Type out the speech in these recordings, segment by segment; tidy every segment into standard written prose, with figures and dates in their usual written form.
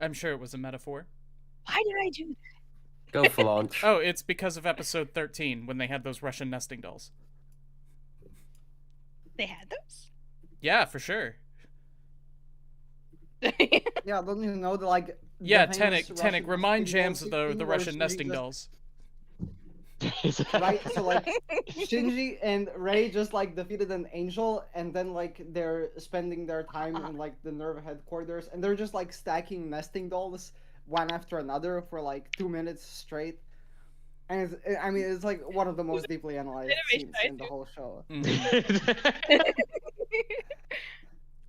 I'm sure it was a metaphor. Why did I do that? Go for launch. Oh, it's because of episode 13 when they had those Russian nesting dolls. They had those? Yeah, for sure. Yeah, don't you know the Yeah, the famous Tenek, Russian remind nesting Jams of doll the scene Russian where nesting Shinji dolls. right? So Shinji and Rei just defeated an angel, and then they're spending their time in the Nerve headquarters, and they're just stacking nesting dolls one after another for 2 minutes straight. And it's one of the most deeply analyzed scenes in the whole show.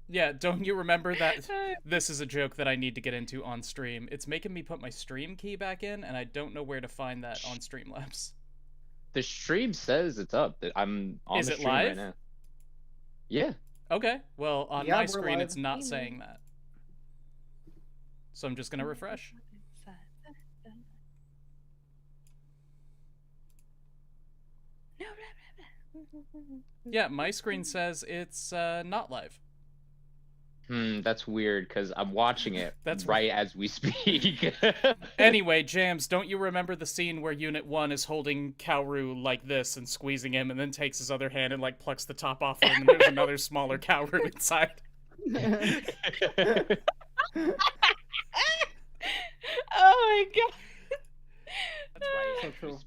Yeah, don't you remember that? This is a joke that I need to get into on stream. It's making me put my stream key back in, and I don't know where to find that on Streamlabs. The stream says it's up. I'm on Is the it stream live? right now. Yeah. Okay, well, on Yeah, my we're screen, live. it's not saying that. So I'm just gonna refresh. Yeah, my screen says it's not live. That's weird because I'm watching it That's right as we speak. Anyway, Jams, don't you remember the scene where Unit 1 is holding Kaoru like this and squeezing him and then takes his other hand and plucks the top off him and there's another smaller Kaoru inside? Oh my god. That's right. So true.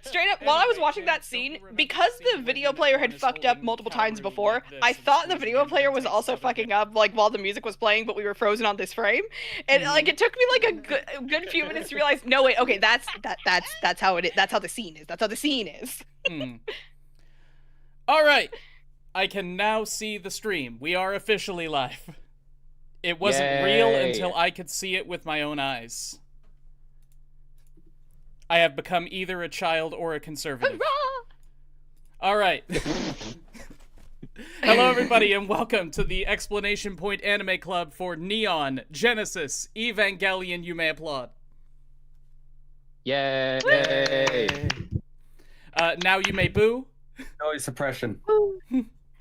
Straight up, while I was watching that scene, because the video player had fucked up multiple times before, I thought the video player was also fucking up, while the music was playing, but we were frozen on this frame. And, it took me, a good few minutes to realize, no, wait, okay, that's how it is. That's how the scene is. That's how the scene is. Alright. I can now see the stream. We are officially live. It wasn't real until I could see it with my own eyes. I have become either a child or a conservative. All right. Hello, everybody, and welcome to the Explanation Point Anime Club for Neon, Genesis, Evangelion. You may applaud. Yay! Now you may boo. Noise suppression. Boo!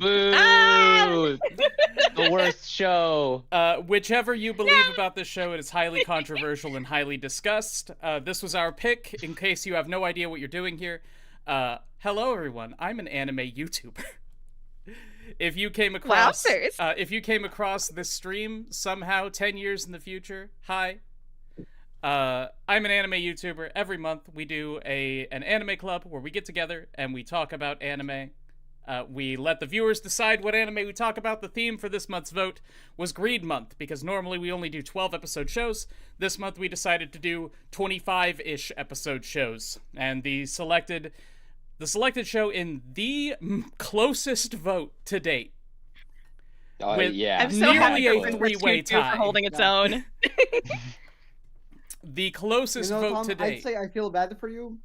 Ah! The worst show. Whichever you believe about this show, it is highly controversial and highly discussed. This was our pick, in case you have no idea what you're doing here. Hello, everyone. I'm an anime YouTuber. If you came across, this stream somehow 10 years in the future, hi. I'm an anime YouTuber. Every month we do an anime club where we get together and we talk about anime. We let the viewers decide what anime we talk about. The theme for this month's vote was Greed Month, because normally we only do 12-episode shows. This month we decided to do 25-ish episode shows. And the selected show in the closest vote to date. Yeah. I'm so happy nearly for a three-way tie. holding its own. The closest vote Tom, to date. I'd say I feel bad for you.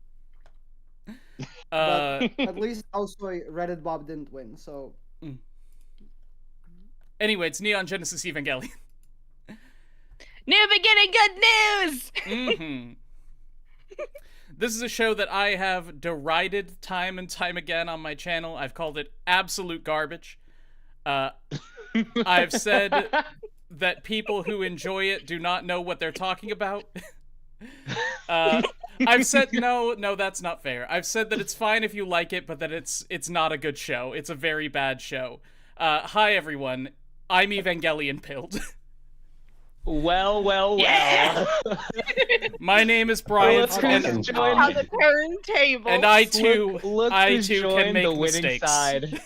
But at least also Reddit Bob didn't win, so... Anyway, it's Neon Genesis Evangelion. New beginning, good news! This is a show that I have derided time and time again on my channel. I've called it absolute garbage. I've said that people who enjoy it do not know what they're talking about. I've said no, that's not fair. I've said that it's fine if you like it, but that it's not a good show. It's a very bad show. Hi everyone, I'm Evangelion Pilled. Well. Yeah! My name is Brian, and On the turntable. and I too can make the winning mistakes. side.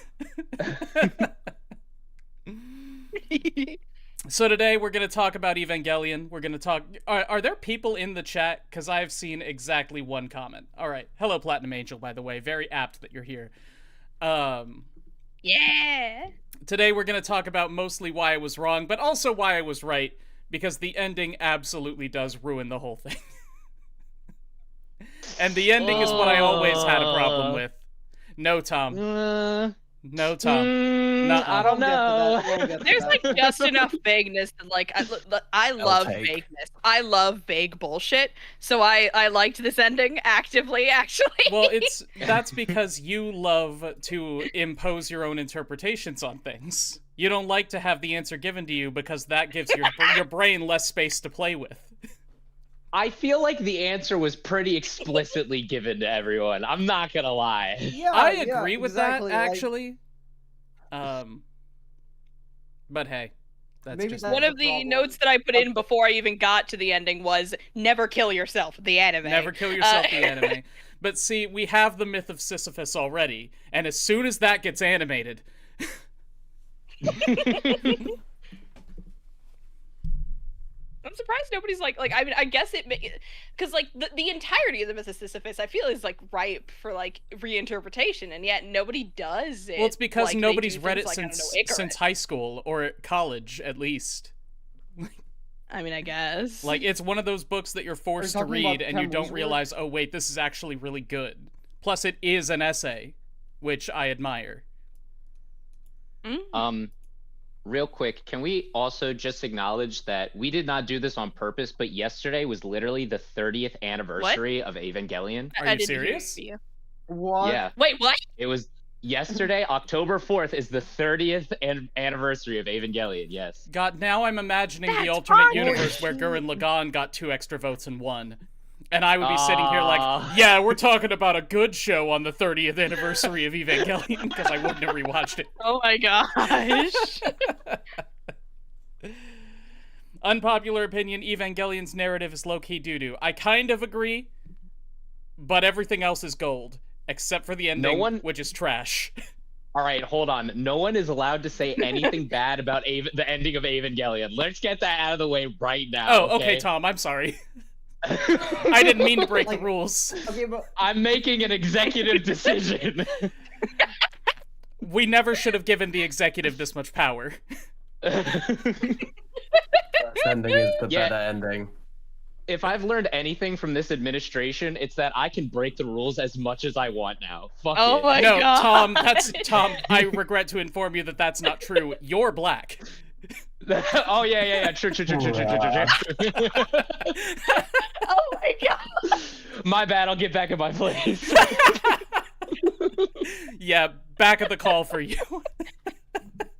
So today we're going to talk about Evangelion. We're going to talk... Are there people in the chat? Because I've seen exactly one comment. All right. Hello, Platinum Angel, by the way. Very apt that you're here. Yeah! Today we're going to talk about mostly why I was wrong, but also why I was right, because the ending absolutely does ruin the whole thing. And the ending is what I always had a problem with. No, Tom. No, Tom. I don't know. There's just enough vagueness that I love vagueness. I love vague bullshit. So I liked this ending actively, actually. Well, that's because you love to impose your own interpretations on things. You don't like to have the answer given to you because that gives your brain less space to play with. I feel like the answer was pretty explicitly given to everyone. I'm not gonna lie. Yeah, I yeah, agree with exactly, that, like, actually. But hey, that's Maybe just that's One the of the problem. notes that I put in before I even got to the ending was "Never kill yourself." The anime. never kill yourself. The anime. But see, we have the myth of Sisyphus already, and as soon as that gets animated. I'm surprised nobody's like I mean I guess it because like the entirety of the myth of Sisyphus I feel is like ripe for like reinterpretation, and yet nobody does it. Well, it's because like they nobody's do read things it like, I don't since know, Icarus. high school or college, at least. I mean, I guess. Like, it's one of those books that you're forced to talking read about and you Camus' don't work? realize, oh wait, this is actually really good. Plus, it is an essay, which I admire. Real quick, can we also just acknowledge that we did not do this on purpose, but yesterday was literally the 30th anniversary of Evangelion. Are I you didn't hear serious? you. What? Yeah, Wait, what? it was yesterday, October 4th is the 30th anniversary of Evangelion, yes. God, now I'm imagining the That's alternate fine. universe where Gurren Lagann got 2 extra votes and won. And I would be sitting here like, yeah, we're talking about a good show on the 30th anniversary of Evangelion, because I wouldn't have rewatched it. Oh my gosh. Unpopular opinion, Evangelion's narrative is low-key doo-doo. I kind of agree, but everything else is gold, except for the ending, which is trash. All right, hold on. No one is allowed to say anything bad about the ending of Evangelion. Let's get that out of the way right now. Oh, okay, Tom, I'm sorry. I didn't mean to break the rules. Okay, but I'm making an executive decision. We never should have given the executive this much power. This ending is the Yeah. better ending. If I've learned anything from this administration, it's that I can break the rules as much as I want now. Fuck Oh it. my No, god. Tom, I regret to inform you that that's not true. You're black. Oh yeah. True. Oh my god. My bad. I'll get back in my place. Yeah, back of the call for you.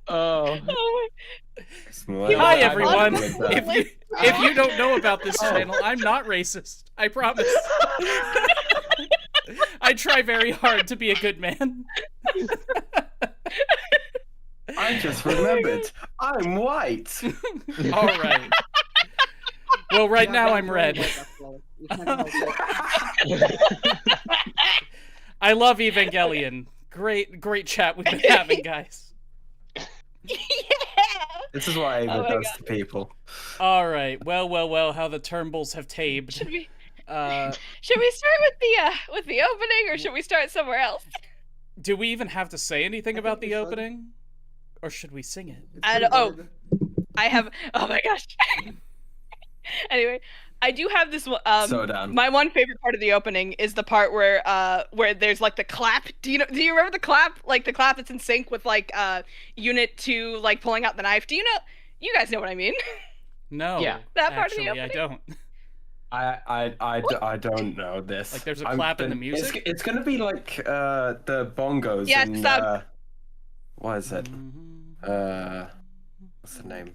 Oh. Oh Hi, everyone. If If you don't know about this channel, I'm not racist. I promise. I try very hard to be a good man. I just remembered, I'm white. All right. Well, right yeah, now but I'm you're red. right, that's well. You can't help it. I love Evangelion. Great chat we've been having, guys. yeah. This is what Ava Oh my does God. to people. All right. Well. How the Turnbulls have tamed. Should we Uh, start with the opening, or should we start somewhere else? do we even have to say anything I about think the we should. opening, or should we sing it? It's And pretty oh, good. I have. Oh my gosh. Anyway, I do have this one. So down. My one favorite part of the opening is the part where there's like the clap. Do you remember the clap? Like the clap that's in sync with like Unit 2 like pulling out the knife. Do you know? You guys know what I mean? No. Yeah. That part of the actually, I opening? don't. I don't know this. Like, there's a clap in the it's- music? It's gonna be like the bongos. Yeah, and, stop. what is it? What's the name?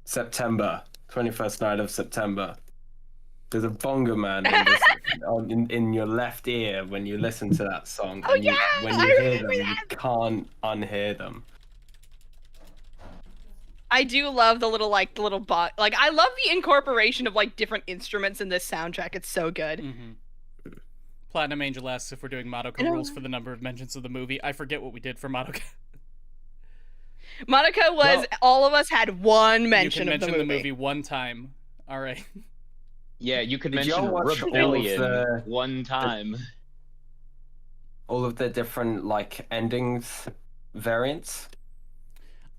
September, 21st night of September. There's a bongo man in your left ear when you listen to that song. Oh, and yeah, when I you hear remember them, you can't unhear them. I do love the little bot. Like I love the incorporation of like different instruments in this soundtrack. It's so good. Mm-hmm. Platinum Angel asks if we're doing Madoka rules for the number of mentions of the movie. I forget what we did for Madoka. Monica was all of us had one mention You of can mention the movie. one time. All right. Yeah, you could Did mention y'all watch all of Rebellion the- one time. All of the different like endings variants.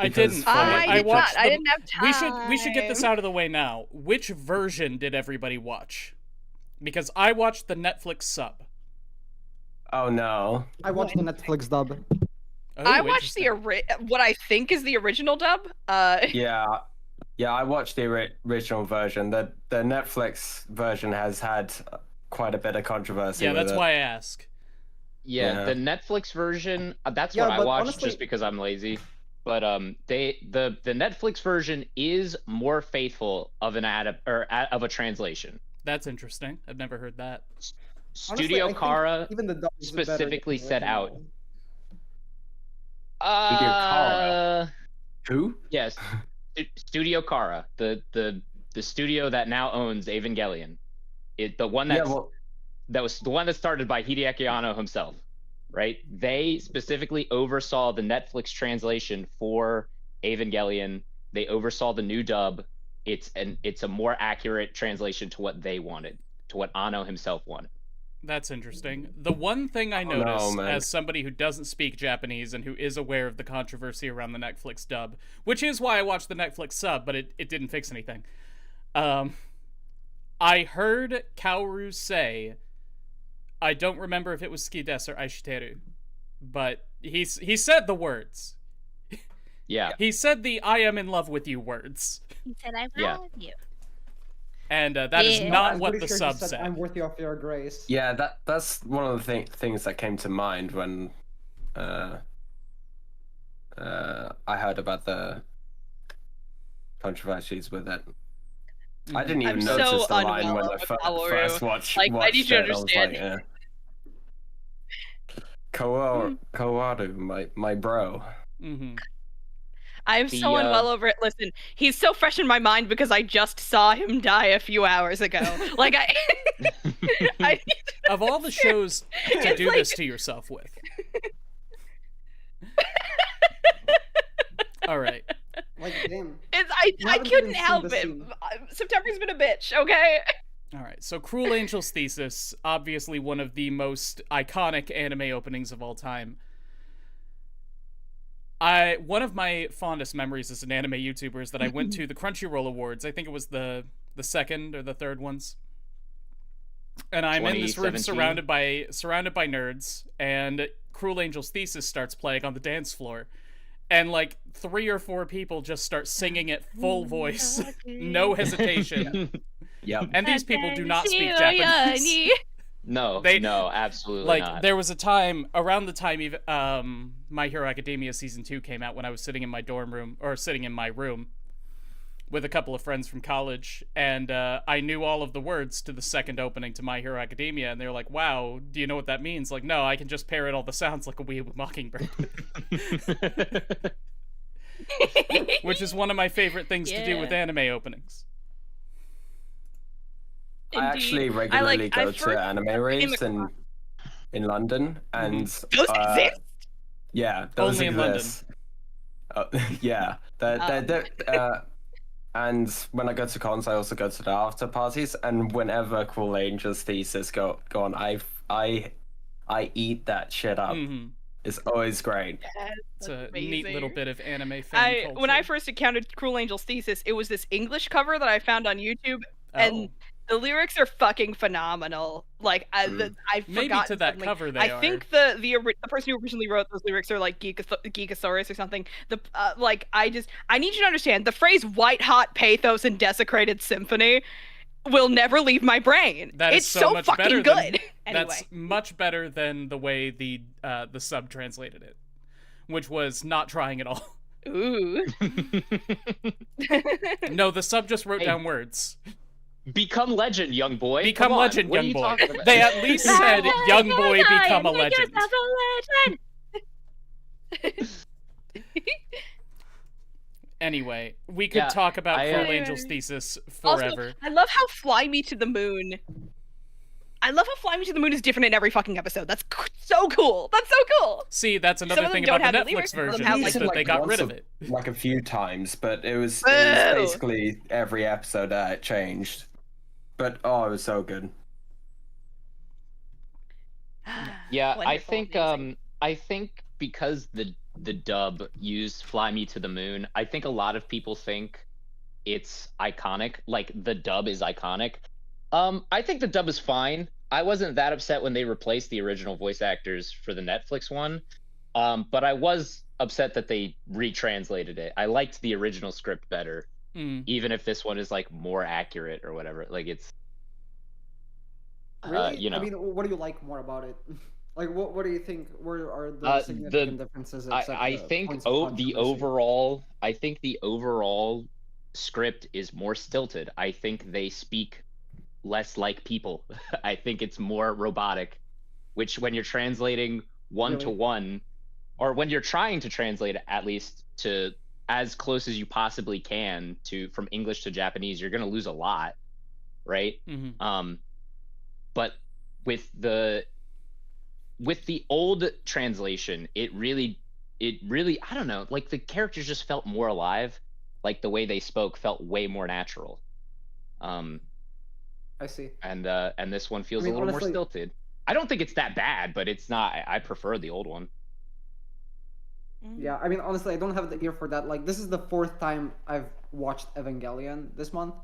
I Because didn't. for- I watched. I the- didn't have time. We should get this out of the way now. Which version did everybody watch? Because I watched the Netflix sub. Oh no. I watched the Netflix dub. Oh, I watched the interesting. what I think is the original dub. Yeah, I watched the original version. The Netflix version has had quite a bit of controversy. Yeah, with that's it. why I ask. Yeah, the Netflix version. That's Yeah, what I but watched honestly- just because I'm lazy. But the Netflix version is more faithful of of a translation. That's interesting. I've never heard that. Honestly, Studio I think Kara even the dub is better than specifically the set out. original. Studio Kara. Who? Yes, Studio Kara, the studio that now owns Evangelion. The one that was the one that started by Hideaki Anno himself, right? They specifically oversaw the Netflix translation for Evangelion. They oversaw the new dub. It's a more accurate translation to what they wanted, to what Anno himself wanted. That's interesting. The one thing I noticed as somebody who doesn't speak Japanese and who is aware of the controversy around the Netflix dub, which is why I watched the Netflix sub, but it didn't fix anything. I heard Kaoru say, I don't remember if it was Skides or Aishiteru, but he said the words. Yeah. He said the I am in love with you words. He said, I'm in love with you. And that is not I'm what pretty the sure he sub said, said. I'm worthy of your grace. Yeah, that's one of the things that came to mind when I heard about the controversies with it. I didn't even I'm notice so the line when unwell I with first watched Like, I need it. you to I was understand. like, Kawaru, my bro. Mm-hmm. I'm so unwell over it. Listen, he's so fresh in my mind because I just saw him die a few hours ago. Like, I Of all the shows to do this to yourself with. All right. Like, damn. I couldn't help it. September's been a bitch, okay? All right, so Cruel Angel's Thesis, obviously one of the most iconic anime openings of all time. One of my fondest memories as an anime YouTuber is that I went to the Crunchyroll Awards. I think it was the second or the third ones. And I'm in this room surrounded by nerds, and Cruel Angel's Thesis starts playing on the dance floor. And like 3 or 4 people just start singing it full voice, no hesitation. Yep. And these people do not speak Japanese. No, absolutely like, not. There was a time, around the time My Hero Academia Season 2 came out, when I was sitting in my dorm room, or sitting in my room, with a couple of friends from college, and I knew all of the words to the second opening to My Hero Academia, and they were like, wow, do you know what that means? Like, no, I can just parrot all the sounds like a wee mockingbird. Which is one of my favorite things to do with anime openings. I actually regularly go to anime raves in London, and those exist. Yeah, those only exist. In London. Yeah, and when I go to cons, I also go to the after parties. And whenever Cruel Angel's Thesis go on, I eat that shit up. Mm-hmm. It's always great. It's a neat little bit of anime fan culture. When I first encountered Cruel Angel's Thesis, it was this English cover that I found on YouTube, and the lyrics are fucking phenomenal. Like, I forgot. Maybe to that cover they are. I think the person who originally wrote those lyrics are like Geekosaurus or something. I need you to understand, the phrase "white hot pathos and desecrated symphony" will never leave my brain. It's so much fucking good. Anyway. That's much better than the way the sub translated it, which was not trying at all. Ooh. No, the sub just wrote down words. Become legend, young boy. Become legend, young boy. They at least said, young boy, become a legend. Anyway, we could talk about Cruel Angel's Thesis forever. Also, I love how Fly Me to the Moon. I love how Fly Me to the Moon is different in every fucking episode. That's so cool. That's so cool. See, that's another thing about the Netflix version, is that they got rid of it. Like a few times, but it was basically every episode that it changed. But it was so good. Yeah, I think because the dub used Fly Me to the Moon, I think a lot of people think it's iconic, like the dub is iconic. I think the dub is fine. I wasn't that upset when they replaced the original voice actors for the Netflix one, but I was upset that they retranslated it. I liked the original script better, even if this one is like more accurate or whatever. Like, it's really, you know. I mean, what do you like more about it? Like, what do you think? Where are the significant differences? Except I think points of the overall script is more stilted. I think they speak less like people. I think it's more robotic, which when you're translating one to one, or when you're trying to translate it at least to as close as you possibly can to from English to Japanese, you're going to lose a lot, right? But with the old translation, it really I don't know, like the characters just felt more alive. Like the way they spoke felt way more natural. I see. And this one feels a little more stilted. I don't think it's that bad, but it's not. I prefer the old one. Yeah, I mean, honestly, I don't have the ear for that. Like, this is the 4th time I've watched Evangelion this month,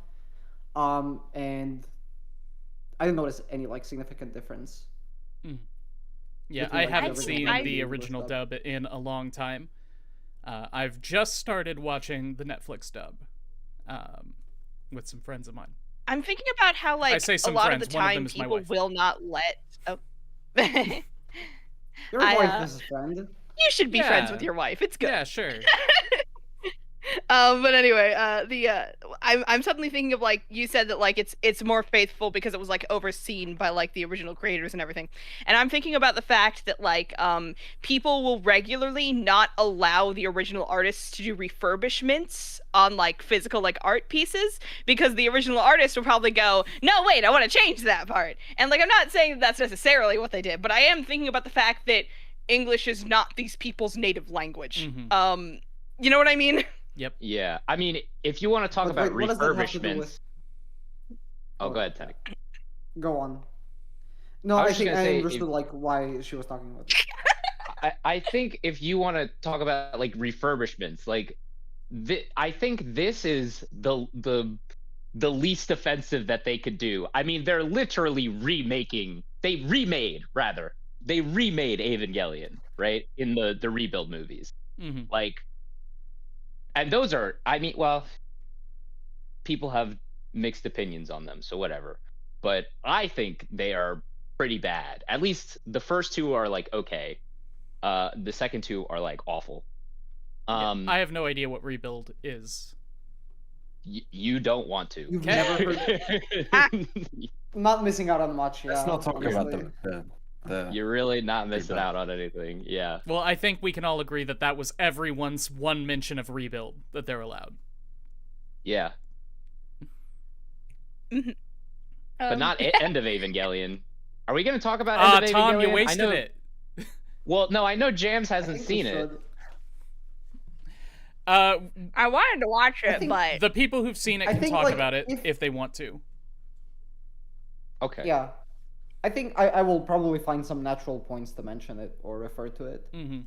and I didn't notice any like significant difference. Yeah, I haven't seen the original dub in a long time. I've just started watching the Netflix dub with some friends of mine. I'm thinking about how, like, a lot of the time people will not let... Oh. Your wife is a friend. You should be friends with your wife. It's good. Yeah, sure. But anyway, I'm suddenly thinking of, like, you said that, like, it's more faithful because it was, like, overseen by, like, the original creators and everything. And I'm thinking about the fact that, like, people will regularly not allow the original artists to do refurbishments on, like, physical, like, art pieces, because the original artist will probably go, no, wait, I want to change that part. And, like, I'm not saying that that's necessarily what they did, but I am thinking about the fact that English is not these people's native language. You know what I mean? Yep. Yeah. I mean, if you want to talk about refurbishments... Oh, go ahead, Teddy. Go on. No, I think I understood like why she was talking about it. I think if you want to talk about like refurbishments, like I think this is the least offensive that they could do. I mean, they're literally remade Evangelion, right? In the rebuild movies. Like, and those are, I mean, well, people have mixed opinions on them, so whatever. But I think they are pretty bad. At least the first 2 are like okay. The second 2 are like awful. I have no idea what rebuild is. You don't want to. You've never heard. Not missing out on much. Let's not talk about the You're really not missing out on anything. Yeah. Well, I think we can all agree that that was everyone's one mention of rebuild that they're allowed. Yeah. But not end of Evangelion. Are we going to talk about end of Evangelion? Tom, you wasted it. Well, no, I know Jams hasn't seen it. I wanted to watch it, but the people who've seen it can talk about it if they want to. Okay. Yeah. I think I will probably find some natural points to mention it or refer to it. And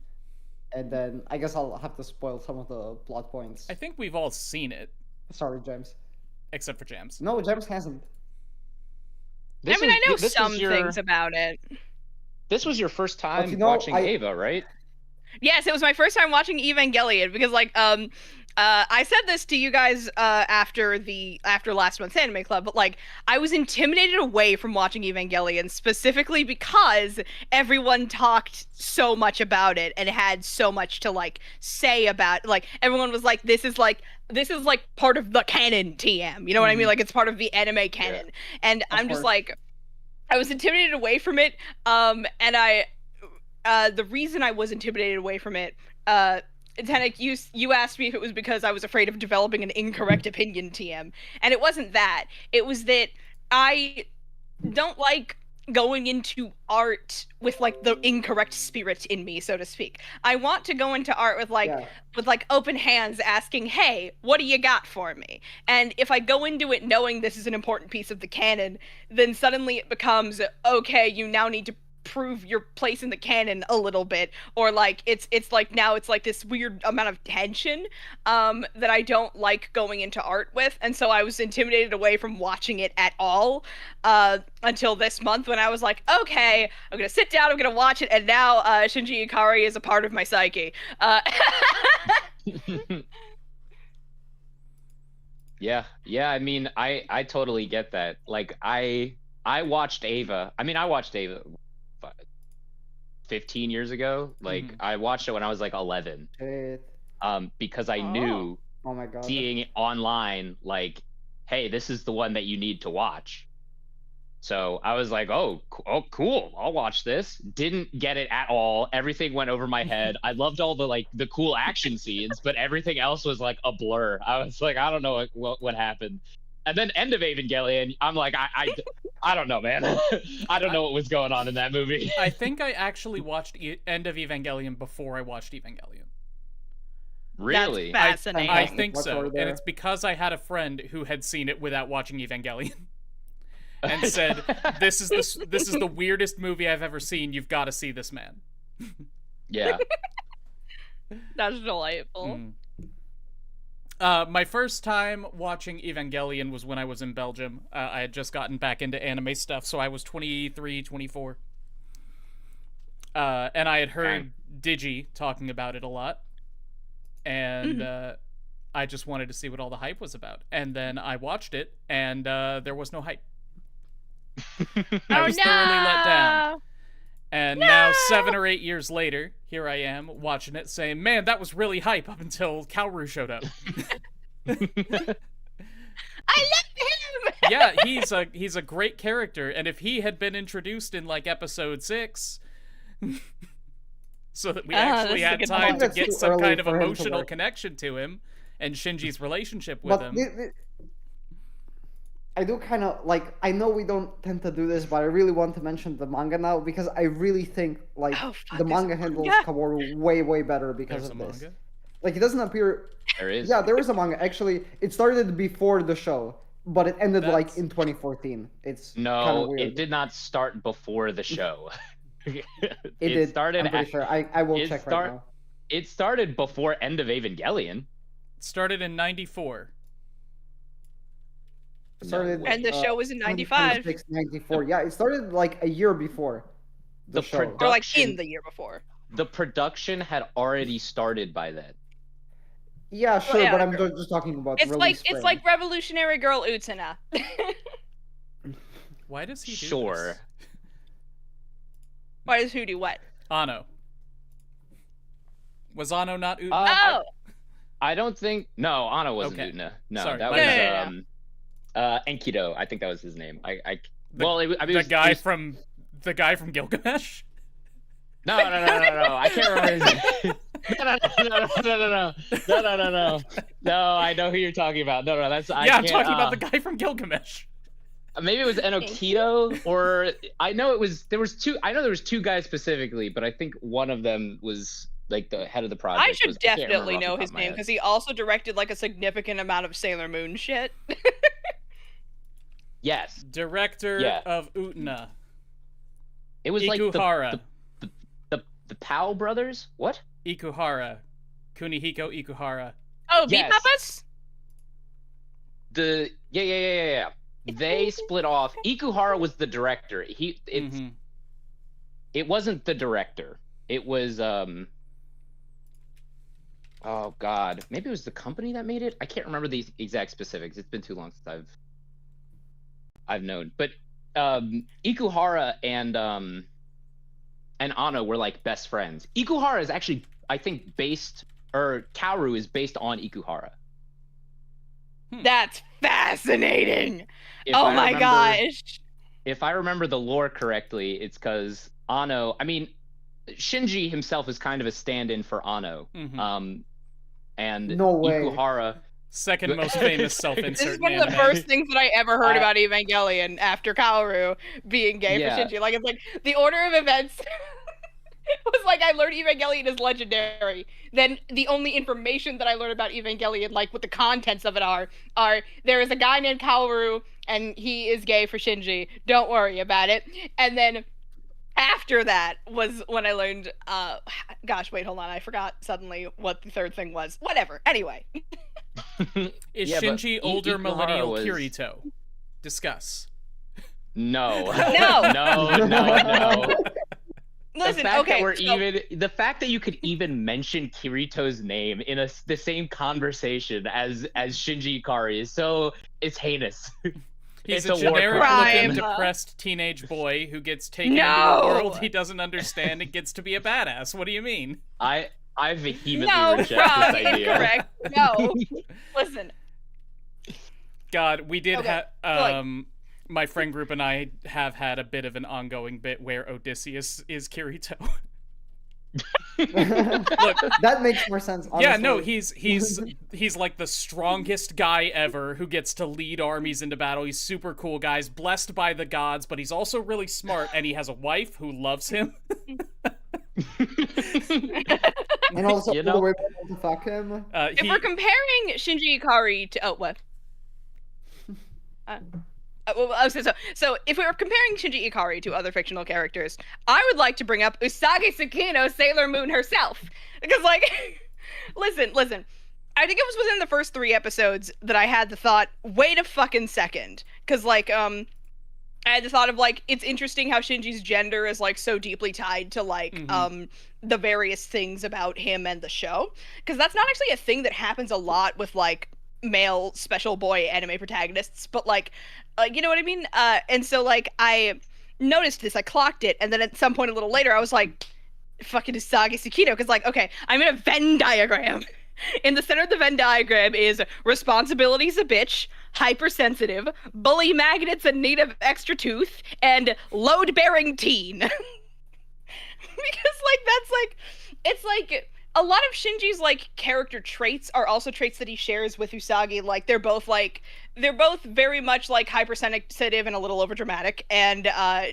then I guess I'll have to spoil some of the plot points. I think we've all seen it. Sorry, James. Except for James. No, James hasn't. I know some things about it. This was your first time watching Ava, right? Yes, it was my first time watching Evangelion because, like, I said this to you guys after last month's anime club, but like I was intimidated away from watching Evangelion specifically because everyone talked so much about it and had so much to like say about it. Like everyone was like, this is like part of the canon TM. You know what I mean? Like it's part of the anime canon. Yeah. And I'm just like, I was intimidated away from it. And the reason I was intimidated away from it, Tenek, you asked me if it was because I was afraid of developing an incorrect opinion, TM. And it wasn't that. It was that I don't like going into art with like the incorrect spirit in me, so to speak. I want to go into art with like open hands asking, hey, what do you got for me? And if I go into it knowing this is an important piece of the canon, then suddenly it becomes, okay, you now need to prove your place in the canon a little bit, or like it's like now it's like this weird amount of tension that I don't like going into art with, and so I was intimidated away from watching it at all until this month when I was like, okay, I'm gonna sit down, I'm gonna watch it, and now Shinji Ikari is a part of my psyche. Yeah, I mean, I totally get that. Like I watched Ava. I mean, I watched Ava 15 years ago. Like I watched it when I was like 11. Shit. Because I knew Oh my god. seeing it online, like, hey, this is the one that you need to watch. So I was like, oh, cool, I'll watch this. Didn't get it at all. Everything went over my head. I loved all the cool action scenes, but everything else was like a blur. I was like, I don't know what happened. And then end of Evangelion, I'm like, I don't know, man. I don't know what was going on in that movie. I think I actually watched end of Evangelion before I watched Evangelion. Really? That's fascinating. I think so, and it's because I had a friend who had seen it without watching Evangelion. And said, this is the weirdest movie I've ever seen. You've got to see this, man. Yeah. That's delightful. My first time watching Evangelion was when I was in Belgium. I had just gotten back into anime stuff, so I was 23, 24. And I had heard Digi talking about it a lot. And I just wanted to see what all the hype was about. And then I watched it, and there was no hype. I was thoroughly let down. And now 7 or 8 years later, here I am watching it saying, man, that was really hype up until Kaoru showed up. I love him! Yeah, he's a great character, and if he had been introduced in like episode 6 so that we actually had time to get some kind of emotional connection to him and Shinji's relationship with him. I do kind of like, I know we don't tend to do this, but I really want to mention the manga now because I really think like the manga handles Kaworu way better because of this. Like it doesn't appear. There is. Yeah, there is a manga. Actually, it started before the show, but it ended like in 2014. It's no, weird. It did not start before the show. it did. Started. I'm pretty sure. I will check right now. It started before End of Evangelion. It started in 94. And the show was in 95. 94. Yeah, it started like a year before the show. Or like in the year before. The production had already started by then. Yeah, sure, but I'm just talking about it's like Revolutionary Girl Utena. Why does he do Sure. this? Why does who do what? Anno. Was Anno not Utena? I don't think... No, Anno wasn't Utena. No, sorry, that was... Enkido, I think that was his name. The guy from Gilgamesh. No, I can't remember his name. No, I know who you're talking about. No, that's I'm talking about the guy from Gilgamesh. Maybe it was Enokido, or I know there was two guys specifically, but I think one of them was like the head of the project. I should definitely know his name because he also directed like a significant amount of Sailor Moon shit. Yes. Director of Utena. It was Ikuhara. Like the Powell brothers? What? Ikuhara. Kunihiko Ikuhara. Oh, V-Papas? Yeah. They split off. Ikuhara was the director. It wasn't the director. It was oh god. Maybe it was the company that made it? I can't remember the exact specifics. It's been too long since I've known. But Ikuhara and Anno were like best friends. Ikuhara is actually, I think, Kaoru is based on Ikuhara. That's fascinating. Oh my gosh. If I remember the lore correctly, it's because Anno, I mean, Shinji himself is kind of a stand-in for Anno. And no way. Ikuhara... Second most famous self-insert. This is one of the first things that I ever heard about Evangelion after Kaoru being gay for Shinji. Like, it's like the order of events was like I learned Evangelion is legendary. Then the only information that I learned about Evangelion, like what the contents of it are there is a guy named Kaoru and he is gay for Shinji. Don't worry about it. And then after that was when I learned, gosh, wait, hold on. I forgot suddenly what the third thing was. Whatever. Anyway. Is Shinji older millennial Kirito? Discuss. No. No. Listen, the fact that you could even mention Kirito's name in the same conversation as Shinji Ikari is it's heinous. He's It's a a war generic crime. looking, depressed teenage boy who gets taken into a world he doesn't understand and gets to be a badass. What do you mean? I vehemently No, reject wrong, this idea. incorrect. No. Listen. God, we did Okay, have my friend group and I have had a bit of an ongoing bit where Odysseus is Kirito. Look, That makes more sense. Honestly. yeah, no, he's like the strongest guy ever who gets to lead armies into battle. He's super cool, guys, blessed by the gods, but he's also really smart, and he has a wife who loves him. And also, You all the know- women want to fuck him. If we're comparing Shinji Ikari to what? So if we were comparing Shinji Ikari to other fictional characters, I would like to bring up Usagi Tsukino, Sailor Moon herself, because like, listen. I think it was within the first 3 episodes that I had the thought, wait a fucking second, because like I had the thought of like, it's interesting how Shinji's gender is like so deeply tied to like the various things about him and the show, because that's not actually a thing that happens a lot with like male special boy anime protagonists, but like you know what I mean? And so like I noticed this, I clocked it, and then at some point a little later I was like, fucking Usagi Tsukino, because like, okay, I'm in a Venn diagram. In the center of the Venn diagram is responsibility's a bitch, hypersensitive, bully magnets in need of extra tooth, and load-bearing teen. Because like that's like, it's like a lot of Shinji's like character traits are also traits that he shares with Usagi. Like they're both very much like hypersensitive and a little overdramatic, and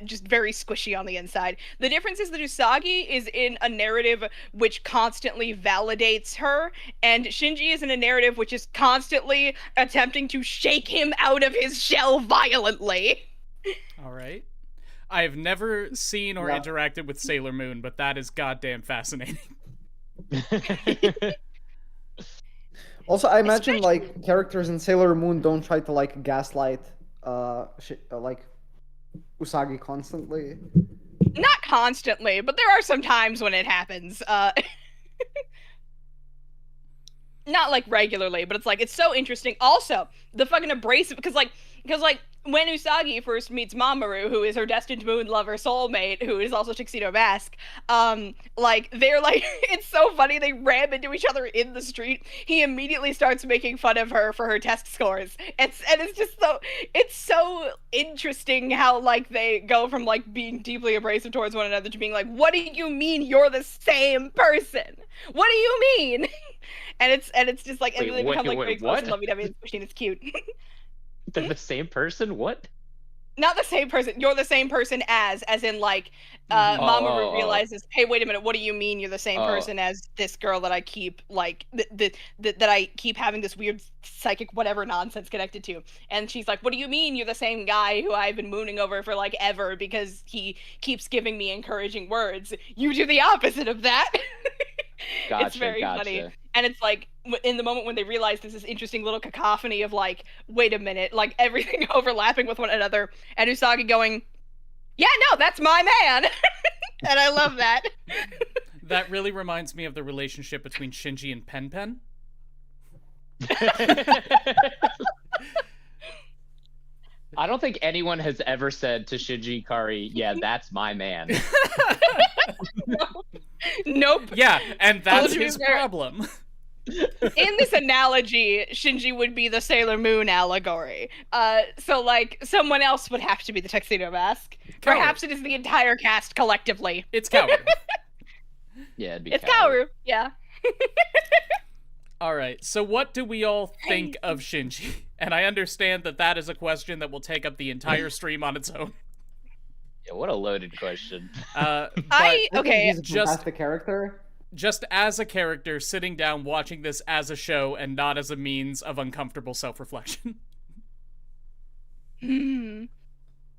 just very squishy on the inside. The difference is that Usagi is in a narrative which constantly validates her, and Shinji is in a narrative which is constantly attempting to shake him out of his shell violently. All right. I have never seen or interacted with Sailor Moon, but that is goddamn fascinating. Also, I imagine like characters in Sailor Moon don't try to like gaslight like Usagi constantly. Not constantly, but there are some times when it happens. Not like regularly, but it's like, it's so interesting. Also, the fucking abrasive, because when Usagi first meets Mamoru, who is her destined moon lover soulmate, who is also Tuxedo Mask, like, they're like, it's so funny, they ram into each other in the street. He immediately starts making fun of her for her test scores. It's just so, it's so interesting how, like, they go from, like, being deeply abrasive towards one another to being like, what do you mean you're the same person? What do you mean? And it's just like, and Wait, they become like wait, very close what? and lovey-dovey and squishy, and it's cute. They're the same person? What? Not the same person. You're the same person as in like, Mamoru realizes, hey, wait a minute, what do you mean you're the same person as this girl that I keep like that I keep having this weird psychic whatever nonsense connected to? And she's like, what do you mean you're the same guy who I've been mooning over for like ever because he keeps giving me encouraging words? You do the opposite of that. Gotcha, It's very gotcha. funny. And it's like, in the moment when they realize there's this interesting little cacophony of like, wait a minute, like everything overlapping with one another, and Usagi going, yeah, no, that's my man. And I love that. That really reminds me of the relationship between Shinji and Pen Pen. I don't think anyone has ever said to Shinji Ikari, yeah, that's my man. Nope. Yeah, and that's to be his fair- problem. In this analogy, Shinji would be the Sailor Moon allegory. So like, someone else would have to be the Tuxedo Mask. Coward. Perhaps it is the entire cast collectively. It's Coward. Yeah, it'd be It's Kaoru. Kaoru, yeah. All right, so what do we all think of Shinji? And I understand that that is a question that will take up the entire stream on its own. Yeah, what a loaded question. But I think Okay, he's a fantastic character. just as a character, sitting down, watching this as a show, and not as a means of uncomfortable self-reflection.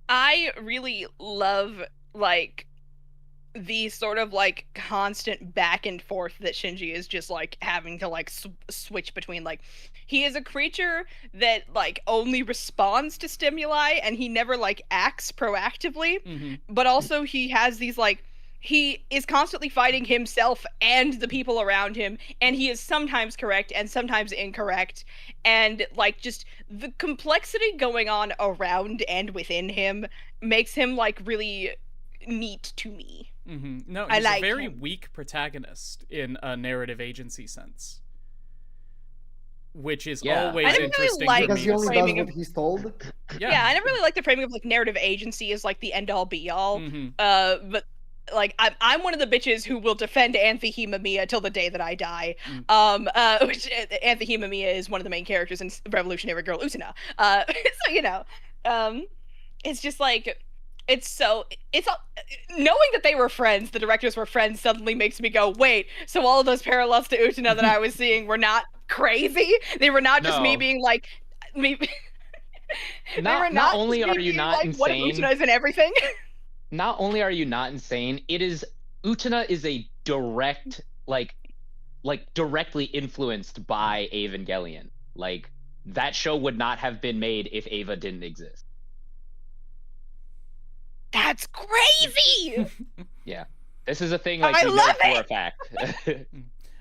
I really love, like, the sort of, like, constant back and forth that Shinji is just, like, having to, like, switch between, like, he is a creature that, like, only responds to stimuli, and he never, like, acts proactively, but also he has these, like, he is constantly fighting himself and the people around him, and he is sometimes correct and sometimes incorrect, and like just the complexity going on around and within him makes him like really neat to me. No, he's a very weak protagonist in a narrative agency sense, which is always interesting. Really because he only does what he's told. Yeah, I never really liked the framing of like narrative agency as like the end all be all. But like I'm one of the bitches who will defend Anthe Mamiya till the day that I die. Which Anthe Mamiya is one of the main characters in Revolutionary Girl Utena. So you know, it's just like it's knowing that they were friends, the directors were friends, suddenly makes me go, wait, so all of those parallels to Utena that I was seeing were not crazy? They were not just me being like me. Not only are you not insane, what if Utena is in everything? Not only are you not insane, Utena is a direct directly influenced by Evangelion. Like that show would not have been made if Eva didn't exist. That's crazy. Yeah, this is a thing like I love it for a fact.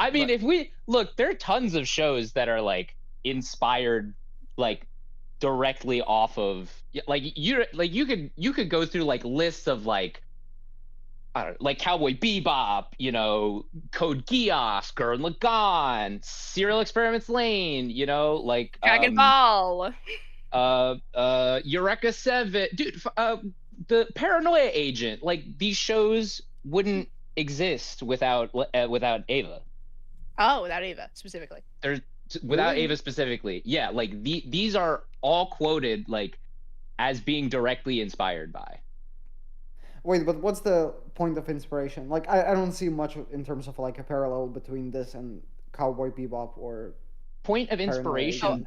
I mean, if we look, there are tons of shows that are like inspired, like directly off of you could go through like lists of like I don't know, like Cowboy Bebop, you know, Code Geass, Gurren Lagann, Serial Experiments Lane, you know, like Dragon Ball, Eureka 7, dude, the Paranoia Agent. Like these shows wouldn't exist without Eva. Oh, without Eva specifically. Without Eva specifically, yeah, like these are all quoted like as being directly inspired by. Wait, but what's the point of inspiration? Like, I don't see much in terms of like a parallel between this and Cowboy Bebop or point of inspiration.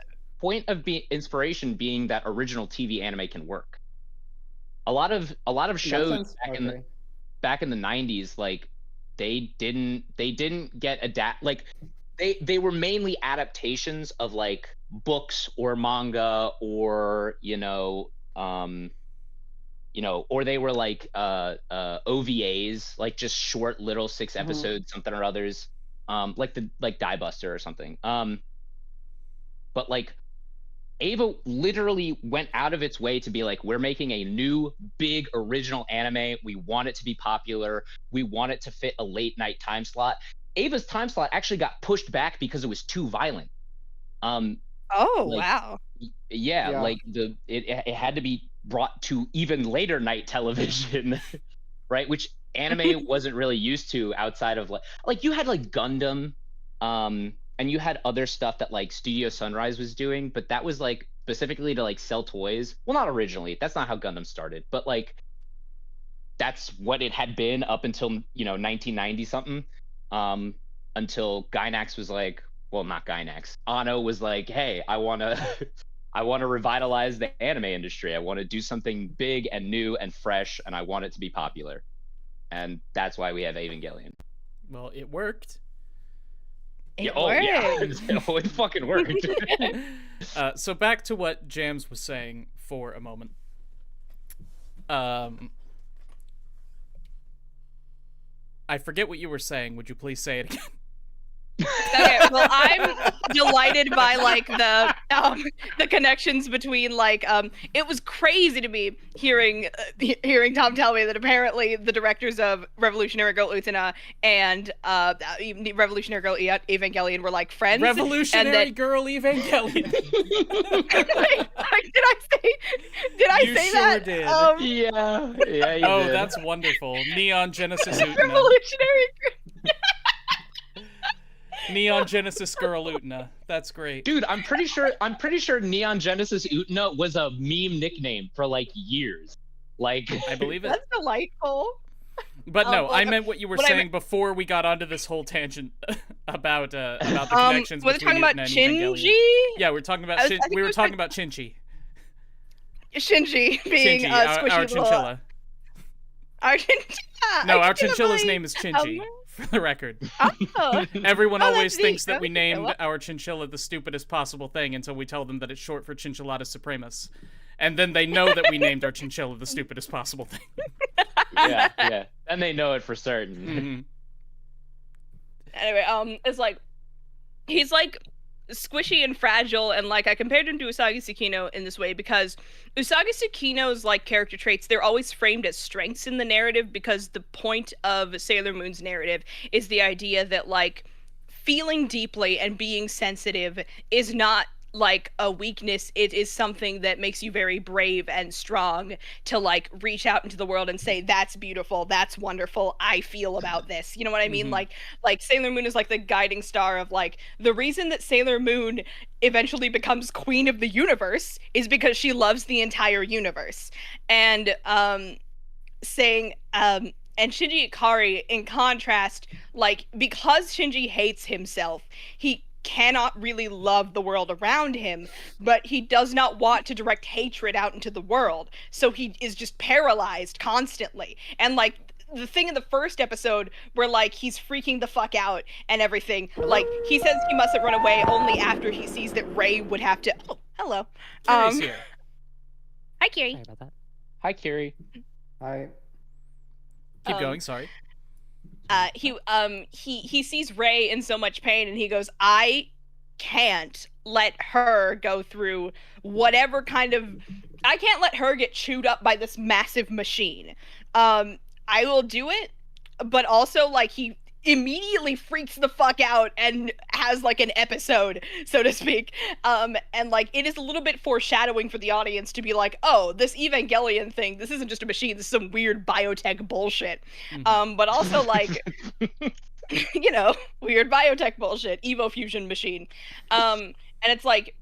Inspiration being that original TV anime can work. A lot of shows back in the 90s, like they didn't get like they were mainly adaptations of like books or manga or or they were like OVAs, like just short little 6 episodes, something or others, like Die Buster or something. But like Eva literally went out of its way to be like, we're making a new big original anime. We want it to be popular. We want it to fit a late night time slot. Ava's time slot actually got pushed back because it was too violent. Wow. Yeah, like it had to be brought to even later night television, right? Which anime wasn't really used to outside of like you had like Gundam, and you had other stuff that like Studio Sunrise was doing, but that was like specifically to like sell toys. Well, not originally. That's not how Gundam started, but like that's what it had been up until 1990 something. Until Gainax was like, well, not Gainax. Anno was like, hey, I want to revitalize the anime industry. I want to do something big and new and fresh, and I want it to be popular. And that's why we have Evangelion. Well, it worked. Yeah, it fucking worked. So back to what Jams was saying for a moment. I forget what you were saying. Would you please say it again? Okay, well, I'm delighted by like the connections between like it was crazy to me hearing Tom tell me that apparently the directors of Revolutionary Girl Utena and Revolutionary Girl Evangelion were like friends. Revolutionary Girl Evangelion. Did I say sure that? Did. Yeah, you did. That's wonderful. Neon Genesis Utena. Revolutionary. Neon Genesis Girl Utena. That's great. Dude, I'm pretty sure Neon Genesis Utena was a meme nickname for like years. Like I believe it. That's delightful. But no, I meant what you were saying before we got onto this whole tangent about the connections between talking about Shinji? Yeah, we're talking about talking about Shinji. Shinji being our chinchilla. Our chinchilla. No, our chinchilla's name is Shinji. For the record. Everyone always thinks that we named our chinchilla the stupidest possible thing until we tell them that it's short for Chinchillata Supremus. And then they know that we named our chinchilla the stupidest possible thing. Yeah. And they know it for certain. Mm-hmm. Anyway, it's like, he's like squishy and fragile, and like I compared him to Usagi Tsukino in this way because Usagi Tsukino's like character traits, they're always framed as strengths in the narrative, because the point of Sailor Moon's narrative is the idea that like feeling deeply and being sensitive is not like a weakness. It is something that makes you very brave and strong to like reach out into the world and say, that's beautiful, that's wonderful, I feel about this, you know what I mean? Mhm. Like Sailor Moon is like the guiding star of like the reason that Sailor Moon eventually becomes queen of the universe is because she loves the entire universe. And saying and Shinji Ikari, in contrast, like, because Shinji hates himself, he cannot really love the world around him, but he does not want to direct hatred out into the world, so he is just paralyzed constantly. And like the thing in the first episode where like he's freaking the fuck out and everything, like he says he mustn't run away only after he sees that Rei would have to. Oh, hello. Kiri's here. Hi, Kiri. Sorry about that. Hi, Kiri. Keep going, sorry. He sees Rei in so much pain, and he goes, I can't let her go through whatever kind of, I can't let her get chewed up by this massive machine. I will do it, but also like he immediately freaks the fuck out and has like an episode, so to speak. And like it is a little bit foreshadowing for the audience to be like, oh, this Evangelion thing, this isn't just a machine, this is some weird biotech bullshit. Mhm. But also like you know, weird biotech bullshit, Evo fusion machine. And it's like,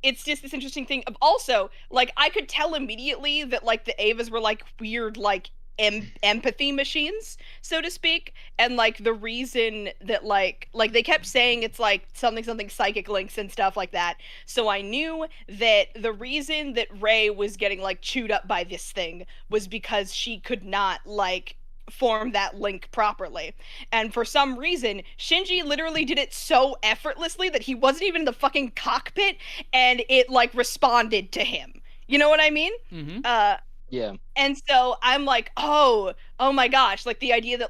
it's just this interesting thing of also, like, I could tell immediately that, like, the Avas were, like, weird, like, empathy machines, so to speak. And, like, the reason that, like, they kept saying it's, like, something psychic links and stuff like that. So I knew that the reason that Rei was getting, like, chewed up by this thing was because she could not, like, form that link properly. And for some reason, Shinji literally did it so effortlessly that he wasn't even in the fucking cockpit and it like responded to him. You know what I mean? Mm-hmm. Yeah. And so I'm like, oh my gosh, like the idea that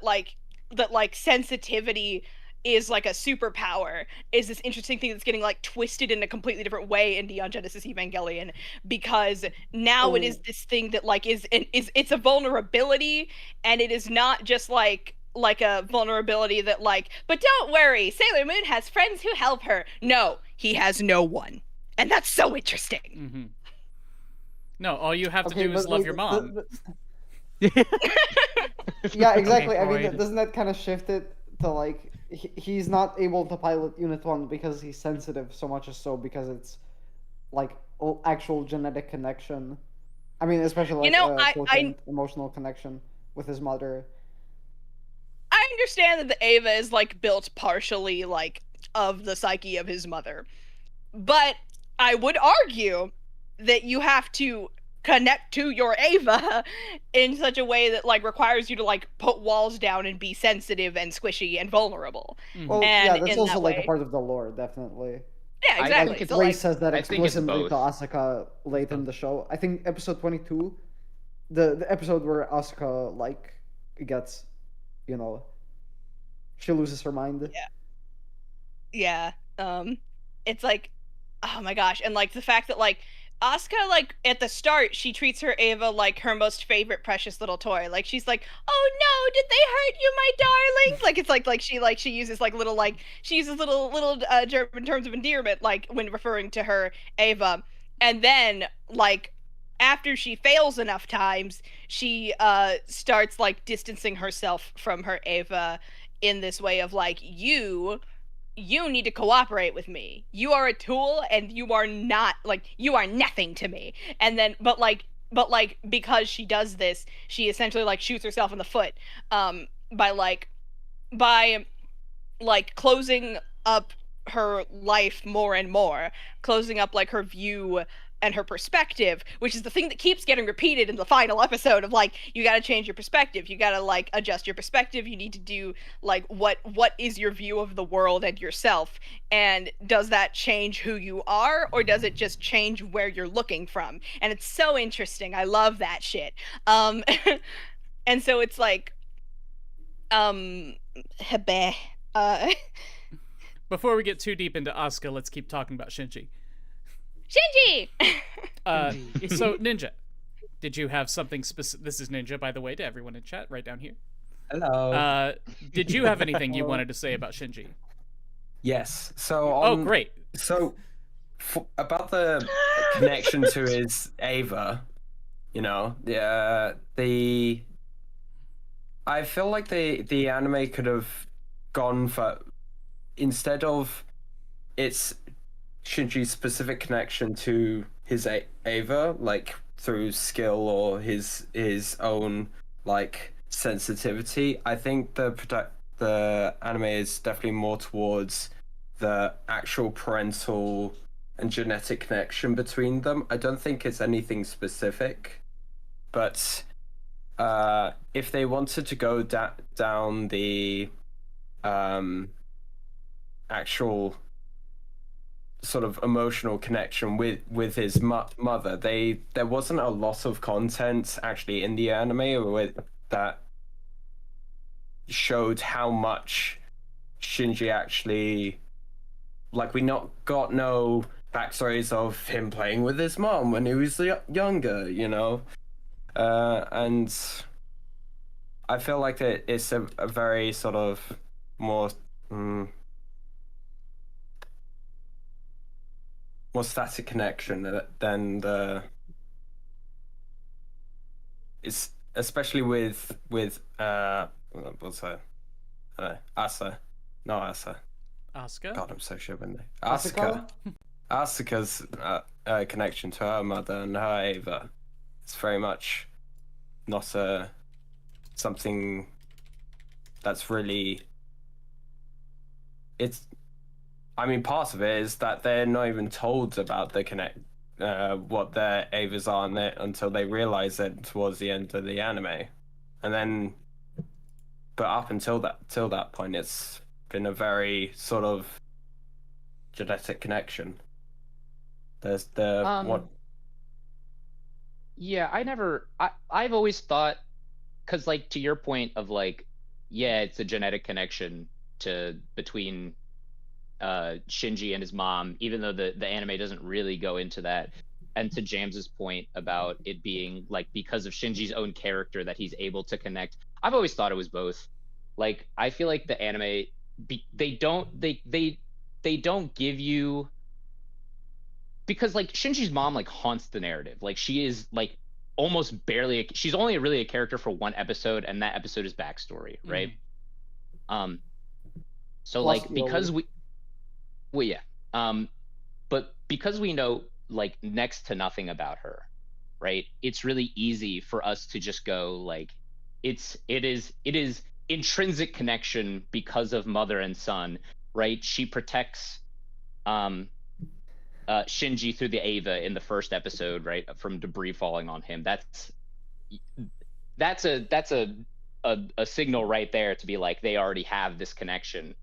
sensitivity is like a superpower is this interesting thing that's getting like twisted in a completely different way in Neon Genesis Evangelion, because now it is this thing that like is it's a vulnerability, and it is not just like a vulnerability that like, but don't worry, Sailor Moon has friends who help her. No, he has no one. And that's so interesting. Mm-hmm. No, all you have to do is love your mom. Yeah, exactly. Okay, I mean, Freud. doesn't that kind of shift it to like he's not able to pilot Unit 1 because he's sensitive so much as so because it's like actual genetic connection. I mean, especially like You know, potent emotional connection with his mother. I understand that the Ava is like built partially like of the psyche of his mother, but I would argue that you have to connect to your Ava in such a way that like requires you to like put walls down and be sensitive and squishy and vulnerable. Mhm. Well, And yeah, that's in also that like way- a part of the lore, definitely. Yeah, I think exactly. it's So, Ray like, says that I think it's explicitly to both. Asuka late in the show. I think episode 22, the episode where Asuka like gets, you know, she loses her mind. yeah, it's like, oh my gosh, and like the fact that like Asuka, like at the start, she treats her Ava like her most favorite precious little toy. Like she's like, oh no, did they hurt you, my darling? Like it's like she uses like little German terms of endearment like when referring to her Ava, and then like after she fails enough times, she starts like distancing herself from her Ava in this way of like, you need to cooperate with me. You are a tool and you are not like, you are nothing to me. And then but like because she does this, she essentially like shoots herself in the foot by closing up her life more and more, closing up like her view and her perspective, which is the thing that keeps getting repeated in the final episode of like, you got to change your perspective, you got to like adjust your perspective, you need to do like what is your view of the world and yourself, and does that change who you are, or does it just change where you're looking from? And it's so interesting. I love that shit. And so it's like hebe. Before we get too deep into Asuka, let's keep talking about Shinji. Shinji! So, Ninja, did you have something specific? This is Ninja, by the way, to everyone in chat, right down here. Hello. Did you have anything you wanted to say about Shinji? Yes. So. Oh, great. So, about the connection to his Ava, you know, I feel like the anime could have gone for, instead of its Shinji's specific connection to his Ava, like through skill or his own like sensitivity, I think the anime is definitely more towards the actual parental and genetic connection between them. I don't think it's anything specific, but if they wanted to go down the actual sort of emotional connection with his mother, there wasn't a lot of content actually in the anime that showed how much Shinji actually, like, we got no backstories of him playing with his mom when he was younger, you know, and I feel like it's a very sort of more more static connection than it's especially with what's her Asa, not Asa. Asuka? God, I'm so sure when Asuka? Asuka's connection to her mother and her Ava. It's very much not something that's really. I mean, part of it is that they're not even told about the what their Avas are until they realize it towards the end of the anime, and then. But up until that point, it's been a very sort of genetic connection. There's the what. Yeah, I've always thought, because like to your point of like, yeah, it's a genetic connection between Shinji and his mom, even though the anime doesn't really go into that. And to James's point about it being like because of Shinji's own character that he's able to connect. I've always thought it was both. Like I feel like the anime they don't give you, because like Shinji's mom like haunts the narrative. Like she is like almost barely she's only really a character for one episode, and that episode is backstory, right? So Plus like because but because we know like next to nothing about her, right? It's really easy for us to just go like it is intrinsic connection because of mother and son, right? She protects Shinji through the Ava in the first episode, right, from debris falling on him. That's a signal right there to be like they already have this connection,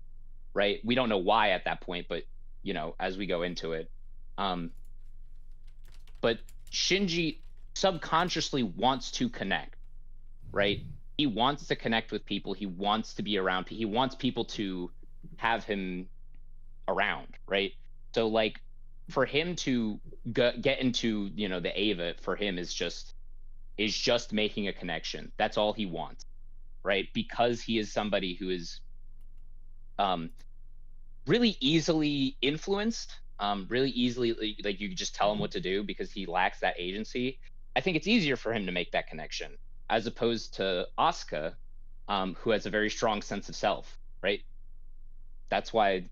right? We don't know why at that point, but you know, as we go into it. But Shinji subconsciously wants to connect, right? He wants to connect with people. He wants to be around. He wants people to have him around, right? So like for him to get into, you know, the Ava for him is just making a connection. That's all he wants, right? Because he is somebody who is really easily influenced, really easily, like you could just tell him what to do because he lacks that agency. I think it's easier for him to make that connection as opposed to Asuka, who has a very strong sense of self, right? That's why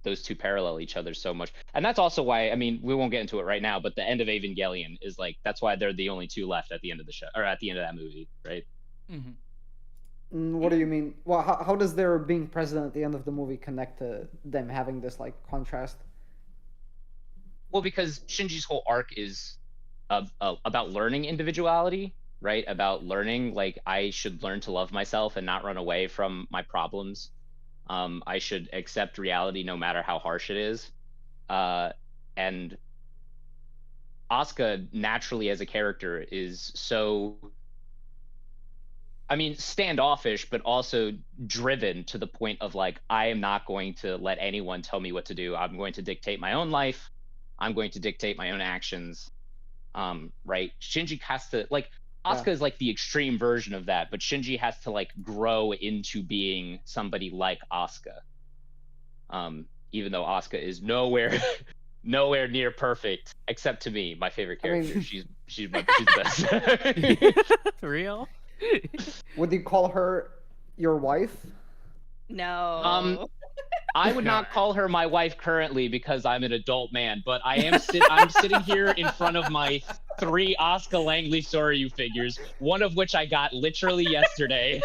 those two parallel each other so much. And that's also why, I mean, we won't get into it right now, but the end of Evangelion is like, that's why they're the only two left at the end of the show, or at the end of that movie, right? What do you mean? Well, how does their being president at the end of the movie connect to them having this like contrast? Well, because Shinji's whole arc is about learning individuality, right? About learning, like, I should learn to love myself and not run away from my problems. I should accept reality no matter how harsh it is. And Asuka, naturally as a character, is so, I mean, standoffish, but also driven to the point of, like, I am not going to let anyone tell me what to do. I'm going to dictate my own life. I'm going to dictate my own actions. Right? Shinji has to, like, Asuka is like the extreme version of that, but Shinji has to, like, grow into being somebody like Asuka. Even though Asuka is nowhere near perfect, except to me, my favorite character. I mean, she's the best. For real? Would you call her your wife? No. I would not call her my wife currently because I'm an adult man, but I'm sitting here in front of my 3 Asuka Langley Soryu figures, one of which I got literally yesterday.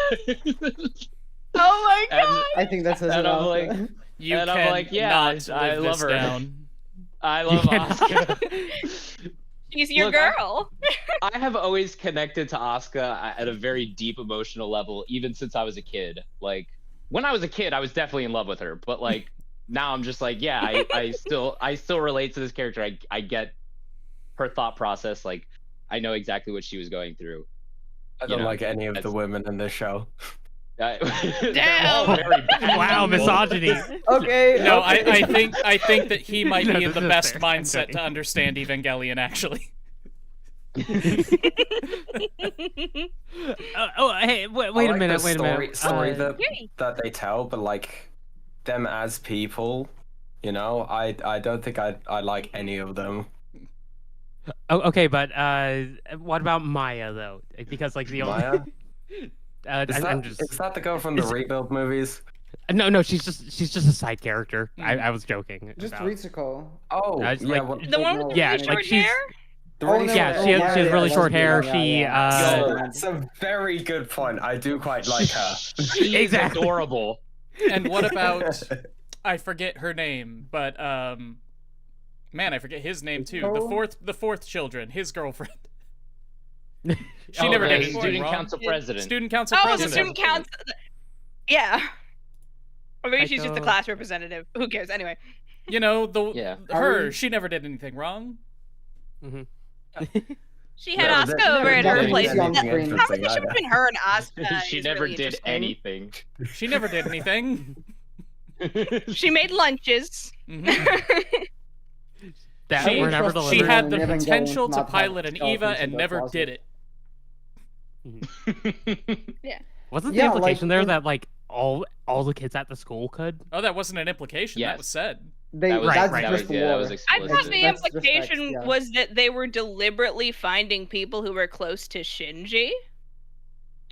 Oh my god! I think that's and I'm like, yeah, I love her. Down. I love Asuka. She's your girl. I have always connected to Asuka at a very deep emotional level, even since I was a kid. Like, when I was a kid, I was definitely in love with her, but, like, now I'm just like, yeah, I still relate to this character. I get her thought process. Like, I know exactly what she was going through. I don't like any of the women in this show. Damn! Wow, misogyny. Okay. No, I think that he might be in the best mindset to understand Evangelion, actually. Hey, wait a minute. Story that they tell, but, like, them as people, you know, I don't think I like any of them. Oh, okay, but what about Maya though? Because, like, the Maya. Is that the girl from the Rebuild movies? No, she's just a side character. I was joking. Just Ritsuko. Oh, yeah, the one with the short hair. She has really short hair. That's a very good point. I do quite like her. She is adorable. And what about, I forget her name, but man, I forget his name too. The fourth children, his girlfriend. She never did anything Student wrong. council president. Student council Oh, president. the student council. Yeah. Or maybe she's just the class representative. Who cares? Anyway. You know, she never did anything wrong. Mm-hmm. She had Asuka over at her place. How should have been her and Asuka? She never did anything. She never did anything. She made lunches. Mm-hmm. She had the potential to pilot an EVA and never did it. Yeah. Wasn't the implication there that, like, all the kids at the school could? Oh, that wasn't an implication. Yes. That was said. That was explicit. I thought the implication was that they were deliberately finding people who were close to Shinji.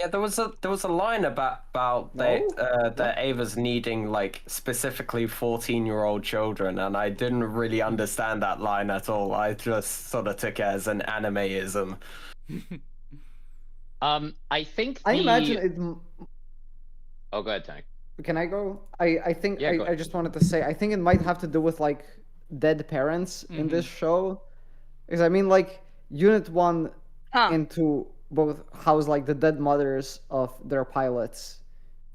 Yeah, there was a line about the Ava's needing, like, specifically 14-year-old children, and I didn't really understand that line at all. I just sort of took it as an animeism. I think I imagine it. Oh, go ahead, Tank. Can I go? I think yeah, I just wanted to say I think it might have to do with, like, dead parents in this show, because I mean, like, Unit 1 into both house, like, the dead mothers of their pilots,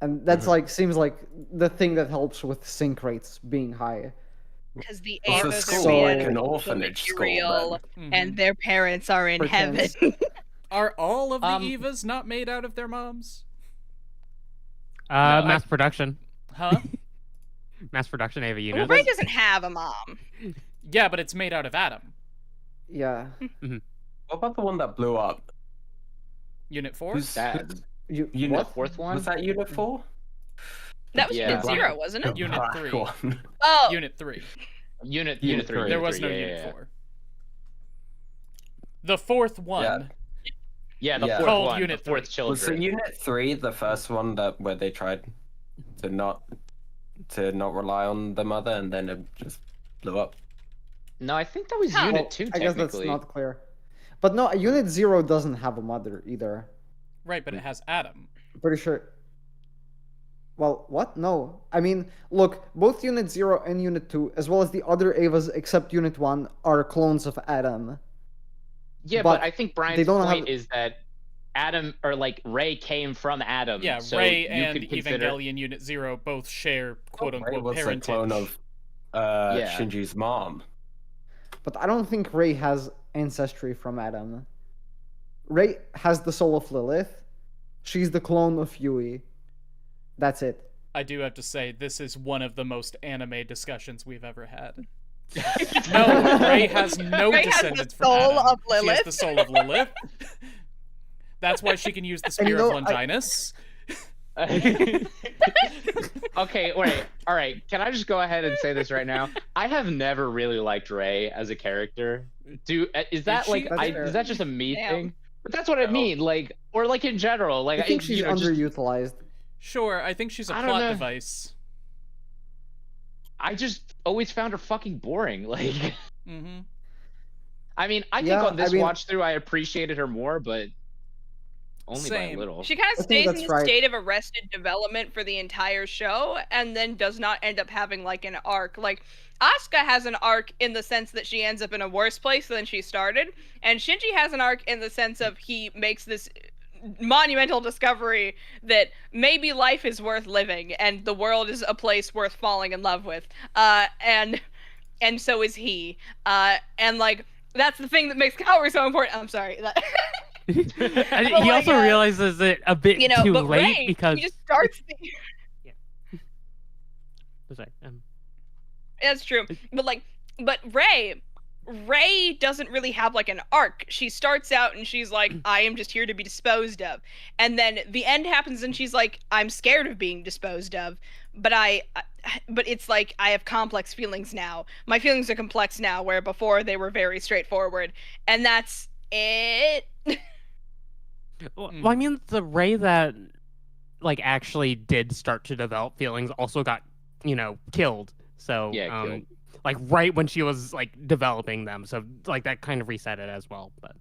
and that's like seems like the thing that helps with sync rates being high. Because the Avas are like an orphanage material, and their parents are in heaven. Are all of the EVAs not made out of their moms? Mass production. Huh? Mass production Ava unit. Ray doesn't have a mom. Yeah, but it's made out of Atom. Yeah. What about the one that blew up? Unit 4? Who's that? Unit 4th one? Was that Unit 4? That was Unit 0, wasn't it? Unit 3. Oh. Unit 3. Unit 3. There was no Unit 4. The 4th one. Yeah, the 4th called one. Unit the 4th children. Was the Unit 3 the first one where they tried to not rely on the mother and then it just blew up? No, I think that was Unit 2, technically. I guess that's not clear. But no, Unit 0 doesn't have a mother either. Right, but it has Atom. Pretty sure. Well, what? No. I mean, look, both Unit 0 and Unit 2, as well as the other Avas except Unit 1, are clones of Adam. Yeah, but I think Brian's point is that Adam, or like Ray, came from Adam. Yeah, so Ray you and could consider... Evangelion Unit 0 both share quote-unquote Ray was parentage. a clone of Shinji's mom. But I don't think Ray has ancestry from Adam. Ray has the soul of Lilith. She's the clone of Yui. That's it. I do have to say, this is one of the most anime discussions we've ever had. No, Ray has no Ray descendants has the soul from Adam. of Lilith. She has the soul of Lilith. That's why she can use the spear of Longinus. Okay, wait. All right, can I just go ahead and say this right now? I have never really liked Ray as a character. Is that is that just a me thing? But that's what I mean, like, or like in general, like I think she's underutilized. Sure, I think she's a plot device. I just always found her fucking boring. Like, I mean, I think on this watch through, I appreciated her more, but only by a little. She kind of stays in the state of arrested development for the entire show, and then does not end up having like an arc. Like, Asuka has an arc in the sense that she ends up in a worse place than she started, and Shinji has an arc in the sense of he makes this monumental discovery that maybe life is worth living and the world is a place worth falling in love with, and so is he, and like that's the thing that makes Kaoru so important. I'm sorry. He also realizes it a bit too late Ray, because he just starts the... Sorry. That's true, but Ray doesn't really have like an arc. She starts out and she's like, I am just here to be disposed of. And then the end happens and she's like, I'm scared of being disposed of. But it's like, I have complex feelings now. My feelings are complex now, where before they were very straightforward. And that's it. Well, I mean, the Ray that like actually did start to develop feelings also got, killed. So, killed. Like right when she was like developing them, so like that kind of reset it as well. But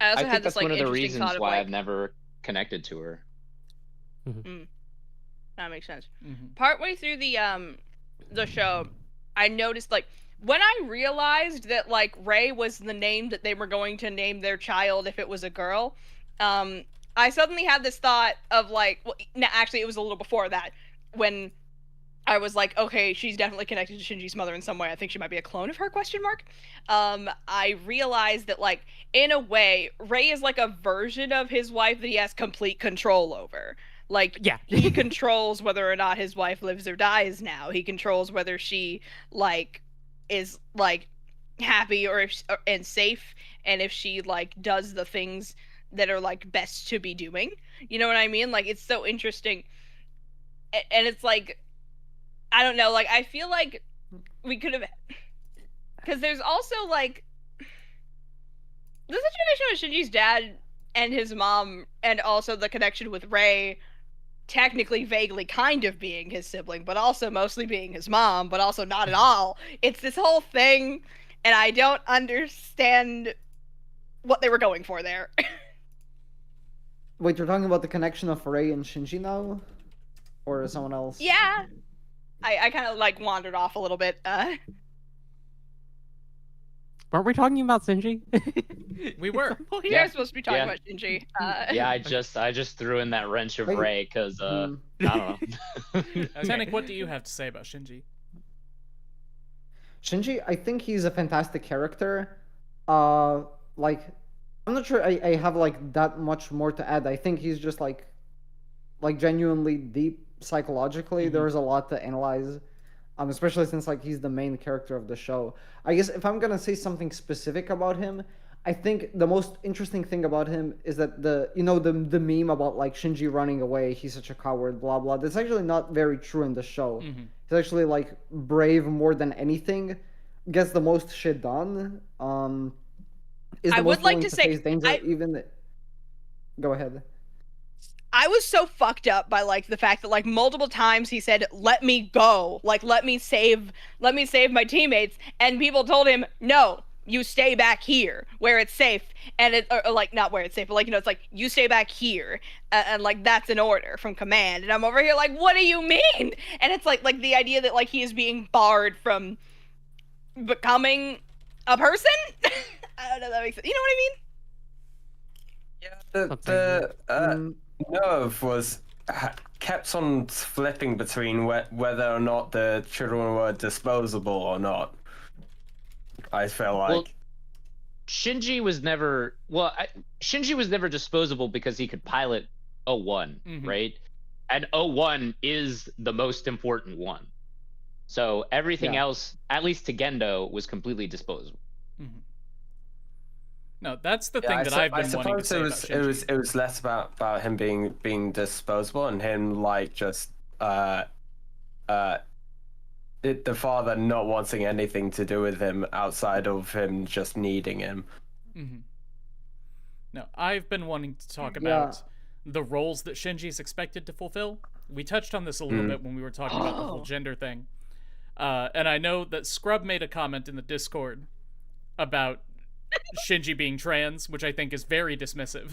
I also think had this that's one of the interesting reasons thought of, why I've never connected to her. That makes sense. Partway through the show, I noticed like when I realized that like Ray was the name that they were going to name their child if it was a girl, I suddenly had this thought of like, well, no, actually it was a little before that, when I was like, okay, she's definitely connected to Shinji's mother in some way. I think she might be a clone of her, ? I realized that, like, in a way, Ray is like a version of his wife that he has complete control over. Like, he controls whether or not his wife lives or dies now. He controls whether she, like, is, like, happy and safe, and if she, like, does the things that are, like, best to be doing. You know what I mean? Like, it's so interesting. And it's like, I don't know, like, I feel like we could have... Because there's also, like... The situation with Shinji's dad and his mom, and also the connection with Ray, technically, vaguely, kind of being his sibling, but also mostly being his mom, but also not at all. It's this whole thing, and I don't understand what they were going for there. Wait, you're talking about the connection of Ray and Shinji now? Or someone else? Yeah. I kind of, like, wandered off a little bit. Weren't we talking about Shinji? We were. We are supposed to be talking about Shinji. Yeah, I just threw in that wrench of Ray, because, I don't know. Tanik, what do you have to say about Shinji? Shinji, I think he's a fantastic character. Like, I'm not sure I have, like, that much more to add. I think he's just, like genuinely deep psychologically. There's a lot to analyze, especially since like he's the main character of the show. I guess if I'm gonna say something specific about him, I think the most interesting thing about him is that the meme about like Shinji running away, he's such a coward, blah blah, that's actually not very true in the show. He's actually like brave more than anything, gets the most shit done, is the most willing to face danger. Go ahead. I was so fucked up by like the fact that like multiple times he said, "Let me go," like let me save my teammates, and people told him, "No, you stay back here where it's safe, and or like not where it's safe, but like, you know, it's like you stay back here, and like that's an order from command, and I'm over here like, what do you mean? And it's like the idea that like he is being barred from becoming a person. I don't know if that makes sense. You know what I mean? Yeah, the nerve was kept on flipping between whether or not the children were disposable or not. I feel like. Well, Shinji was never disposable because he could pilot 01, right? And 01 is the most important one. So everything else, at least to Gendo, was completely disposable. No, that's the thing that I've been wanting to say about Shinji. It was less about him being disposable and him like just the father not wanting anything to do with him outside of him just needing him. No, I've been wanting to talk about the roles that Shinji is expected to fulfill. We touched on this a little bit when we were talking about the whole gender thing. And I know that Scrub made a comment in the Discord about Shinji being trans, which I think is very dismissive.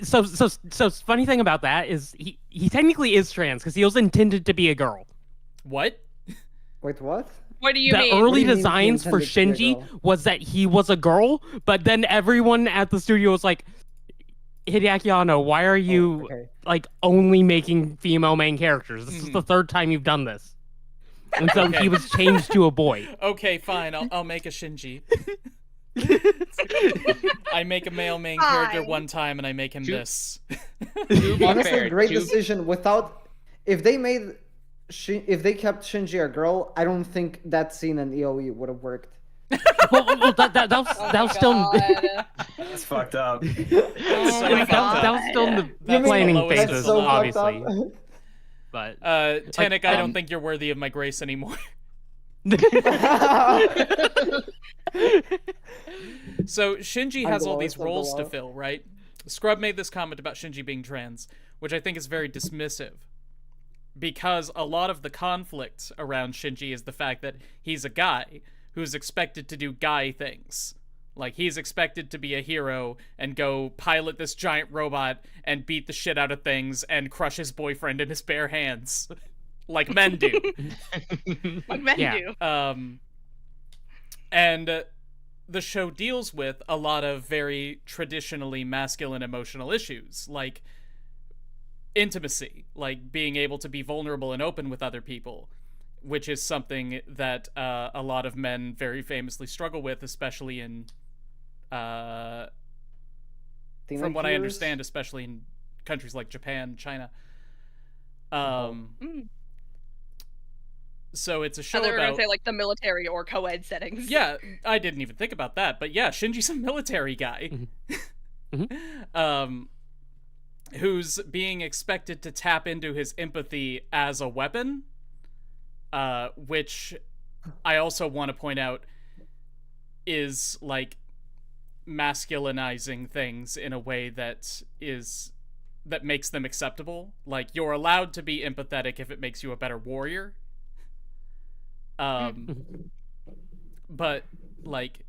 So funny thing about that is he technically is trans because he was intended to be a girl. What? Wait, what? What do you the mean? early What do you mean designs he for intended to be a Shinji girl? was that he was a girl, but then everyone at the studio was like, Hideaki Anno, why are you like only making female main characters? This is the third time you've done this. And so he was changed to a boy. Okay, fine. I'll make a Shinji. I make a male main character one time and I make him this. Honestly, great decision. If they kept Shinji a girl, I don't think that scene in EOE would have worked. well, that was still That's fucked up. that was still in the That's planning the lowest phases, of the low. obviously. But Tanik, I don't think you're worthy of my grace anymore. So Shinji has all these roles to fill, right? Scrub made this comment about Shinji being trans, which I think is very dismissive, because a lot of the conflict around Shinji is the fact that he's a guy who's expected to do guy things. Like, he's expected to be a hero and go pilot this giant robot and beat the shit out of things and crush his boyfriend in his bare hands. Like men do. Like men do. And the show deals with a lot of very traditionally masculine emotional issues, like intimacy, like being able to be vulnerable and open with other people, which is something that a lot of men very famously struggle with, especially in from what I understand, especially in countries like Japan, China. So it's a show about... about... gonna say, like, the military or co-ed settings. Yeah, I didn't even think about that, but yeah, Shinji's a military guy. Who's being expected to tap into his empathy as a weapon, which I also want to point out is, like, masculinizing things in a way that makes them acceptable. Like, you're allowed to be empathetic if it makes you a better warrior. But, like,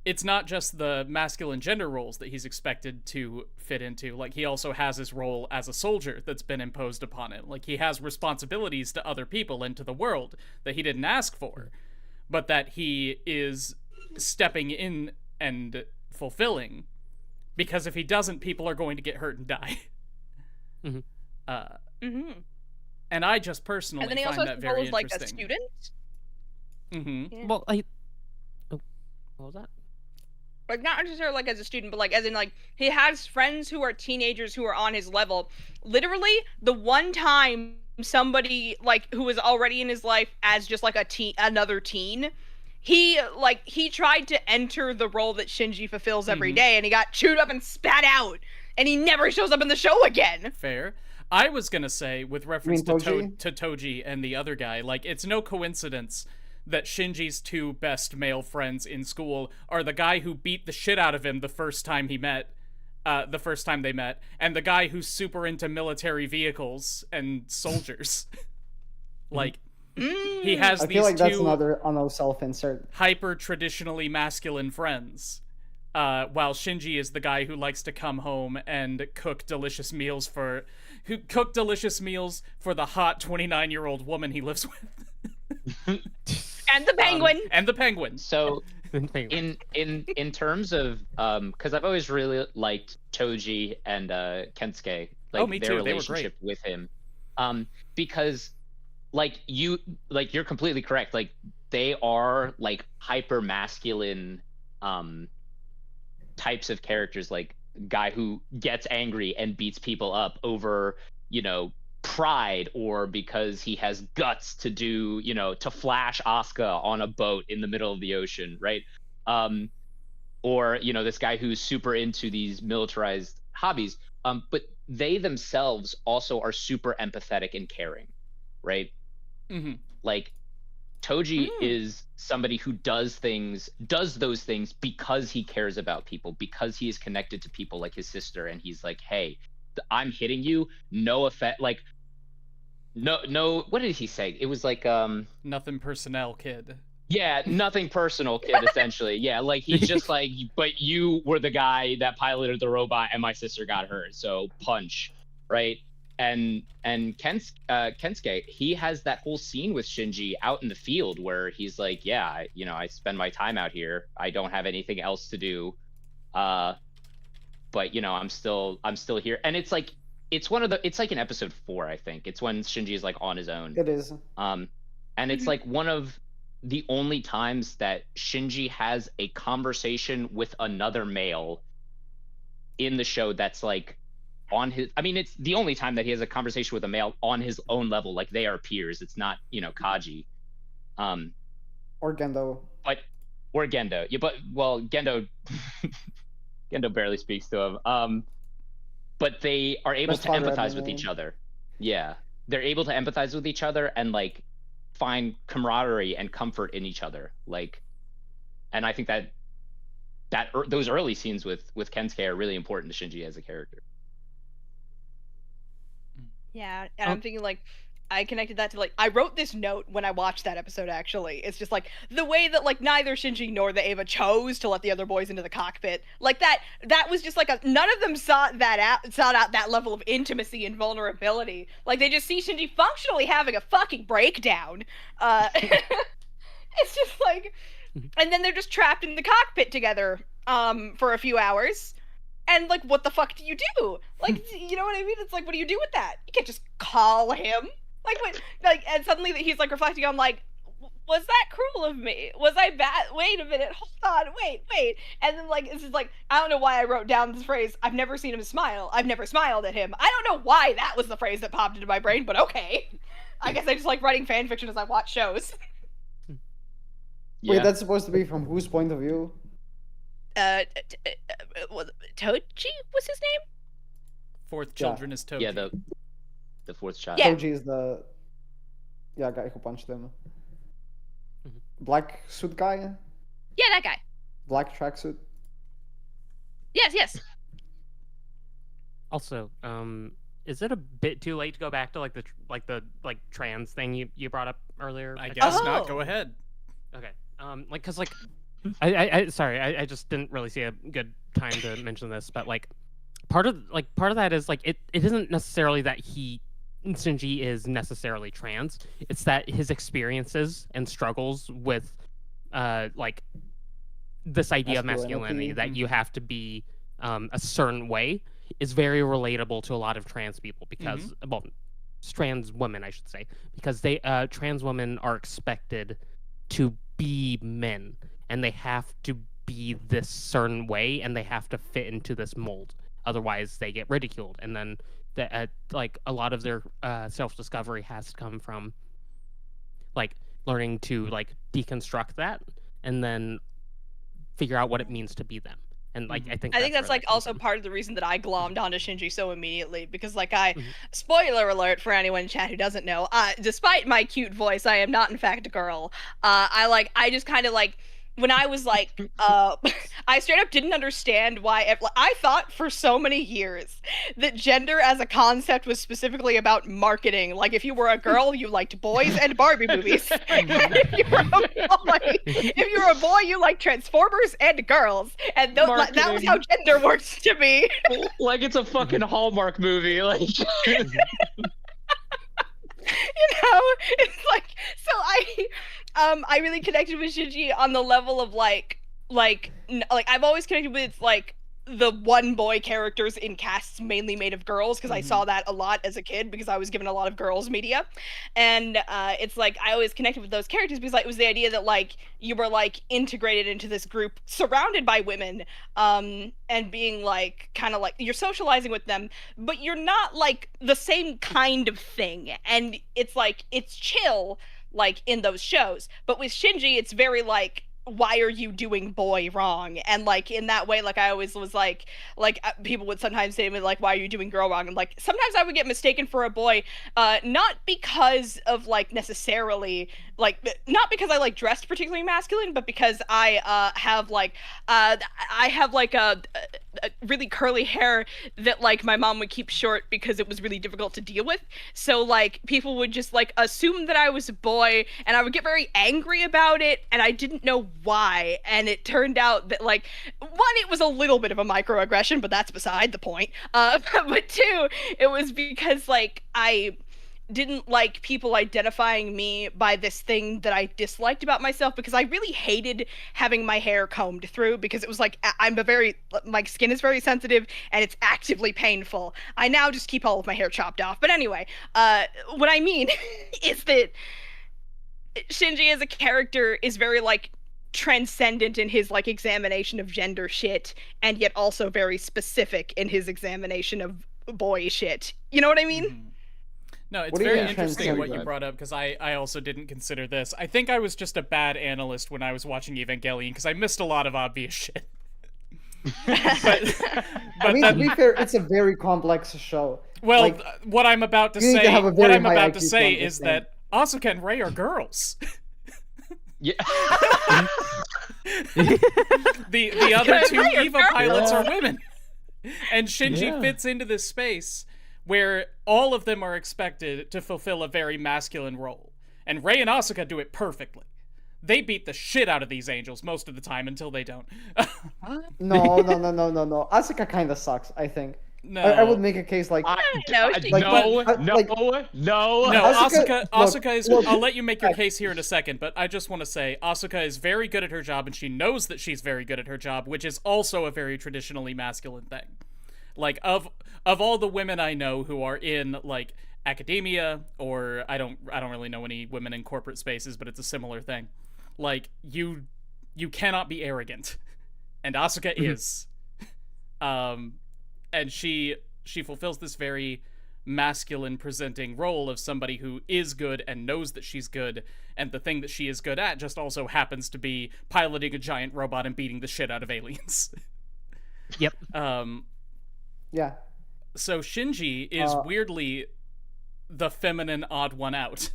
it's not just the masculine gender roles that he's expected to fit into. Like, he also has his role as a soldier that's been imposed upon him. Like, he has responsibilities to other people and to the world that he didn't ask for, but that he is stepping in and fulfilling, because if he doesn't, people are going to get hurt and die. And I just personally find that very interesting. Like a student. Yeah. Well, what was that? Like, not necessarily like as a student, but like as in like he has friends who are teenagers who are on his level. Literally, the one time somebody like who was already in his life as just like another teen, he tried to enter the role that Shinji fulfills every day, and he got chewed up and spat out, and he never shows up in the show again. Fair. I was gonna say, with reference to Toji and the other guy, like, it's no coincidence that Shinji's two best male friends in school are the guy who beat the shit out of him the first time they met, and the guy who's super into military vehicles and soldiers. Like, He has I these feel like that's two another Ono self-insert. hyper traditionally masculine friends. While Shinji is the guy who likes to come home and cook delicious meals for the hot 29-year-old woman he lives with. And the penguin. And the penguin. So in terms of because I've always really liked Toji and Kensuke, like me their too. They were relationship great. with him. Because you're completely correct. Like they are like hyper masculine types of characters, like guy who gets angry and beats people up over, pride, or because he has guts to do, to flash Asuka on a boat in the middle of the ocean, right? Or, this guy who's super into these militarized hobbies. But they themselves also are super empathetic and caring, right? Mm-hmm. Like Toji is somebody who does those things because he cares about people, because he is connected to people like his sister, and he's like, hey, I'm hitting you, no effect, like no what did he say? It was like nothing personnel, kid. Yeah, nothing personal, kid, essentially. Yeah, like he's just like, but you were the guy that piloted the robot and my sister got hurt, so punch, right? And Kensuke, he has that whole scene with Shinji out in the field where he's like, yeah, I spend my time out here. I don't have anything else to do. But I'm still here. And it's like in episode 4, I think. It's when Shinji is like on his own. It is. And it's like one of the only times that Shinji has a conversation with another male in the show that's like it's the only time that he has a conversation with a male on his own level, like they are peers. It's not, Kaji. Or Gendo. Or Gendo. Yeah, Gendo Gendo barely speaks to him. But they are able to empathize with each other. Yeah. They're able to empathize with each other and like find camaraderie and comfort in each other. Like, and I think that those early scenes with Kensuke are really important to Shinji as a character. Yeah, and I'm thinking like I connected that to like I wrote this note when I watched that episode. Actually, it's just like the way that like neither Shinji nor the Eva chose to let the other boys into the cockpit. Like that was just like none of them sought out that level of intimacy and vulnerability. Like they just see Shinji functionally having a fucking breakdown. It's just like, and then they're just trapped in the cockpit together for a few hours. And, like, what the fuck do you do? Like, you know what I mean? It's like, what do you do with that? You can't just call him. And suddenly he's, like, reflecting on, like, was that cruel of me? Was I bad? Wait a minute. Hold on. Wait. And then, like, this is, like, I don't know why I wrote down this phrase, I've never seen him smile. I've never smiled at him. I don't know why that was the phrase that popped into my brain, but okay. I guess I just like writing fan fiction as I watch shows. Yeah. Wait, that's supposed to be from whose point of view? Toji was his name? Fourth children is Toji. Yeah, the fourth child. Yeah. Toji is the guy who punched him. Black suit guy? Yeah, that guy. Black tracksuit? Yes. Also, is it a bit too late to go back to the trans thing you brought up earlier? I guess not. Go ahead. Okay. I just didn't really see a good time to mention this, but like part of that is like it isn't necessarily that Shinji is necessarily trans. It's that his experiences and struggles with like this idea of masculinity that you have to be a certain way is very relatable to a lot of trans people because trans women I should say, because they trans women are expected to be men. And they have to be this certain way, and they have to fit into this mold. Otherwise, they get ridiculed. And then, like a lot of their self-discovery has to come from, like learning to like deconstruct that, and then figure out what it means to be them. And like I think that's like also part of the reason that I glommed onto Shinji so immediately, because like spoiler alert for anyone in chat who doesn't know, despite my cute voice, I am not in fact a girl. I just kind of like when I was like, I straight up didn't understand why. I thought for so many years that gender as a concept was specifically about marketing. Like, if you were a girl, you liked boys and Barbie movies. If you were a boy, you liked Transformers and girls. And that was how gender worked to me. Like it's a fucking Hallmark movie. Like. It's like, so I really connected with Shinji on the level of like I've always connected with like the one boy characters in casts mainly made of girls, because I saw that a lot as a kid because I was given a lot of girls media, and it's like I always connected with those characters because like it was the idea that like you were like integrated into this group surrounded by women, and being like kind of like you're socializing with them, but you're not like the same kind of thing, and it's like it's chill like in those shows, but with Shinji it's very like, why are you doing boy wrong? And like in that way, like I always was like people would sometimes say to me like, why are you doing girl wrong? And like sometimes I would get mistaken for a boy, not because of like necessarily like, not because I like dressed particularly masculine, but because I have like a really curly hair that like my mom would keep short because it was really difficult to deal with. So like people would just like assume that I was a boy, and I would get very angry about it, and I didn't know why. And it turned out that like, one, it was a little bit of a microaggression, but that's beside the point. But two, it was because like I didn't like people identifying me by this thing that I disliked about myself, because I really hated having my hair combed through, because it was like my skin is very sensitive and it's actively painful. I now just keep all of my hair chopped off. But anyway, what I mean is that Shinji as a character is very like transcendent in his like examination of gender shit, and yet also very specific in his examination of boy shit. You know what I mean? No, it's very interesting what you brought up, because I also didn't consider this. I think I was just a bad analyst when I was watching Evangelion, because I missed a lot of obvious shit. but I mean, to be fair, it's a very complex show. Well, like, what I'm about to say is that Asuka and Rei are girls. Yeah. the other two EVA pilots are women. And Shinji fits into this space where all of them are expected to fulfill a very masculine role. And Rei and Asuka do it perfectly. They beat the shit out of these angels most of the time until they don't. No. Asuka kind of sucks, I think. No. I would make a case like... No, Asuka is... I'll let you make your case here in a second, but I just want to say Asuka is very good at her job, and she knows that she's very good at her job, which is also a very traditionally masculine thing. Like, of all the women I know who are in, like, academia, or I don't really know any women in corporate spaces, but it's a similar thing. Like, you cannot be arrogant. And Asuka is. And she fulfills this very masculine presenting role of somebody who is good and knows that she's good, and the thing that she is good at just also happens to be piloting a giant robot and beating the shit out of aliens. Yep. Yeah. So Shinji is weirdly the feminine odd one out.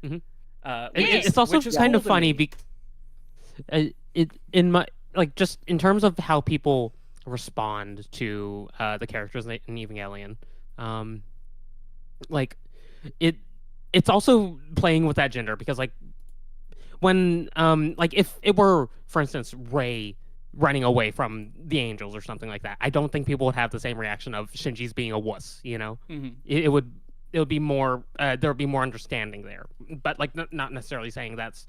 Mm-hmm. It's also kind of funny because just in terms of how people respond to the characters in Evangelion, it's also playing with that gender, because like when if it were, for instance, Rei running away from the angels or something like that, I don't think people would have the same reaction of Shinji's being a wuss, you know? Mm-hmm. It would be more there would be more understanding there, but like not necessarily saying that's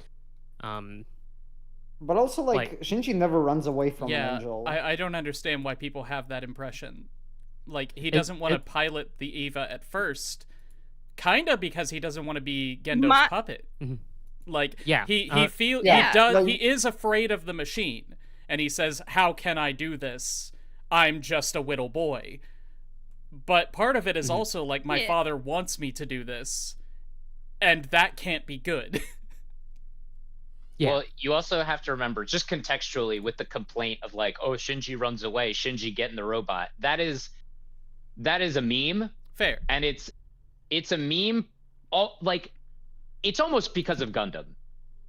but also like Shinji never runs away from an angel. I don't understand why people have that impression. Like, he doesn't want to pilot the Eva at first, kinda because he doesn't want to be Gendo's puppet. Mm-hmm. Like, he is afraid of the machine, and he says, how can I do this? I'm just a little boy. But part of it is also like, my father wants me to do this, and that can't be good. Well, you also have to remember, just contextually, with the complaint of like, oh, Shinji runs away, Shinji getting the robot. That is a meme. Fair. And it's a meme, it's almost because of Gundam.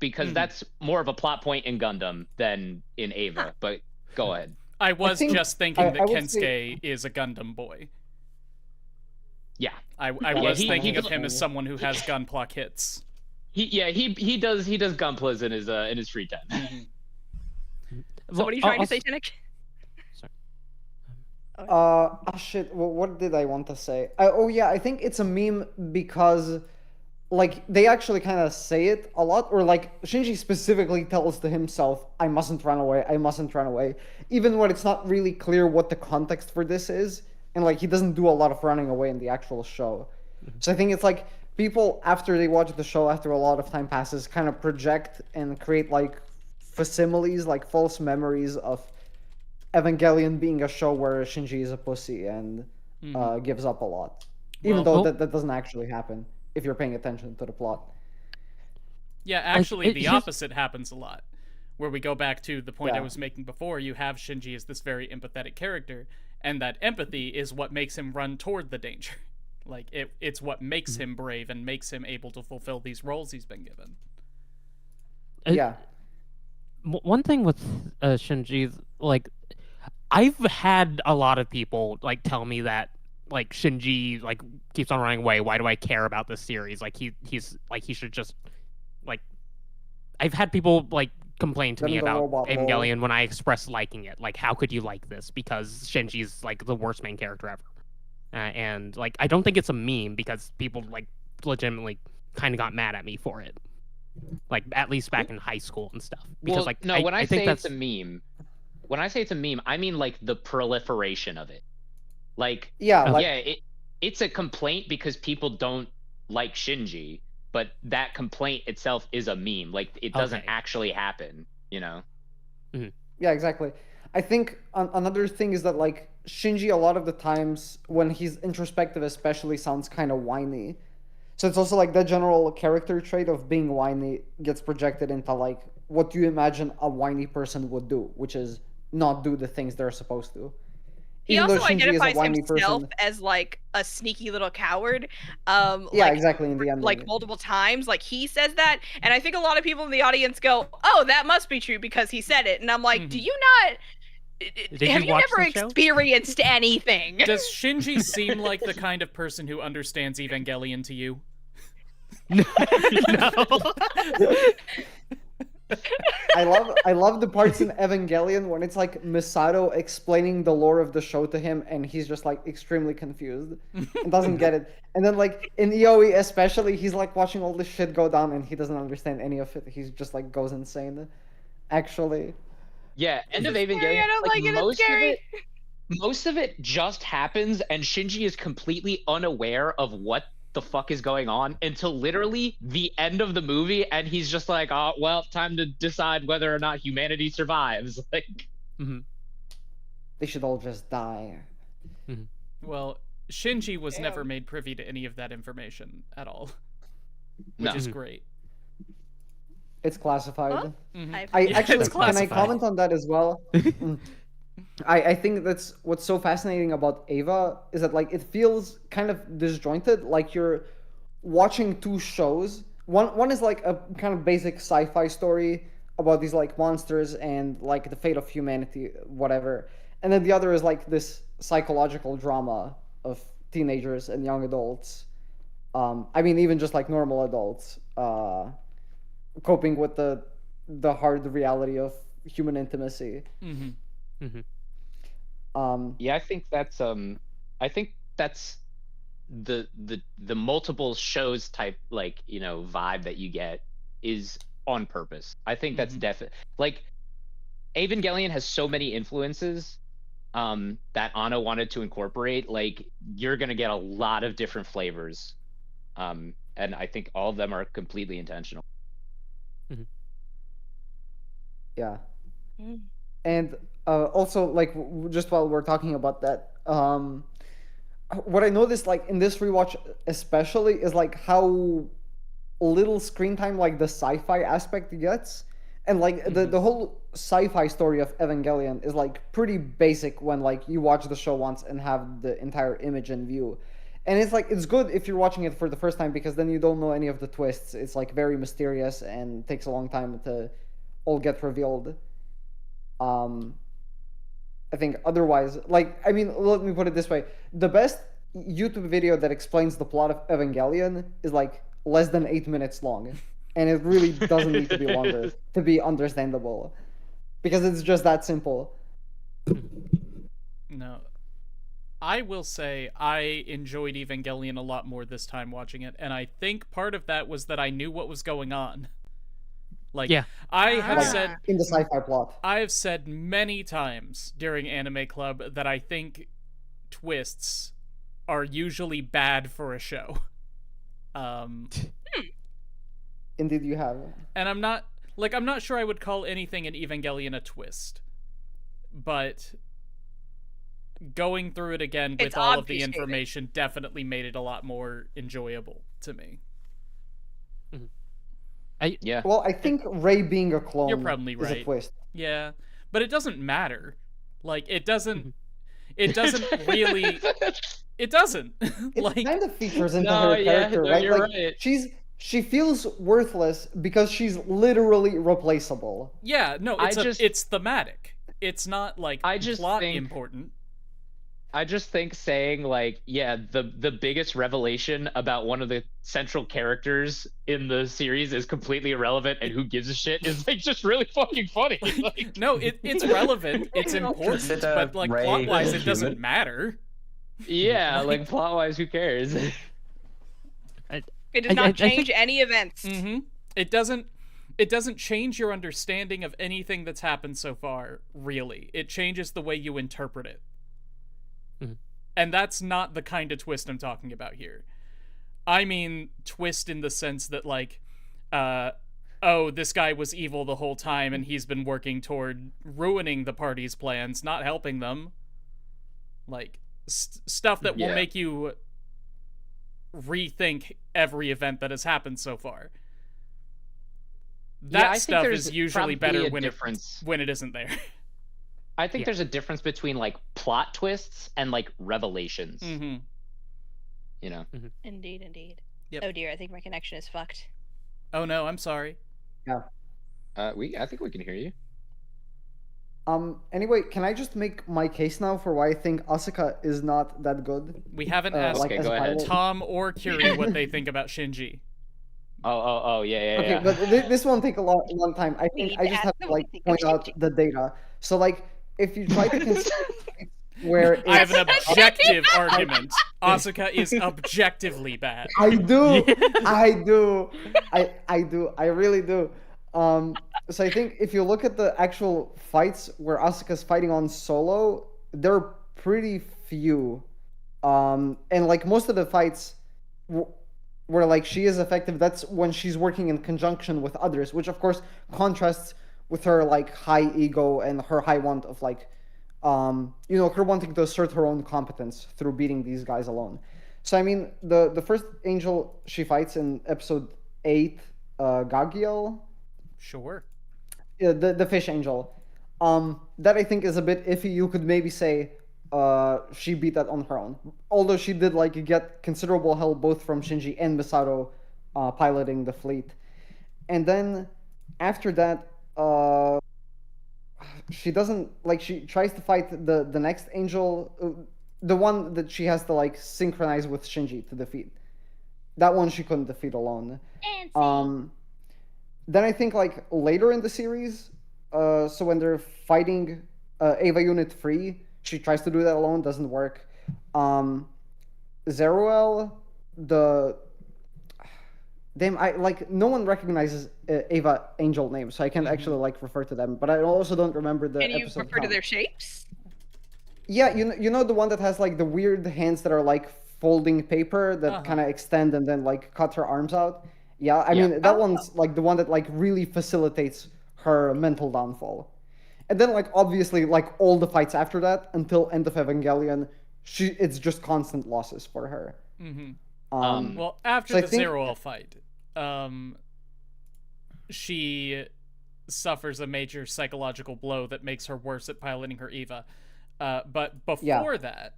because that's more of a plot point in Gundam than in Eva. But go ahead. I was just thinking that Kensuke is a Gundam boy. Yeah, I was thinking of him as someone who has gunpla hits. He does gunplas in his free time. So what are you trying to say, Janik? Shit. Well, what did I want to say? I think it's a meme because, like, they actually kind of say it a lot, or like Shinji specifically tells to himself, "I mustn't run away. I mustn't run away," even when it's not really clear what the context for this is, and like he doesn't do a lot of running away in the actual show. So I think it's like people after they watch the show, after a lot of time passes, kind of project and create like facsimiles, like false memories of Evangelion being a show where Shinji is a pussy and gives up a lot, even though that doesn't actually happen if you're paying attention to the plot. Yeah, actually, the opposite happens a lot. Where we go back to the point I was making before, you have Shinji as this very empathetic character, and that empathy is what makes him run toward the danger. Like, it's what makes him brave and makes him able to fulfill these roles he's been given. Yeah. One thing with Shinji, like, I've had a lot of people like tell me that like Shinji like keeps on running away. Why do I care about this series? Like he's like he should just like. I've had people like complain to me about Evangelion when I express liking it. Like, how could you like this? Because Shinji's like the worst main character ever. And like I don't think it's a meme because people like legitimately kind of got mad at me for it. Like at least back in high school and stuff. Because when I say it's a meme. When I say it's a meme, I mean like the proliferation of it. Like, it's a complaint because people don't like Shinji, but that complaint itself is a meme. Like, it doesn't actually happen, you know? Mm-hmm. Yeah, exactly. I think another thing is that, like, Shinji, a lot of the times, when he's introspective especially, sounds kind of whiny. So it's also, like, the general character trait of being whiny gets projected into, like, what you imagine a whiny person would do, which is not do the things they're supposed to. He also identifies himself as like a sneaky little coward. Exactly. In the end, like multiple times, like he says that, and I think a lot of people in the audience go, "Oh, that must be true because he said it." And I'm like, "Do you not? Have you never experienced anything?" Does Shinji seem like the kind of person who understands Evangelion to you? No. I love the parts in Evangelion when it's like Misato explaining the lore of the show to him and he's just like extremely confused and doesn't get it. And then like in EOE especially, he's like watching all this shit go down and he doesn't understand any of it. He's just like goes insane. Actually. Yeah, end of Evangelion. I don't like it. It's scary. Most of it just happens and Shinji is completely unaware of what the fuck is going on until literally the end of the movie, and he's just like, "Oh, well, time to decide whether or not humanity survives." Like, they should all just die. Well, Shinji was never made privy to any of that information at all, which is great. It's classified. I actually can I comment on that as well? I think that's what's so fascinating about Eva is that like it feels kind of disjointed, like you're watching two shows. One is like a kind of basic sci-fi story about these like monsters and like the fate of humanity, whatever. And then the other is like this psychological drama of teenagers and young adults. I mean even just like normal adults coping with the hard reality of human intimacy. I think that's the multiple shows type, like, you know, vibe that you get is on purpose. I think that's definitely, like, Evangelion has so many influences that Anno wanted to incorporate. Like, you're gonna get a lot of different flavors, and I think all of them are completely intentional. Yeah. And also, like, just while we're talking about that, what I noticed, like, in this rewatch especially, is, like, how little screen time, like, the sci-fi aspect gets. And, like, the whole sci-fi story of Evangelion is, like, pretty basic when, like, you watch the show once and have the entire image in view. And it's like it's good if you're watching it for the first time because then you don't know any of the twists. It's like very mysterious and takes a long time to all get revealed. I think otherwise, like, I mean, let me put it this way: the best YouTube video that explains the plot of Evangelion is like less than 8 minutes long, and it really doesn't need to be longer to be understandable, because it's just that simple. No. I will say I enjoyed Evangelion a lot more this time watching it, and I think part of that was that I knew what was going on. Like, yeah. I have Like, said in the sci-fi plot. I have said many times during Anime Club that I think twists are usually bad for a show. Indeed, you have. And I'm not sure I would call anything in Evangelion a twist, but going through it again with all of the information definitely made it a lot more enjoyable to me. Well, I think Rei being a clone You're probably right. is a twist. Yeah, but it doesn't matter. Like, it doesn't really. It doesn't. It like, kind of features into her character, right? You're Like, right. she feels worthless because she's literally replaceable. Yeah, no, it's thematic. It's not like plot important. I just think saying like, yeah, the biggest revelation about one of the central characters in the series is completely irrelevant and who gives a shit is like just really fucking funny. Like... No, it's relevant, it's important, but like plot-wise it doesn't matter. Yeah, like plot-wise, who cares? It does not change any events. Mm-hmm. It doesn't change your understanding of anything that's happened so far, really. It changes the way you interpret it. And that's not the kind of twist I'm talking about here. I mean twist in the sense that, like, oh, this guy was evil the whole time and he's been working toward ruining the party's plans, not helping them. Like, stuff that will make you rethink every event that has happened so far. That stuff is usually better when it isn't there. I think there's a difference between like plot twists and like revelations. Mm-hmm. You know. Mm-hmm. Indeed. Yep. Oh dear, I think my connection is fucked. Oh no, I'm sorry. Yeah. I think we can hear you. Anyway, can I just make my case now for why I think Asuka is not that good? We haven't asked like, go ahead. Tom or Kiri what they think about Shinji. Yeah. Okay, but this won't take a long time. I think I just have to like point out the data. So like, if you try to consider where I have an objective argument. Asuka is objectively bad. I do. I really do. So I think if you look at the actual fights where Asuka's fighting on solo, they're pretty few. And like most of the fights where like she is effective, that's when she's working in conjunction with others, which of course contrasts with her like high ego and her high want of like, her wanting to assert her own competence through beating these guys alone. So I mean, the first angel she fights in episode 8, Gagiel. Sure. Yeah, the fish angel. That I think is a bit iffy. You could maybe say she beat that on her own. Although she did like get considerable help both from Shinji and Misato piloting the fleet. And then after that, she doesn't like she tries to fight the next angel, the one that she has to like synchronize with Shinji to defeat. That one she couldn't defeat alone. Then I think like later in the series, so when they're fighting Eva Unit 3, she tries to do that alone, doesn't work. Zeruel, no one recognizes Eva Angel names, so I can't actually like refer to them. But I also don't remember the. Can you episode refer to their shapes? Yeah, you know the one that has like the weird hands that are like folding paper that kind of extend and then like cut her arms out. Yeah, I mean that one's like the one that like really facilitates her mental downfall. And then like obviously like all the fights after that until end of Evangelion, it's just constant losses for her. Mm-hmm. Well, after the Zeruel fight, she suffers a major psychological blow that makes her worse at piloting her Eva. But before that,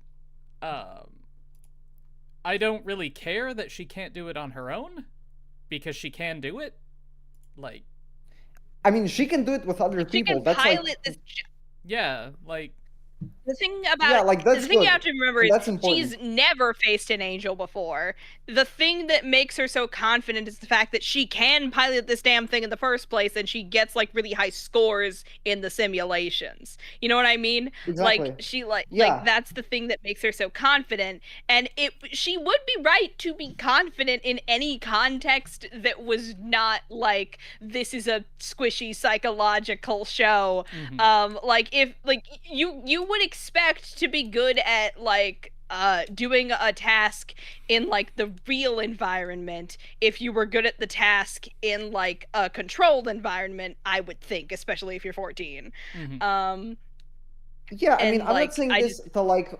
I don't really care that she can't do it on her own, because she can do it. Like, I mean, she can do it with other She people. can That's pilot like, this. yeah, like, The thing about yeah, like that's the thing good. you have to remember And is that's important. she's never faced an angel before. The thing that makes her so confident is the fact that she can pilot this damn thing in the first place, and she gets like really high scores in the simulations. You know what I mean? Exactly. Like she like Yeah. that's the thing that makes her so confident. And she would be right to be confident in any context that was not like this is a squishy psychological show. Like if like you would expect to be good at like doing a task in like the real environment if you were good at the task in like a controlled environment, I would think, especially if you're 14. Yeah, I mean, I'm like, not saying this to like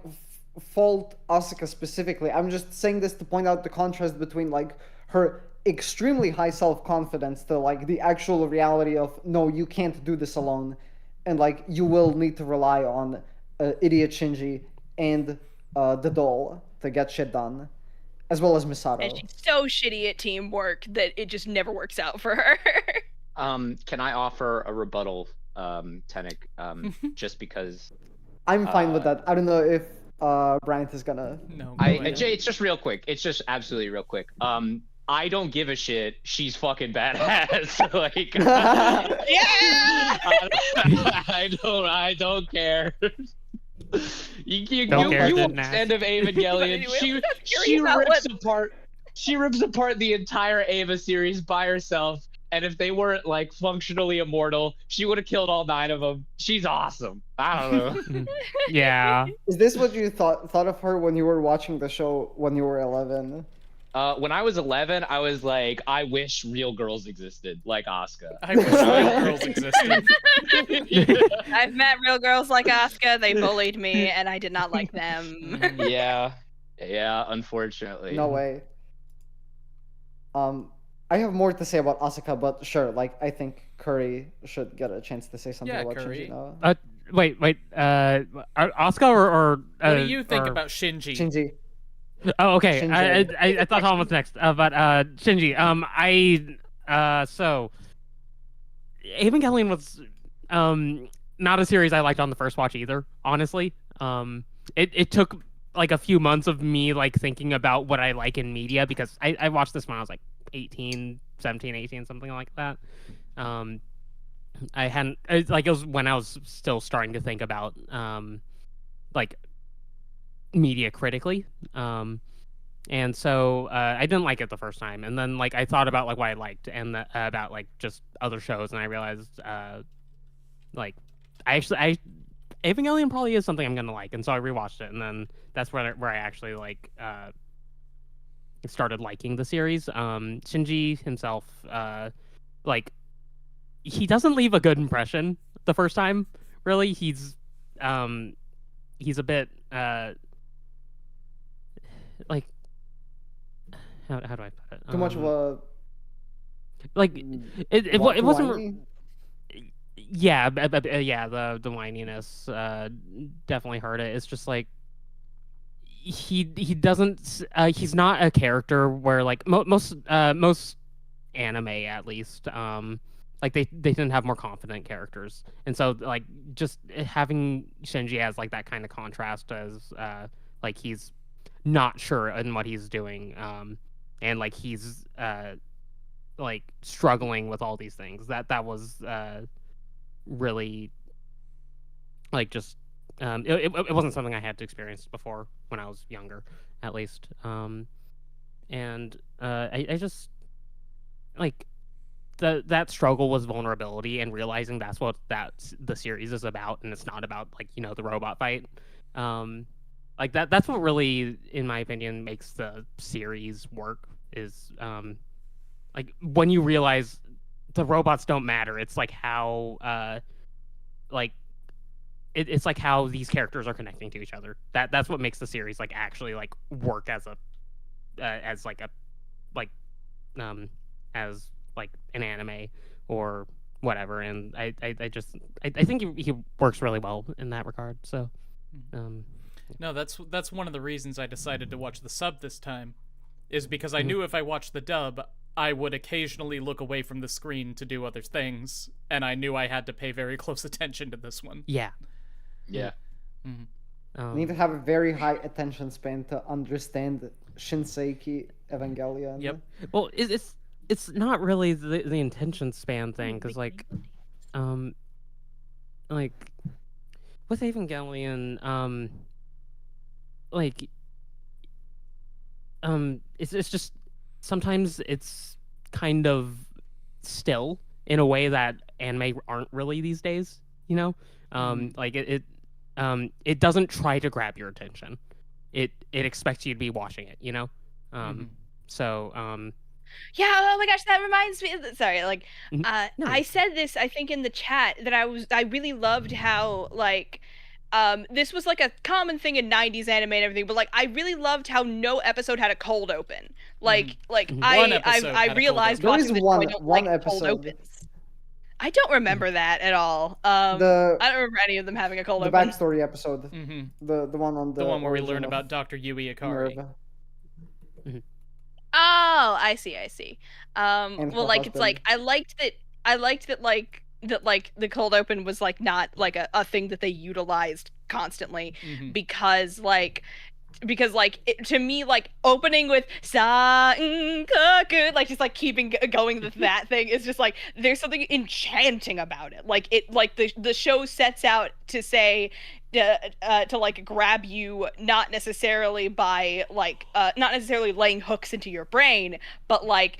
fault Asuka specifically. I'm just saying this to point out the contrast between like her extremely high self-confidence to like the actual reality of no, you can't do this alone, and like you will need to rely on idiot Shinji and the doll to get shit done, as well as Misato. And she's so shitty at teamwork that it just never works out for her. Can I offer a rebuttal, Tenek? Just because I'm fine with that. I don't know if Bryant is gonna. no. Jay, it's just real quick. It's just absolutely real quick. I don't give a shit. She's fucking badass. Like, Yeah! I don't care. You Don't care, watch didn't the ask. end of Evangelion. Anyway, She rips apart the entire Eva series by herself. And if they weren't like functionally immortal, she would have killed all 9 of them. She's awesome. I don't know. Yeah. Is this what you thought of her when you were watching the show when you were 11? When I was 11, I was like, I wish real girls existed, like Asuka. I wish real girls existed. I've met real girls like Asuka. They bullied me, and I did not like them. Yeah, unfortunately. No way. I have more to say about Asuka, but sure, like I think Curry should get a chance to say something Yeah, about Curry. Shinji now. Wait. Asuka or What do you think or- about Shinji? Shinji. Oh, okay. Shinji. I thought Tom was next, but Shinji. So Evangelion was not a series I liked on the first watch either. Honestly, it took like a few months of me like thinking about what I like in media because I watched this when I was like 17, 18, something like that. I hadn't it was when I was still starting to think about like media critically. And so I didn't like it the first time, and then like I thought about like what I liked and about like just other shows, and I realized like I Evangelion probably is something I'm gonna like, and so I rewatched it, and then that's where I actually like started liking the series. Shinji himself, like he doesn't leave a good impression the first time. Really, he's a bit like how do I put it? Too much of a like it wasn't. whiny? Yeah, the whininess definitely hurt it. It's just like he doesn't he's not a character where like most anime at least like they didn't have more confident characters, and so like just having Shinji as like that kind of contrast as like he's not sure in what he's doing and like he's like struggling with all these things that was really like just it wasn't something I had to experience before when I was younger, at least. And I just like that struggle was vulnerability and realizing that's what the series is about, and it's not about like the robot fight. Like that's what really, in my opinion, makes the series work is like when you realize the robots don't matter. It's like how like it's like how these characters are connecting to each other. That's what makes the series like actually like work as a as like a like as like an anime or whatever. And I think he works really well in that regard. So No, that's one of the reasons I decided to watch the sub this time, is because I knew if I watched the dub, I would occasionally look away from the screen to do other things, and I knew I had to pay very close attention to this one. Yeah. Yeah. You need to have a very high attention span to understand Shinseki Evangelion. Yep. Well, it's not really the attention span thing, because like with Evangelion, it's just sometimes it's kind of still in a way that anime aren't really these days, you know. Like it doesn't try to grab your attention. It expects you to be watching it, you know. So Yeah, oh my gosh, that reminds me. Sorry, like, no. I said this, I think, in the chat that I really loved how like, this was like a common thing in '90s anime and everything, but like, I really loved how no episode had a cold open. Like, I realized watching this, I don't like cold opens. I don't remember that at all. I don't remember any of them having a cold the open. backstory episode. The one on the one where we learn about Dr. Yui Ikari. Oh, I see. Well, like, it's like I liked that like the cold open was like not like a thing that they utilized constantly, because to me, like, opening with Sankaku, like, just like keeping going with that thing is just like, there's something enchanting about it. Like, it, like, the show sets out to say to like grab you, not necessarily by like not necessarily laying hooks into your brain, but like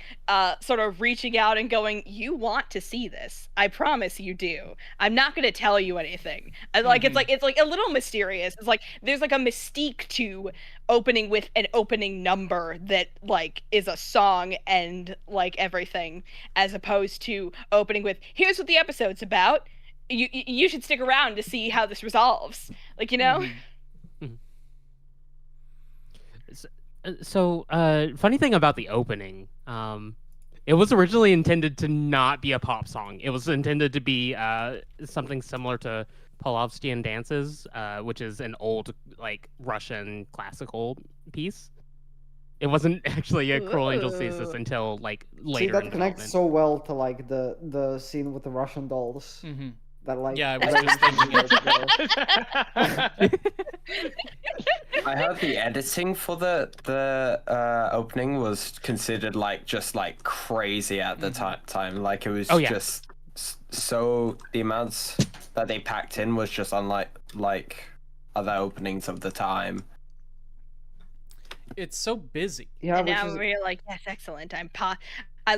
sort of reaching out and going, you want to see this, I promise you do, I'm not going to tell you anything. And like it's like a little mysterious. It's like there's like a mystique to opening with an opening number that like is a song and like everything, as opposed to opening with, here's what the episode's about, you should stick around to see how this resolves. Like, you know? So, funny thing about the opening, it was originally intended to not be a pop song. It was intended to be something similar to Polovstian Dances, which is an old, like, Russian classical piece. It wasn't actually a Cruel Angel's Thesis until, like, later. See, that connects so well to, like, the scene with the Russian dolls. That, like, yeah, I was just thinking. I heard the editing for the opening was considered like just like crazy at the time. Like it was just so, the amounts that they packed in was just unlike like other openings of the time. It's so busy. Yeah, and now we're like, yes, excellent. I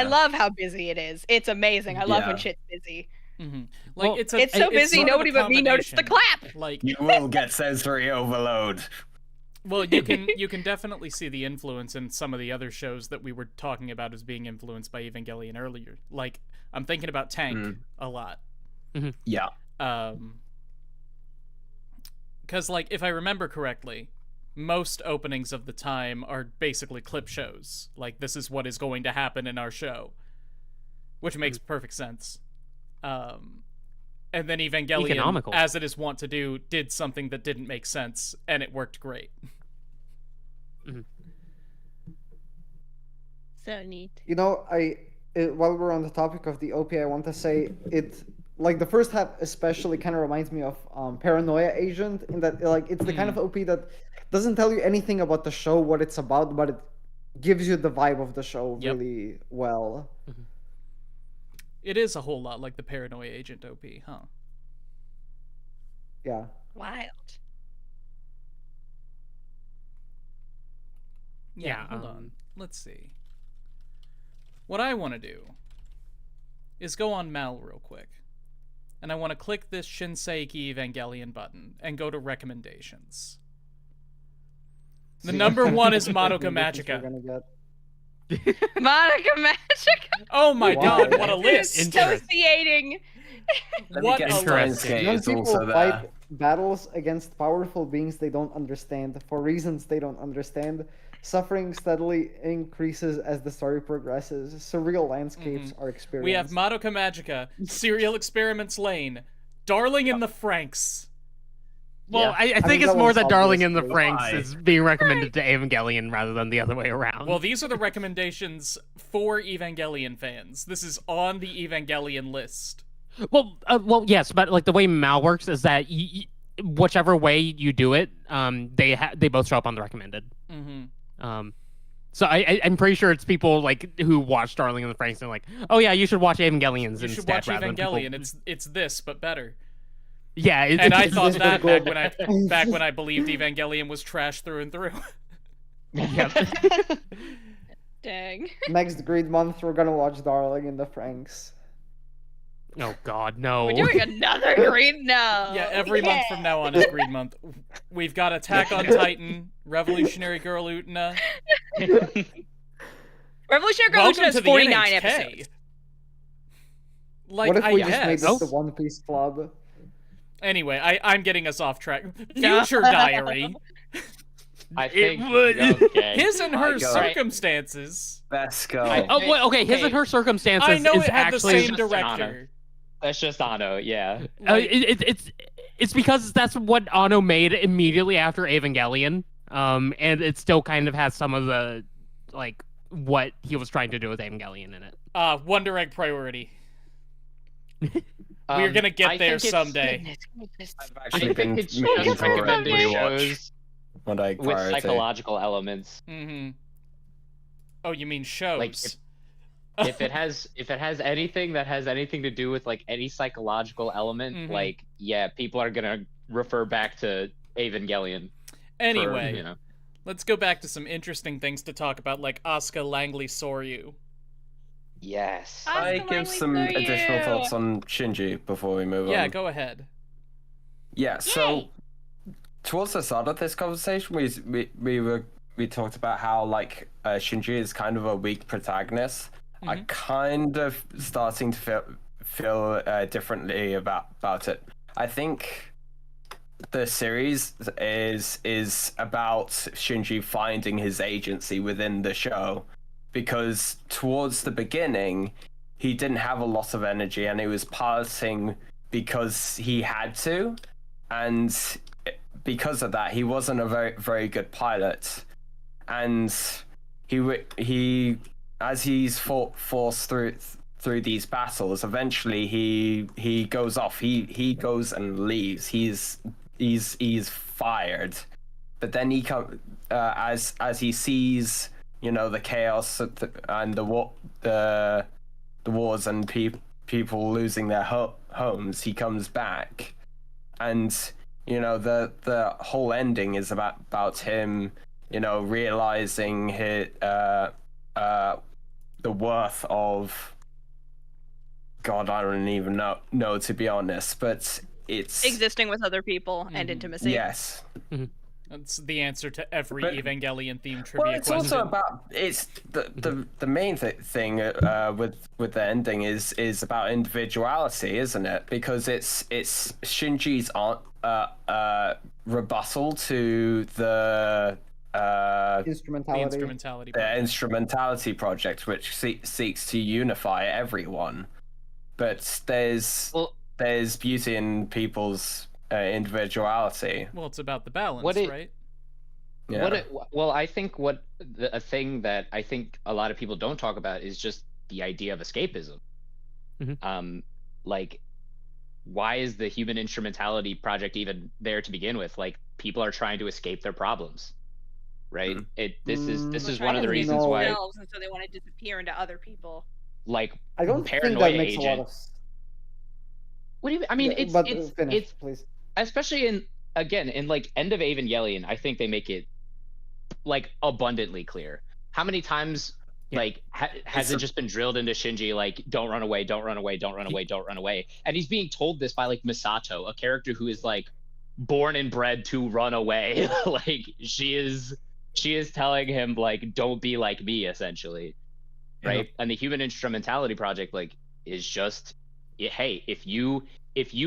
love how busy it is. It's amazing. I love when shit's busy. Like, well, it's so busy, nobody but me noticed the clap. Like, you will get sensory overload. Well, you can definitely see the influence in some of the other shows that we were talking about as being influenced by Evangelion earlier. Like, I'm thinking about Tank a lot. Yeah. Because, like, if I remember correctly, most openings of the time are basically clip shows. Like, this is what is going to happen in our show, which makes perfect sense. And then Evangelion, as it is wont to do, did something that didn't make sense, and it worked great. So neat. You know, while we're on the topic of the OP, I want to say it, like, the first half especially kind of reminds me of Paranoia Agent, in that, like, it's the kind of OP that doesn't tell you anything about the show, what it's about, but it gives you the vibe of the show really well. It is a whole lot like the Paranoia Agent OP, huh? Yeah. Wild. Yeah, hold on. Let's see. What I want to do is go on Mal real quick. And I want to click this Shinseki Evangelion button and go to recommendations. The number one is Madoka Magica. Madoka Magica. Oh my god, what a list! Associating. What a list! Young people fight battles against powerful beings they don't understand for reasons they don't understand. Suffering steadily increases as the story progresses. Surreal landscapes are experienced. We have Madoka Magica, Serial Experiments Lane, Darling in the Franxx, Well, Yeah. I think mean, it's that more one's that Darling in obvious, the but Franks why? is being recommended to Evangelion rather than the other way around. Well, these are the recommendations for Evangelion fans. This is on the Evangelion list. Well, yes, but like the way Mal works is that whichever way you do it, they both show up on the recommended. Mm-hmm. So I'm pretty sure it's people like who watch Darling in the Franks and like, oh yeah, you should watch Evangelions You instead. should watch rather than Evangelion. people... It's this, but better. Yeah, And I thought This that was back good. when I believed Evangelion was trash through and through. yeah. Dang. Next Greed Month, we're gonna watch Darling in the Franks. Oh God, no. We're doing another green now. Yeah, every month from now on is Greed Month. We've got Attack on Titan, Revolutionary Girl Utena. Revolutionary Girl Welcome has to the 49 NHK. episodes. Like, What if we I just made guess. this the One Piece club? Anyway, I'm getting us off track. No. Future Diary. I think would. okay. His and her My God. circumstances. Let's go. Oh, well, okay. His and her circumstances I know is it had the actually same just an director. That's just Anno, yeah. Like, it's because that's what Anno made immediately after Evangelion. And it still kind of has some of the like what he was trying to do with Evangelion in it. Wonder Egg priority. We're gonna get I there think it's- someday. I've I actually think it's meaning just to recommended rewatch shows One Egg with Priority. psychological elements. Mm-hmm. Oh, you mean shows? Like, if it has anything that has anything to do with like any psychological element, Mhm. like yeah, people are gonna refer back to Evangelion. Anyway, For, you know. let's go back to some interesting things to talk about, like Asuka Langley Soryu. Yes. I Asuka give Langley some for additional you. thoughts on Shinji before we move Yeah, on. go ahead. Yeah, so towards the start of this conversation, we talked about how like Shinji is kind of a weak protagonist. I'm Mhm. kind of starting to feel differently about it. I think the series is about Shinji finding his agency within the show, because towards the beginning he didn't have a lot of energy and he was passing because he had to, and because of that he wasn't a very good pilot, and he as he's forced through these battles, eventually he goes off, he goes and leaves, he's fired, but then he as he sees, you know, the chaos and the wars and people losing their homes, he comes back, and you know the whole ending is about him, you know, realizing the worth of God. I don't even know to be honest, but it's Existing with other people and intimacy. yes. That's the answer to every But- Evangelion themed trivia Well, it's question. also about the main thing with the ending is about individuality, isn't it? Because it's Shinji's rebuttal to the Instrumentality. Instrumentality. the Instrumentality project, which seeks to unify everyone. But there's beauty in people's individuality. Well, it's about the balance, What it- right? Yeah. Well, I think a thing that I think a lot of people don't talk about is just the idea of escapism. Mhm. Like, why is the Human Instrumentality project even there to begin with? Like, people are trying to escape their problems, right? This is one of the reasons why, And so they want to disappear into other people. like, I don't think paranoia that makes agent. a lot of What do you? I mean, Yeah, but it's finish, please. especially in like end of Evangelion. I think they make it like abundantly clear. How many times like has it just been drilled into Shinji, like, don't run away, don't run away, don't run away, don't run away, and he's being told this by like Misato, a character who is like born and bred to run away. Like, she is telling him like, don't be like me, essentially, right? And the Human Instrumentality project like is just, hey, if you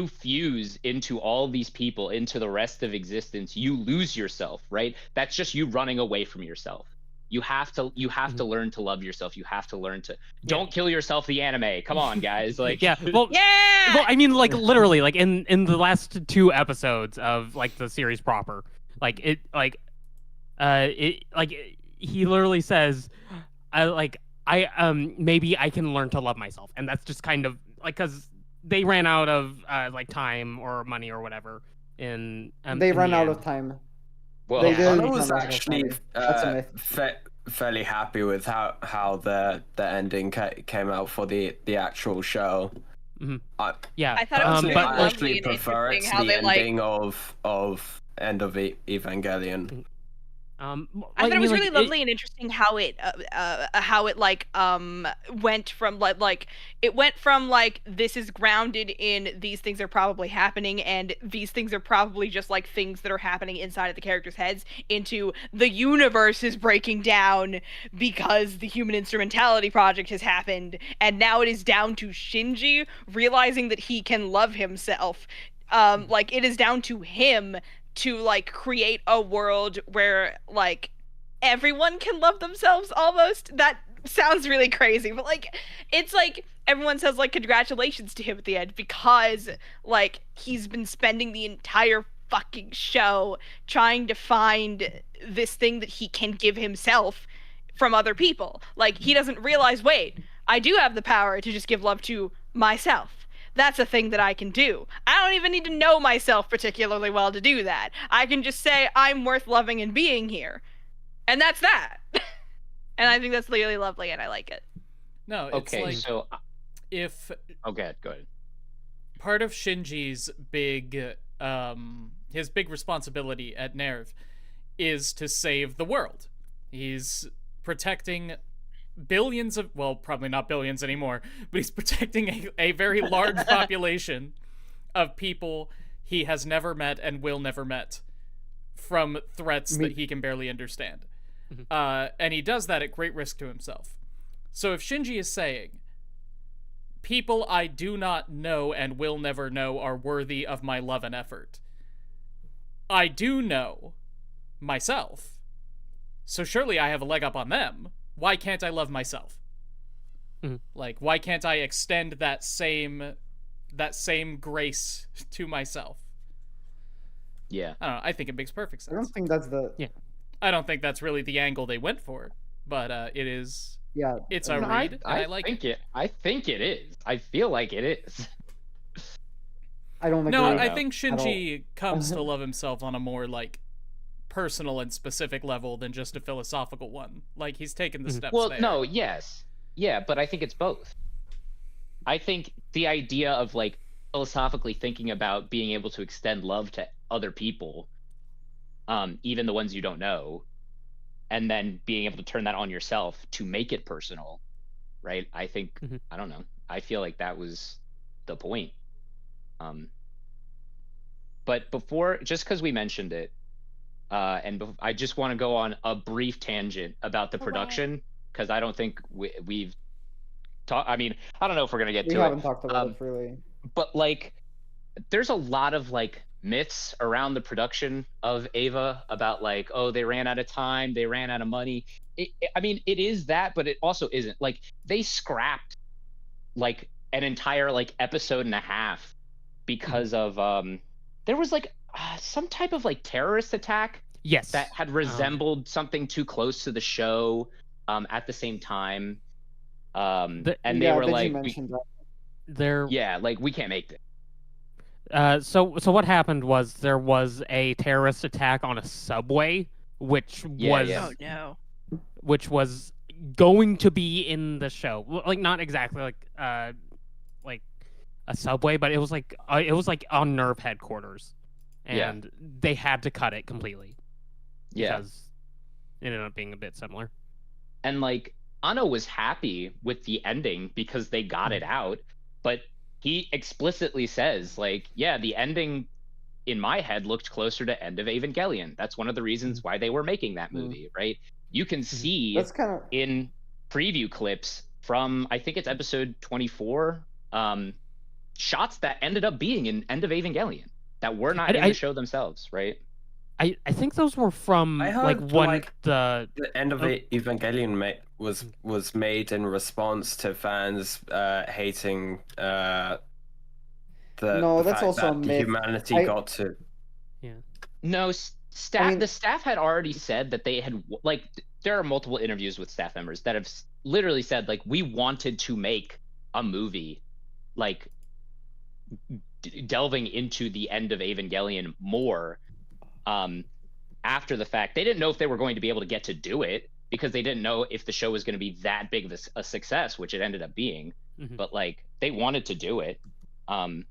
fuse into all these people, into the rest of existence, you lose yourself, right? That's just you running away from yourself. You have to learn to love yourself. You have to learn to don't kill yourself. The anime. Come on, guys. Like Well, I mean, like literally, like in the last 2 episodes of like the series proper, like it he literally says, maybe I can learn to love myself, and that's just kind of like because they ran out of like time or money or whatever. They ran out of time. Well, they didn't. I was actually fairly happy with how the ending came out for the actual show. Mm-hmm. I thought it was but I actually and prefer it to the ending of End of Evangelion. I thought it was really lovely and interesting how it went from like this is grounded in these things are probably happening and these things are probably just like things that are happening inside of the characters' heads into the universe is breaking down because the Human Instrumentality project has happened and now it is down to Shinji realizing that he can love himself. Like it is down to him to like create a world where like everyone can love themselves almost. That sounds really crazy, but like it's like everyone says like congratulations to him at the end because like he's been spending the entire fucking show trying to find this thing that he can give himself from other people. Like he doesn't realize, wait, I do have the power to just give love to myself. That's a thing that I can do. I don't even need to know myself particularly well to do that. I can just say I'm worth loving and being here. And that's that. And I think that's really lovely and I like it. No, it's okay, like so if okay, go ahead. Part of Shinji's big responsibility at NERV is to save the world. He's protecting billions of, well, probably not billions anymore, but he's protecting a very large population of people he has never met and will never met from threats that he can barely understand. And he does that at great risk to himself. So if Shinji is saying, people I do not know and will never know are worthy of my love and effort, I do know myself, so surely I have a leg up on them. Why can't I love myself? Like, why can't I extend that same grace to myself? Yeah. I don't know. I think it makes perfect sense. I don't think that's the... Yeah. I don't think that's really the angle they went for, but it is... Yeah. It's a read, and I like it. I think it is. I feel like it is. I don't agree. No, I think Shinji comes to love himself on a more, like, personal and specific level than just a philosophical one. Like, he's taken the steps there. No, yes. Yeah, but I think it's both. I think the idea of, like, philosophically thinking about being able to extend love to other people, even the ones you don't know, and then being able to turn that on yourself to make it personal, right? I think, I don't know. I feel like that was the point. But before, just because we mentioned it, I just want to go on a brief tangent about the production, because I don't think we've talked. I mean, I don't know if we're gonna get to it. We haven't talked about it really. But like, there's a lot of like myths around the production of Eva about like, oh, they ran out of time, they ran out of money. I mean, it is that, but it also isn't. Like, they scrapped like an entire like episode and a half because of there was like some type of like terrorist attack. Yes. That had resembled something too close to the show at the same time. And they were like, like, we can't make this. So what happened was there was a terrorist attack on a subway, which was going to be in the show. Like, not exactly like a subway, but it was like on NERV headquarters, and they had to cut it completely. Because it ended up being a bit similar. And like, Anno was happy with the ending because they got it out, but he explicitly says, like, yeah, the ending in my head looked closer to End of Evangelion. That's one of the reasons why they were making that movie, right? You can see in preview clips from, I think it's episode 24, shots that ended up being in End of Evangelion that were not in the show themselves, right? I think those were from I like heard, one like, the The end of Oh. Evangelion was made in response to fans hating No, the that's fact also a that myth. humanity got to. No, staff. mean- The staff had already said that they had like. There are multiple interviews with staff members that have literally said like we wanted to make a movie, like delving into the end of Evangelion more. After the fact, they didn't know if they were going to be able to get to do it because they didn't know if the show was going to be that big of a success, which it ended up being. But like they wanted to do it. And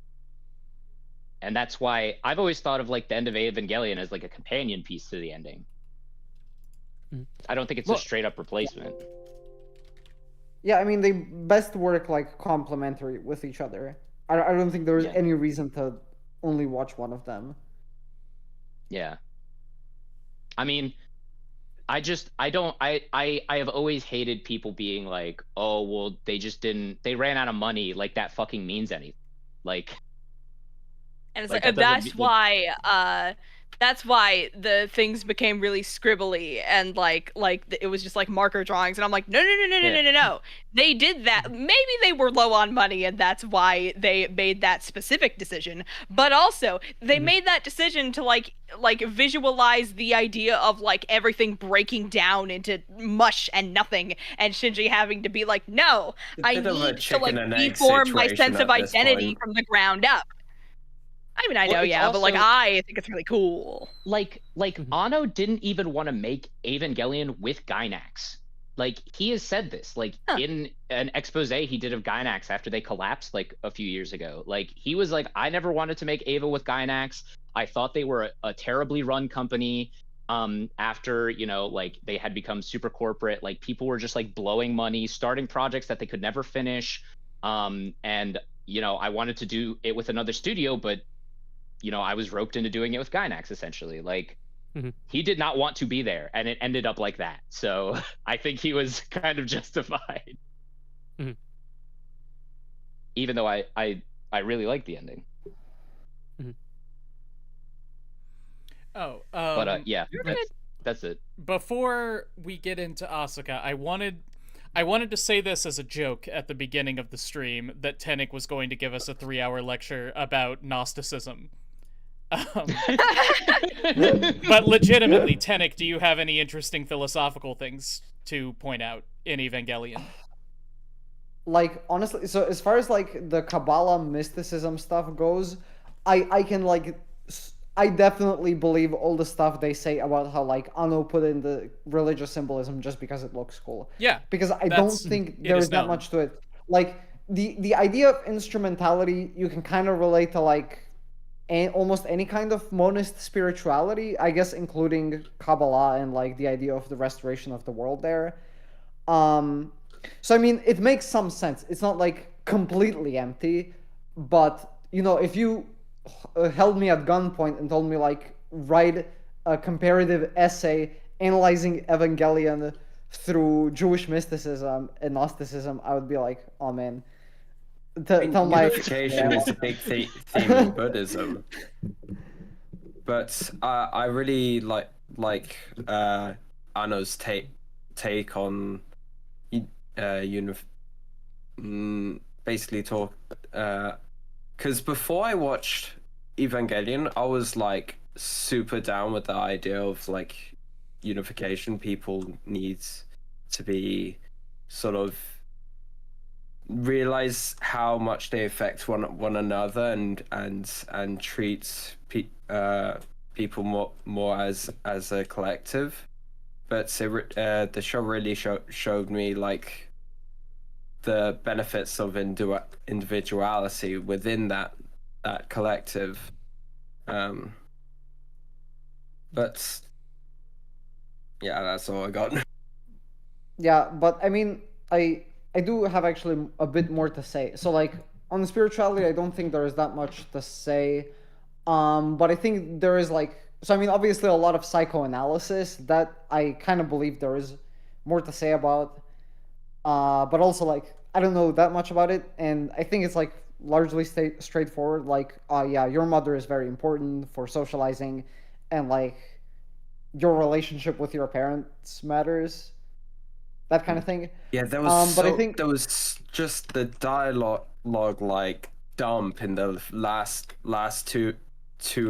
that's why I've always thought of like the end of Evangelion as like a companion piece to the ending. I don't think it's a straight up replacement. Yeah, I mean, they best work like complementary with each other. I don't think there's any reason to only watch one of them. Yeah. I mean, I have always hated people being like, oh, well, they ran out of money. Like that fucking means anything. Like, and like, that's why the things became really scribbly and like it was just like marker drawings, and I'm like, no. They did that. Maybe they were low on money and that's why they made that specific decision, but also they made that decision to like visualize the idea of like everything breaking down into mush and nothing, and Shinji having to be like, no, I need to like reform my sense of identity from the ground up. I mean, I know, yeah, but like I think it's really cool. Like Anno didn't even want to make Evangelion with Gainax. Like he has said this, like in an expose he did of Gainax after they collapsed like a few years ago. Like he was like, I never wanted to make Eva with Gainax. I thought they were a terribly run company. After, you know, like they had become super corporate, like people were just like blowing money, starting projects that they could never finish. And you know, I wanted to do it with another studio, but you know, I was roped into doing it with Gainax essentially. Like he did not want to be there and it ended up like that. So I think he was kind of justified. Even though I really like the ending. But yeah, that's it. Before we get into Asuka, I wanted to say this as a joke at the beginning of the stream that Tenek was going to give us a 3-hour lecture about Gnosticism. But legitimately, Tenek, do you have any interesting philosophical things to point out in Evangelion? Like, honestly, so as far as like the Kabbalah mysticism stuff goes, I can like, I definitely believe all the stuff they say about how like Anno put in the religious symbolism just because it looks cool. Yeah. Because I don't think there is that much to it. Like the idea of instrumentality, you can kind of relate to like almost any kind of monist spirituality, I guess, including Kabbalah and like the idea of the restoration of the world there. So I mean, it makes some sense. It's not like completely empty, but you know, if you held me at gunpoint and told me like write a comparative essay analyzing Evangelion through Jewish mysticism and Gnosticism, I would be like, oh man. Unification is a big theme in Buddhism, but I really like Anno's take on basically talk because before I watched Evangelion, I was like super down with the idea of like unification. People need to be sort of realize how much they affect one another and treat people more as a collective. But the show really showed me like the benefits of individuality within that collective. But yeah, that's all I got. Yeah, but I mean, I do have actually a bit more to say. So like on the spirituality, I don't think there is that much to say. But I think there is like, so I mean, obviously a lot of psychoanalysis that I kind of believe there is more to say about. But also like, I don't know that much about it. And I think it's like largely straightforward. Like, yeah, your mother is very important for socializing. And like, your relationship with your parents matters, that kind of thing. Yeah, there was but I think there was just the dialogue like dump in the last two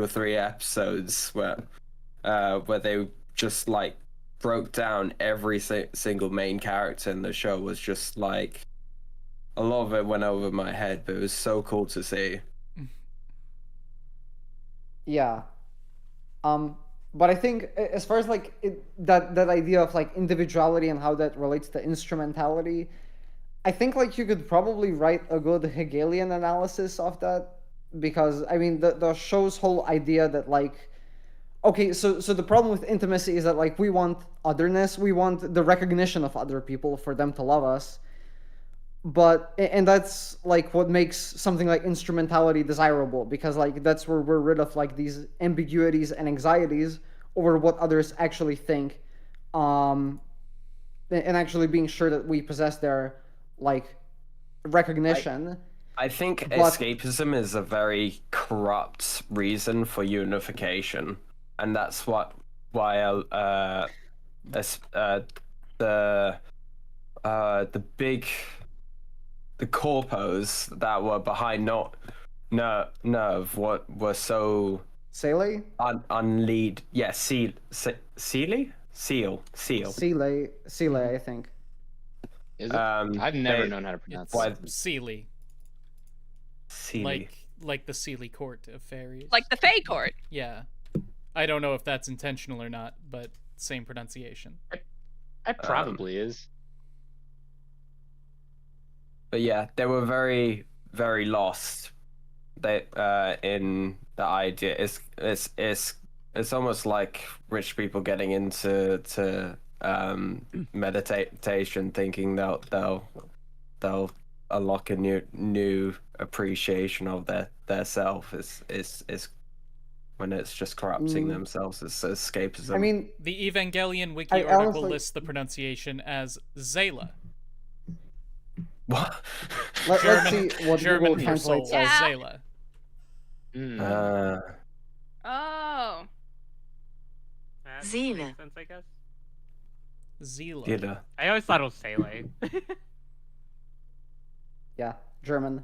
or three episodes where they just like broke down every single main character in the show. Was just like a lot of it went over my head, but it was so cool to see. Yeah. But I think as far as like that idea of like individuality and how that relates to instrumentality, I think like you could probably write a good Hegelian analysis of that, because I mean the show's whole idea that like, okay, so the problem with intimacy is that like we want otherness, we want the recognition of other people for them to love us. And that's like what makes something like instrumentality desirable, because like that's where we're rid of like these ambiguities and anxieties over what others actually think, and actually being sure that we possess their like recognition. I think escapism is a very corrupt reason for unification, and that's why the corpos that were behind Nerve were so Seele? unlead. Yeah, Seele, I think. Is it? I've never known how to pronounce it. Seele. Seele. Like the Seele court of fairies. Like the Fae court. Yeah. I don't know if that's intentional or not, but same pronunciation. It probably is. But yeah, they were very, very lost. In the idea, it's almost like rich people getting into meditation, thinking they'll unlock a new appreciation of their self. Is when it's just corrupting themselves. It's escapism. I mean, the Evangelion wiki article lists the pronunciation as Zayla. What? Let's see what German Google translates as as. Zayla. Oh. Seele. Sense, I guess. Zila. I always thought it was Seele. Yeah, German.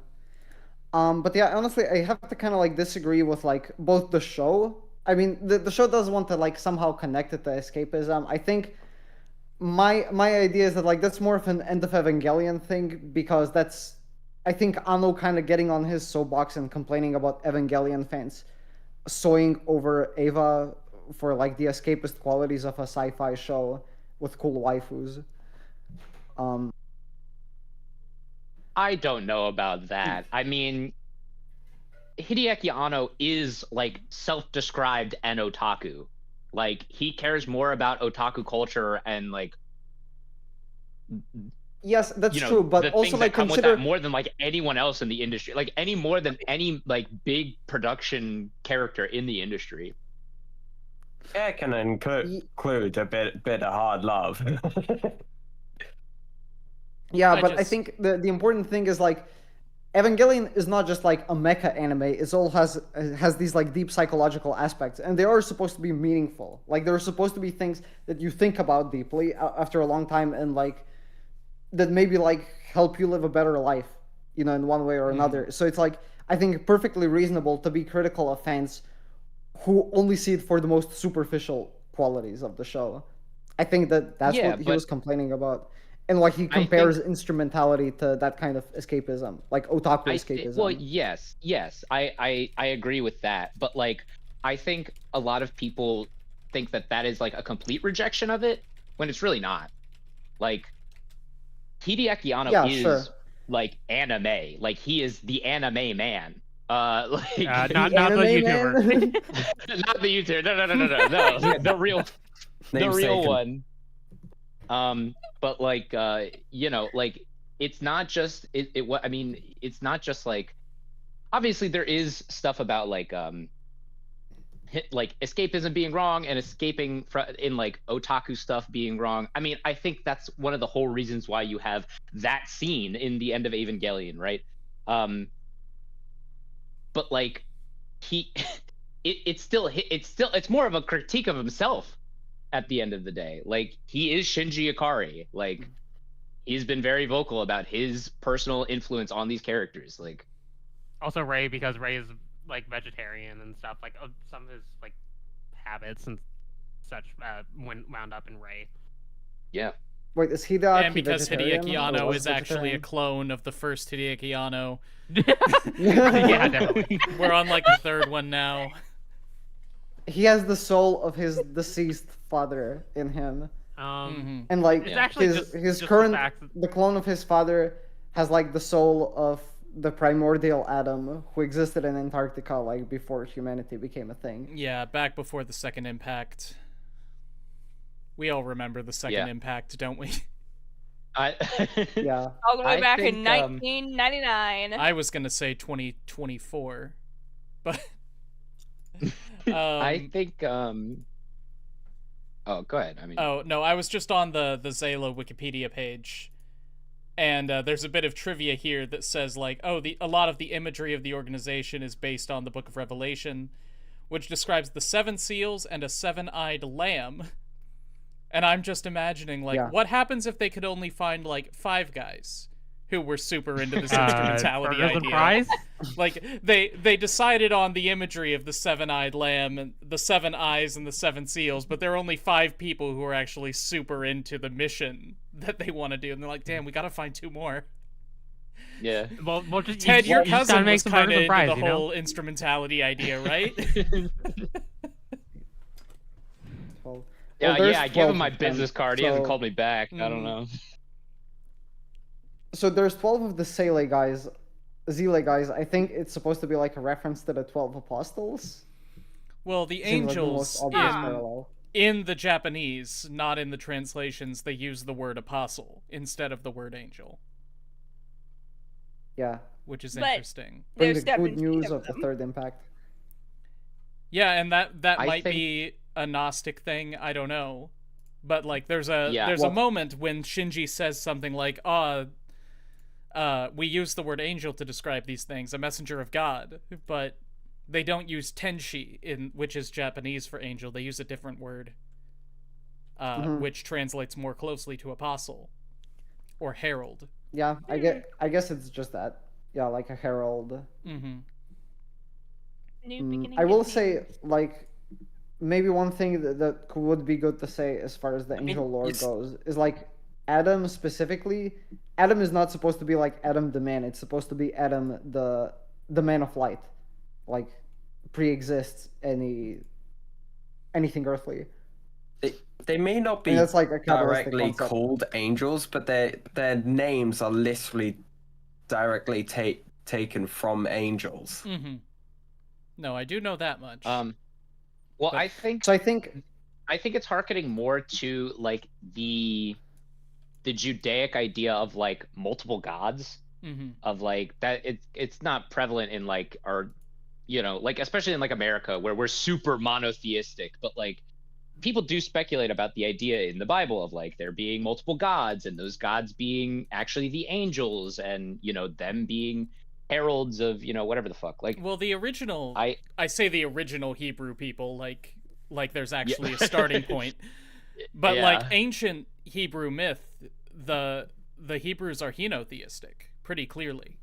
But yeah, honestly, I have to kind of like disagree with like both the show. I mean, the show does want to like somehow connect it to escapism. I think my idea is that like that's more of an end of Evangelion thing, because that's, I think, Anno kind of getting on his soapbox and complaining about Evangelion fans soying over Eva for like the escapist qualities of a sci-fi show with cool waifus. I don't know about that. I mean, Hideaki Anno is like self-described an otaku. Like, he cares more about otaku culture and like. Yes, that's true, but also like consider more than like anyone else in the industry, like more than any like big production character in the industry. Yeah, it can include a bit of hard love. Yeah, but I think the important thing is like Evangelion is not just like a mecha anime. It all has these like deep psychological aspects, and they are supposed to be meaningful. Like, they're supposed to be things that you think about deeply after a long time, and like that maybe like help you live a better life, you know, in one way or another. So it's like, I think, perfectly reasonable to be critical of fans who only see it for the most superficial qualities of the show. I think that's what he was complaining about. And like he compares instrumentality to that kind of escapism, like otaku escapism. Well, yes, I agree with that. But like, I think a lot of people think that is like a complete rejection of it, when it's really not. Like, Hideaki Anno is like anime. Like, he is the anime man. Like not the YouTuber. Not the YouTuber. No. The real one. But like, you know, like, it's not just I mean, it's not just like, obviously there is stuff about like escapism being wrong and escaping in like otaku stuff being wrong. I mean, I think that's one of the whole reasons why you have that scene in the end of Evangelion, right? But like, it's more of a critique of himself. at the end of the day. Like, he is Shinji Ikari. Like, he's been very vocal about his personal influence on these characters. Like, also Rei, because Rei is like vegetarian and stuff. Like some of his like habits and such wound up in Rei. Yeah. Wait, is Hideaki And because vegetarian, Hideaki or Anno was is actually a vegetarian? clone of the first Hideaki Anno. Yeah, definitely. We're on like the third one now. He has the soul of his deceased father in him, Mhm. and like It's actually his just the current fact that- the clone of his father has like the soul of the primordial Adam who existed in Antarctica like before humanity became a thing. Yeah, back before the second impact. We all remember the second impact, don't we? Yeah. All the way I back think, in 1999. I was gonna say 2024, but I think oh, go ahead. I mean, oh no, I was just on the Zayla Wikipedia page, and there's a bit of trivia here that says like, oh, a lot of the imagery of the organization is based on the Book of Revelation, which describes the 7 seals and a 7-eyed lamb. And I'm just imagining, like, what happens if they could only find, like, 5 guys who were super into this instrumentality burgers and idea? fries? Like, they decided on the imagery of the 7-eyed lamb and the 7 eyes and the 7 seals, but there are only 5 people who are actually super into the mission that they want to do. And they're like, damn, we gotta find 2 more. yeah. Well, just Ted, your cousin was kind of into fries, the you know? whole instrumentality idea, right? Well, Yeah, there's I gave him 12 my of them, business card. He hasn't so- called me back. I don't know. So there's 12 of the Zele guys. I think it's supposed to be like a reference to the 12 apostles. Well, the Seems like the most angels obvious in parallel. in the Japanese, not in the translations, they use the word apostle instead of the word angel, Yeah. which is But- interesting. Bring There's the good 17 news of of the them. third impact. Yeah, and that I might think- be a Gnostic thing, I don't know. But like there's a Yeah. a moment when Shinji says something like, we use the word angel to describe these things, a messenger of God, but they don't use tenshi, which is Japanese for angel. They use a different word, which translates more closely to apostle or herald. Yeah, I guess it's just that. Yeah, like a herald. Mm-hmm. I will say, like, maybe one thing that would be good to say as far as the angel lore goes is like Adam specifically. Adam is not supposed to be like Adam the man. It's supposed to be Adam the man of light, like pre-exists anything earthly. They may not be And that's like a Kabbalistic directly concept. called angels, but their names are literally directly taken from angels. Mm-hmm. No, I do know that much. Well, But- I think So I think it's hearkening more to like the Judaic idea of like multiple gods, Mm-hmm. of like that it's not prevalent in like our, like especially in like America where we're super monotheistic, but like people do speculate about the idea in the Bible of like there being multiple gods and those gods being actually the angels and them being heralds of whatever the fuck. Like, Well, the original, I say the original Hebrew people, like there's actually a starting point. But Yeah. like ancient Hebrew myth, the Hebrews are henotheistic pretty clearly.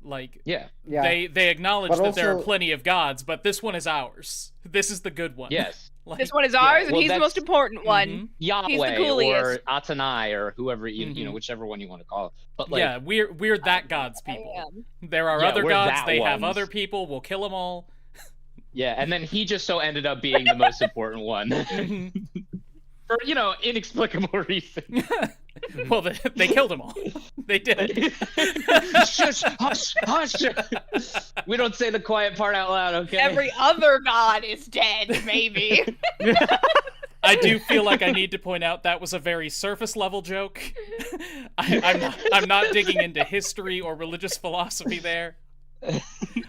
Like yeah, they acknowledge But that there are also- plenty of gods, but this one is ours. This is the good one. yes, Like, This one is ours, and well, he's the that's- most important one. mhm. Yahweh or coolest. Atanai or whoever Mhm. whichever one you want to call it. But like, yeah, we're that God's I people. am. There are Yeah, other we're gods. that They have ones. other people. We'll kill them all. yeah, and then he just so ended up being the most important one Mhm. for inexplicable reasons. Well, they killed them all. They did. Shush, hush, hush. We don't say the quiet part out loud, okay? Every other god is dead, maybe. I do feel like I need to point out that was a very surface level joke. I'm not digging into history or religious philosophy there.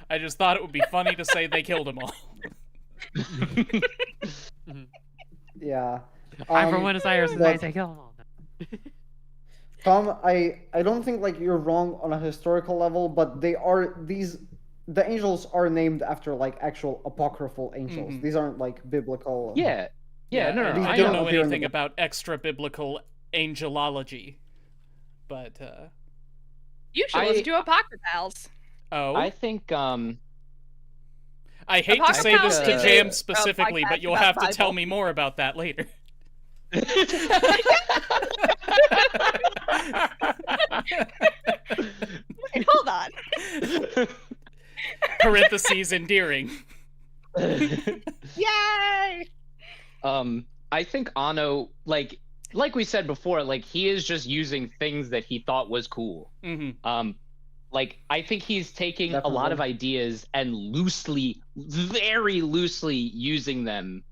I just thought it would be funny to say they killed them all. yeah. I for one desire to but- say kill them all. Tom, I don't think like you're wrong on a historical level, but the angels are named after like actual apocryphal angels. Mhm. These aren't like biblical. Yeah. Yeah, no, I don't know anything about extra biblical angelology, but you should listen to Apocryphals. Oh, I think I hate to say this to Jam specifically, but you'll have to tell me more about that later. Wait, hold on. Parentheses endearing. Yay! I think Anno, like we said before, like he is just using things that he thought was cool. Mm-hmm. Like I think he's taking a lot of ideas and very loosely using them,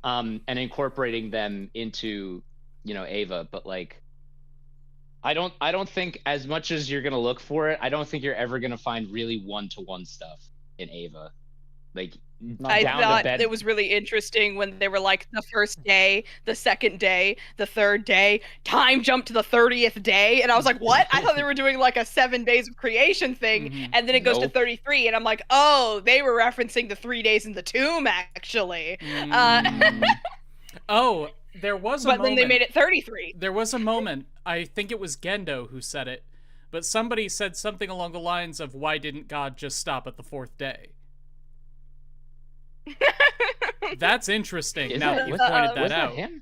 and incorporating them into, Ava. But like, I don't think, as much as you're gonna look for it, I don't think you're ever gonna find really one-to-one stuff in Ava. Like, I thought it was really interesting when they were like the first day, the second day, the third day, time jumped to the 30th day, and I was like, what? I thought they were doing like a 7 days of creation thing, and then it goes to 33, and I'm like, oh, they were referencing the 3 days in the tomb, actually. Oh, there was a moment. But then they made it 33. There was a moment, I think it was Gendo who said it, but somebody said something along the lines of, why didn't God just stop at the 4th day? That's interesting. Now that you pointed that out. Him?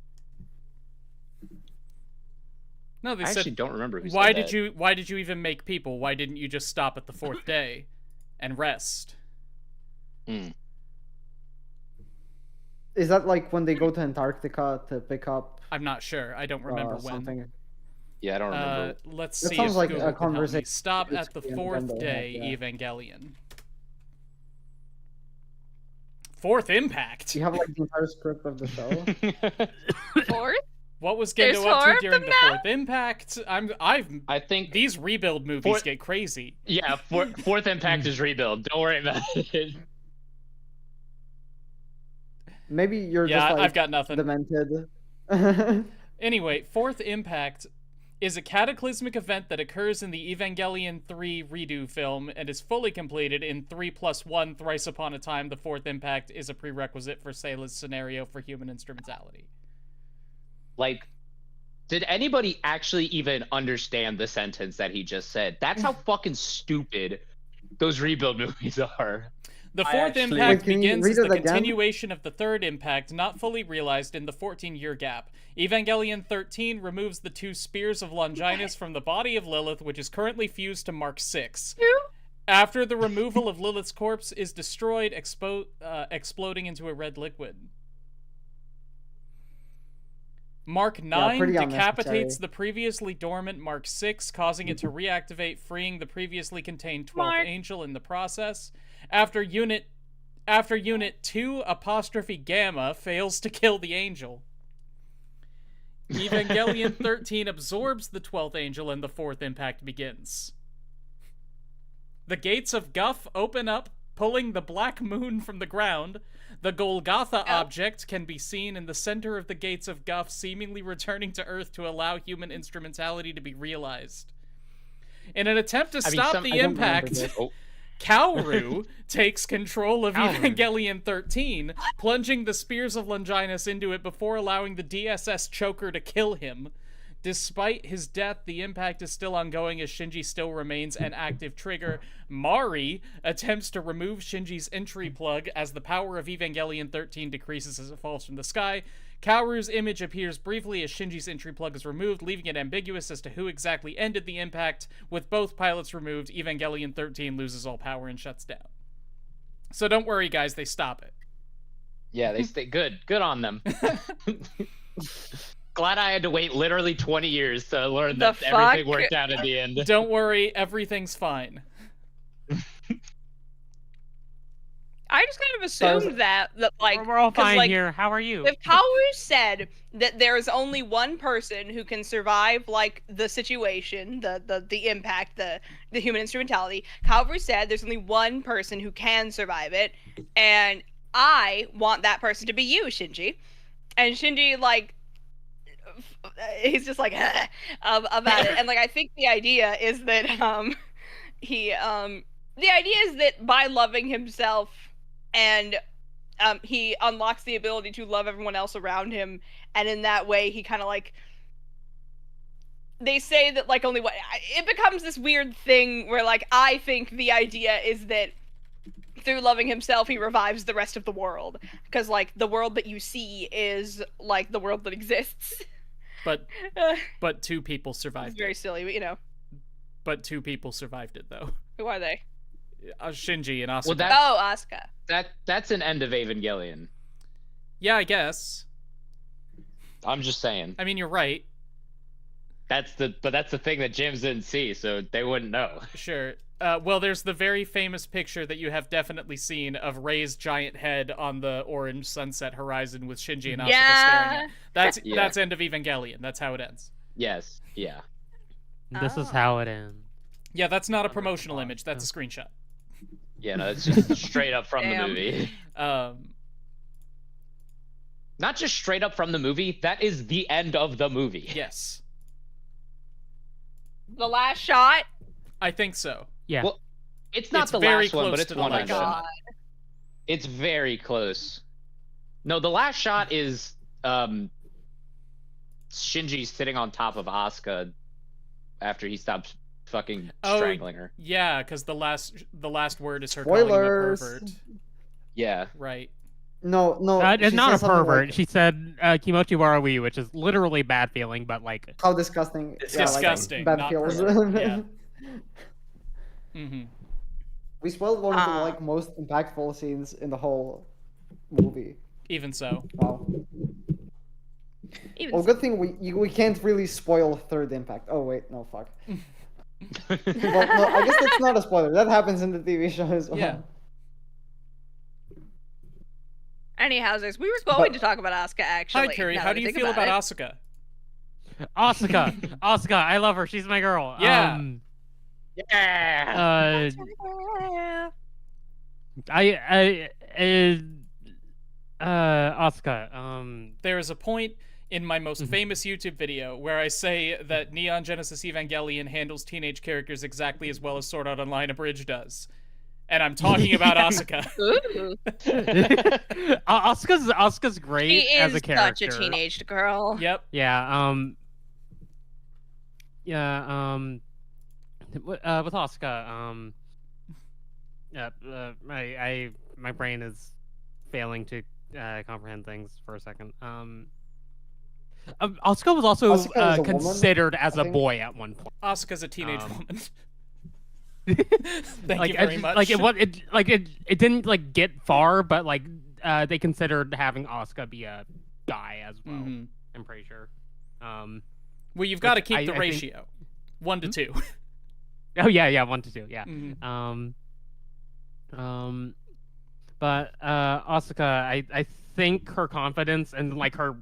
No, they I said. actually don't remember who why said did that. you? Why did you even make people? Why didn't you just stop at the 4th day, and rest? Is that like when they go to Antarctica to pick up? I'm not sure. I don't remember when. Yeah, I don't remember. Let's That see. sounds if like Google a can help me. conversation Stop at the 4th Gendo day, had, yeah. Evangelion. 4th impact. You have like the entire script of the show. 4th? What was Gendo up to during the 4th impact? I think these rebuild movies get crazy. Yeah, 4th impact is rebuild. Don't worry about it. Maybe you're just like I've got nothing. Demented. Anyway, 4th impact is a cataclysmic event that occurs in the Evangelion 3 redo film and is fully completed in 3+1 thrice upon a time. The 4th impact is a prerequisite for Sayla's scenario for human instrumentality. Like, did anybody actually even understand the sentence that he just said? That's how fucking stupid those rebuild movies are. The 4th impact begins as the continuation of the 3rd impact, not fully realized in the 14-year gap. Evangelion 13 removes the 2 spears of Longinus from the body of Lilith, which is currently fused to Mark 6. After the removal of Lilith's corpse is destroyed, exploding into a red liquid. Mark 9 decapitates the previously dormant Mark 6, causing it to reactivate, freeing the previously contained 12th angel in the process. After Unit 2' Gamma fails to kill the angel. Evangelion 13 absorbs the 12th angel and the 4th impact begins. The gates of Guff open up, pulling the black moon from the ground. The Golgotha object can be seen in the center of the gates of Guff, seemingly returning to Earth to allow human instrumentality to be realized. In an attempt to stop the impact, Kaoru takes control of Evangelion 13, plunging the spears of Longinus into it before allowing the DSS choker to kill him. Despite his death, the impact is still ongoing as Shinji still remains an active trigger. Mari attempts to remove Shinji's entry plug as the power of Evangelion 13 decreases as it falls from the sky. Kaoru's image appears briefly as Shinji's entry plug is removed, leaving it ambiguous as to who exactly ended the impact. With both pilots removed, Evangelion 13 loses all power and shuts down. So don't worry, guys, they stop it. Yeah, they stay good. Good on them. Glad I had to wait literally 20 years to learn that everything worked out at the end. Don't worry, everything's fine. I just kind of assumed that like we're all fine here. How are you? If Kaoru said that there's only one person who can survive like the situation, the impact, the human instrumentality, Kaoru said there's only one person who can survive it, and I want that person to be you, Shinji. And Shinji like he's just like about it, and like I think the idea is that the idea is that by loving himself and he unlocks the ability to love everyone else around him, and in that way he kind of like, they say that like only what it becomes this weird thing where like I think the idea is that through loving himself he revives the rest of the world, because like the world that you see is like the world that exists. But two people survived it's very silly, but you know. But two people survived it though. Who are they? Shinji and Asuka. Well, Asuka. That's an end of Evangelion. Yeah, I guess. I'm just saying. I mean, you're right. That's the thing that James didn't see, so they wouldn't know. Sure. Well, there's the very famous picture that you have definitely seen of Rei's giant head on the orange sunset horizon with Shinji and Asuka staring at. That's end of Evangelion. That's how it ends. Yes. Yeah. This is how it ends. Yeah, that's not a promotional image. That's a screenshot. Yeah, no, it's just straight up from the movie. Not just straight up from the movie. That is the end of the movie. Yes. The last shot? I think so. Yeah. Well, it's not the last one, but it's one of them. God. It's very close. No, the last shot is Shinji sitting on top of Asuka after he stops fucking strangling her. Yeah, because the last word is her Spoilers. calling him a pervert. Yeah. Right. No. It's not a pervert. Like, she said Kimochi Warawi, which is literally bad feeling, but like how disgusting. It's disgusting. Like, bad not feels. Yeah. Mm-hmm. We spoiled one of the like most impactful scenes in the whole movie. Even so. Wow. Well, good thing we can't really spoil Third Impact. Oh wait, no, fuck. Well, no, I guess that's not a spoiler. That happens in the TV show as well. Yeah. Anyhow, we were going to talk about Asuka, actually. Hi, Curry. How do you feel about Asuka? Asuka, I love her. She's my girl. Yeah. Yeah. Asuka. There is a point in my most famous YouTube video where I say that Neon Genesis Evangelion handles teenage characters exactly as well as Sword Art Online Abridged does. And I'm talking about Asuka. Asuka's great she as a character. She is such a teenage girl. Yep. Yeah. With Asuka, my brain is failing to comprehend things for a second. Asuka was also considered as a boy at one point. Asuka's a teenage woman. Thank you very much. It didn't like get far, but like they considered having Asuka be a guy as well. Mm-hmm. I'm pretty sure. Well, you've got to keep the ratio, 1 to 2. Oh yeah, 1 to 2, yeah. Mm-hmm. But Asuka, I think her confidence and her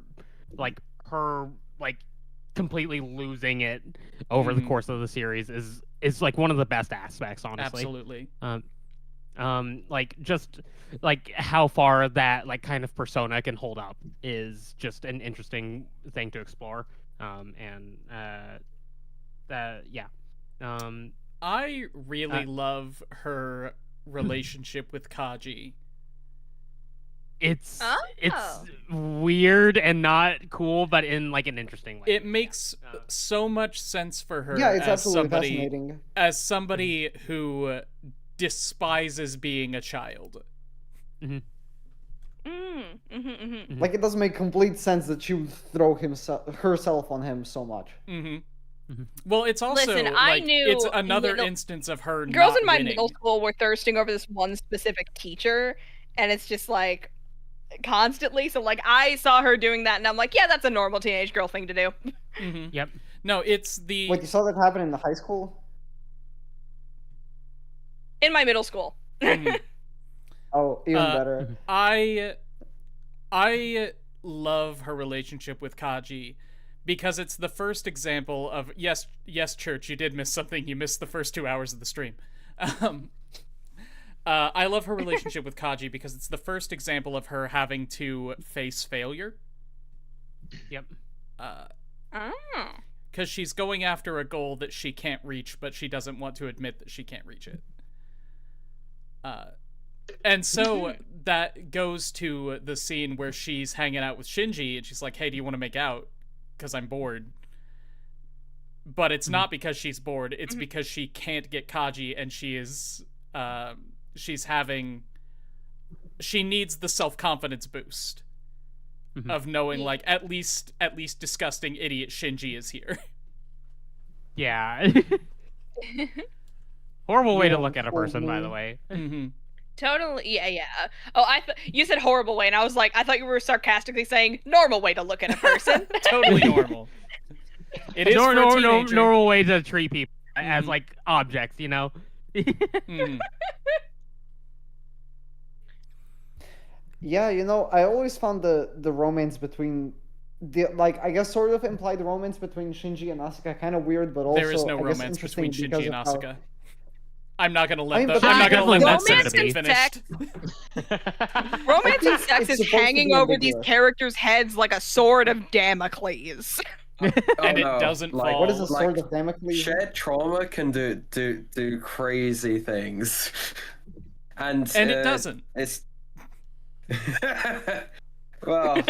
completely losing it over the course of the series is like one of the best aspects, honestly. Absolutely. Like just like how far that like kind of persona can hold up is just an interesting thing to explore. I really love her relationship with Kaji. It's weird and not cool, but in like an interesting way. It makes so much sense for her. Yeah, it's as absolutely somebody, fascinating. As somebody who despises being a child. Mm-hmm. Like, it doesn't make complete sense that she would throw herself on him so much. Well, it's also it's another instance of her girls not in my winning. middle school were thirsting over this one specific teacher, and it's just like constantly. So like I saw her doing that, and I'm like, yeah, that's a normal teenage girl thing to do. Yep. No, it's the. Wait, you saw that happen in the high school? In my middle school. Oh, even better. I love her relationship with Kaji because it's the first example of yes, Church, you did miss something. You missed the first 2 hours of the stream. I love her relationship with Kaji because it's the first example of her having to face failure. Yep. Because she's going after a goal that she can't reach, but she doesn't want to admit that she can't reach it. And so that goes to the scene where she's hanging out with Shinji, and she's like, "Hey, do you want to make out? Because I'm bored." But it's not because she's bored. It's because she can't get Kaji, and she is, she needs the self-confidence boost of knowing, like, at least disgusting idiot Shinji is here. Yeah. Horrible way to look at a person, by the way. Totally, yeah. Oh, you said horrible way, and I was like, I thought you were sarcastically saying normal way to look at a person. Totally normal. It is for a teenager. Normal way to treat people as like objects, you know. Yeah, you know, I always found the romance between I guess sort of implied romance between Shinji and Asuka kind of weird, but also there is no I guess romance interesting between Shinji and how... Asuka. I'm not gonna let that sentence be finished. Romance and sex is hanging over these characters' heads like a sword of Damocles. And it doesn't fall. What is a sword of Damocles? Shared trauma can do crazy things, and it doesn't. It's well,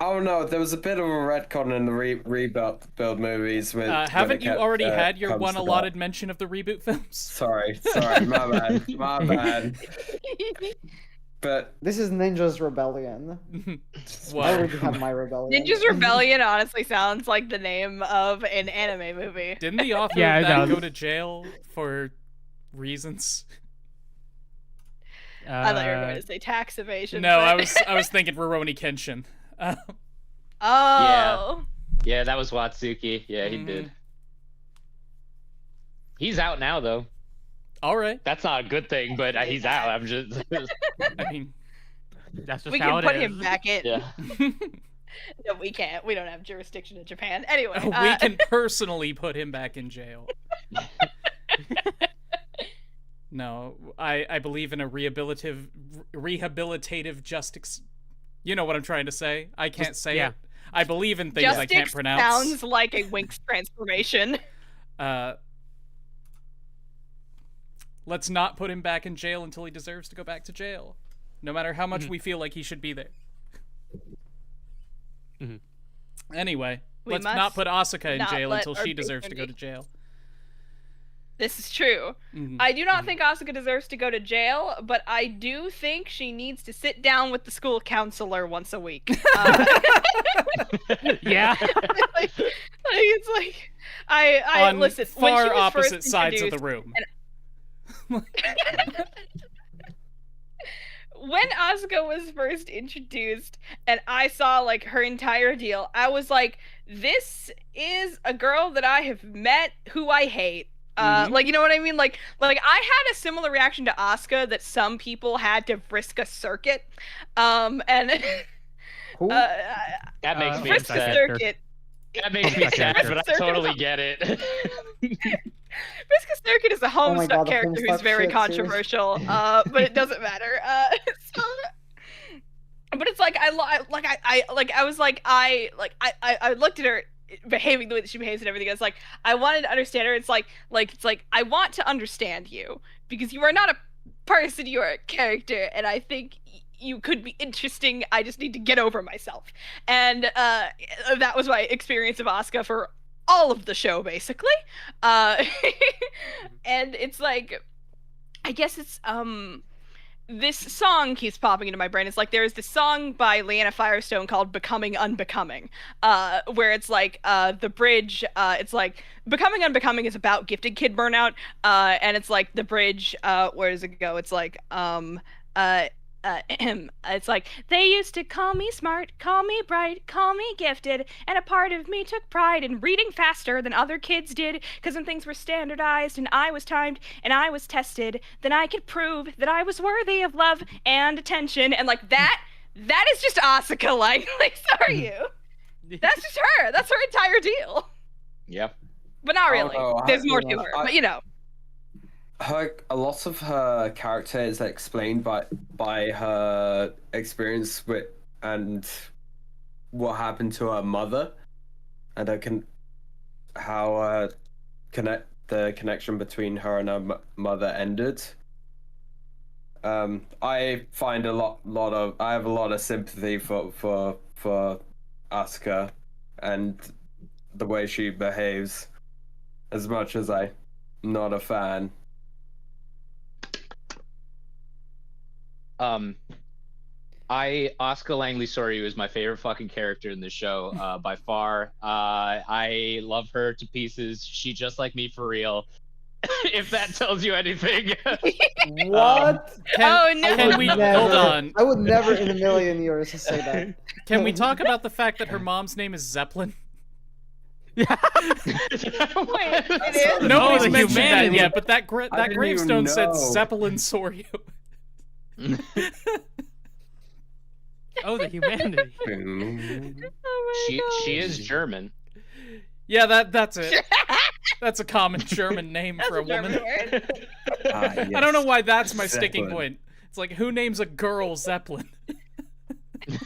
oh no, there was a bit of a retcon in the rebuild movies. Haven't you already had your one allotted mention of the reboot films? Sorry, my bad. But this is Ninja's Rebellion. I already have my rebellion. Ninja's Rebellion honestly sounds like the name of an anime movie. Didn't the author of that go to jail for reasons? I thought you were going to say tax evasion. No, but... I was thinking Rurouni Kenshin. Oh. Yeah, that was Watsuki. Yeah, he did. He's out now, though. All right. That's not a good thing, but he's out. I'm just. I mean, that's just we how can it put is. him back in. Yeah. No, we can't. We don't have jurisdiction in Japan. Anyway, we can personally put him back in jail. No, I believe in a rehabilitative justice. You know what I'm trying to say. I can't say it. I believe in things I can't pronounce. Sounds like a Winx transformation. Let's not put him back in jail until he deserves to go back to jail, no matter how much we feel like he should be there. Anyway, let's not put Asuka in jail until she deserves to go to jail. This is true. I do not think Asuka deserves to go to jail, but I do think she needs to sit down with the school counselor once a week. Yeah. It's like I on listen. Far opposite sides of the room. When Asuka was first introduced and I saw like her entire deal, I was like, this is a girl that I have met who I hate. Like, you know what I mean? Like I had a similar reaction to Asuka that some people had to Vriska Circuit. And that makes me Vriska sad. Circuit. That makes me sad, but I totally get it. Vriska Circuit is a Homestuck character who's very controversial, but it doesn't matter. But it's like I looked at her behaving the way that she behaves and everything. It's like I wanted to understand her. It's like I want to understand you because you are not a person, you are a character, and I think you could be interesting. I just need to get over myself. And that was my experience of Asuka for all of the show, basically. And it's like, I guess it's this song keeps popping into my brain. It's like there's this song by Leanna Firestone called Becoming Unbecoming, where it's like the bridge, it's like Becoming Unbecoming is about gifted kid burnout, and it's like the bridge, where does it go? It's like it's like, they used to call me smart, call me bright, call me gifted, and a part of me took pride in reading faster than other kids did, because when things were standardized and I was timed and I was tested, then I could prove that I was worthy of love and attention. And like that is just Asuka, like so are you. That's just her. That's her entire deal. Yeah. But not really. There's more to her, but you know. A lot of her character is explained by her experience with and what happened to her mother, and how the connection between her and her mother ended. I find I have a lot of sympathy for Asuka and the way she behaves, as much as I'm not a fan. Asuka Langley Soryu is my favorite fucking character in the show, by far. I love her to pieces. She just like me for real. If that tells you anything. What? Can we hold on? I would never in a million years say that. Can we talk about the fact that her mom's name is Zeppelin? Wait, it is? Nobody's the mentioned that humanity. yet, but that didn't gravestone even said know. Zeppelin Soryu. Oh, the humanity. Oh my She God. is German. Yeah, that's it. That's a common German name for a German woman. word. I don't know why that's my sticking Zeppelin. point. It's like, who names a girl Zeppelin?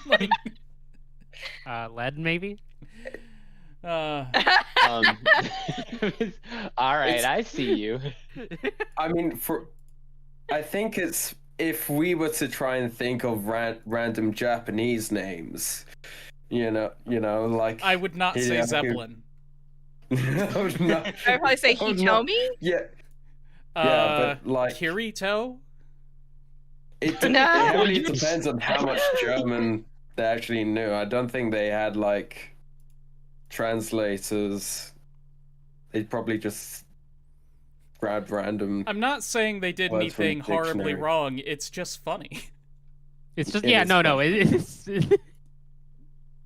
Like, Lead, maybe? All right, I see you. I mean, I think it's if we were to try and think of random Japanese names, you know, like I would not say Yeah, Zeppelin. No, no. I would probably say Oh, no. Hitomi. Yeah, yeah, but like Kirito? it No. really depends on how much German they actually knew. I don't think they had like translators. They'd probably just grab random. I'm not saying they did Words from anything horribly dictionary. wrong. It's just funny. It's just, It yeah, is no. It's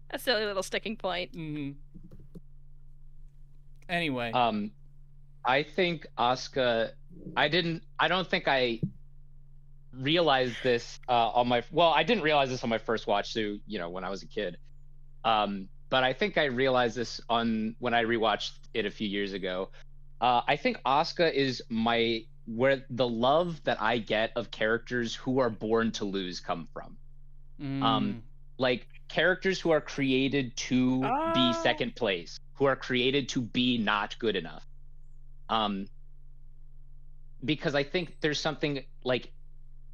A silly little sticking point. Mhm. Anyway, I think Asuka. I don't think I realized this on my. Well, I didn't realize this on my first watch through, when I was a kid. But I think I realized this when I rewatched it a few years ago. I think Asuka is where the love that I get of characters who are born to lose come from. Like characters who are created to be second place, who are created to be not good enough. Because I think there's something like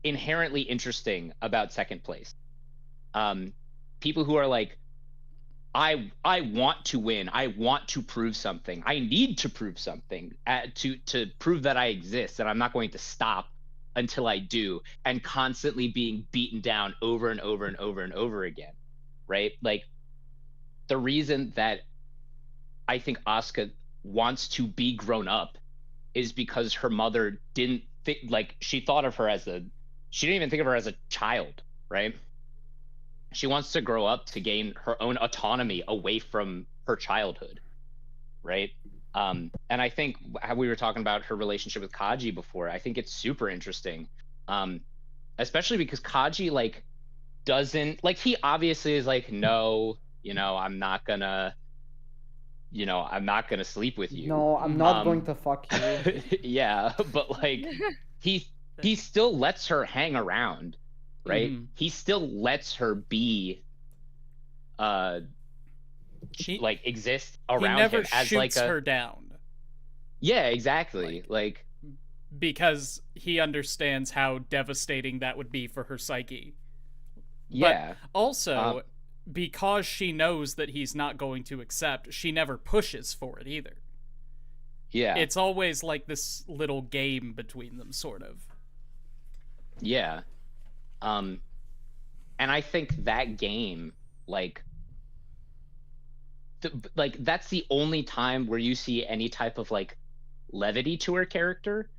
inherently interesting about second place. People who are like, I want to win. I want to prove something. I need to prove something to prove that I exist, and I'm not going to stop until I do, and constantly being beaten down over and over and over and over again, right? Like the reason that I think Asuka wants to be grown up is because her mother didn't think, like, she thought of her she didn't even think of her as a child, right? She wants to grow up to gain her own autonomy away from her childhood, right? And I think how we were talking about her relationship with Kaji before, I think it's super interesting, especially because Kaji doesn't he obviously is like, no, I'm not gonna sleep with you. No, I'm not going to fuck you. Yeah, but he still lets her hang around, right? Mhm. He still lets her be exist around he never him as shoots her down. Yeah, exactly. Because he understands how devastating that would be for her psyche. Yeah. But also, because she knows that he's not going to accept, she never pushes for it either. Yeah. It's always like this little game between them, sort of. Yeah. And I think that game, that's the only time where you see any type of levity to her character,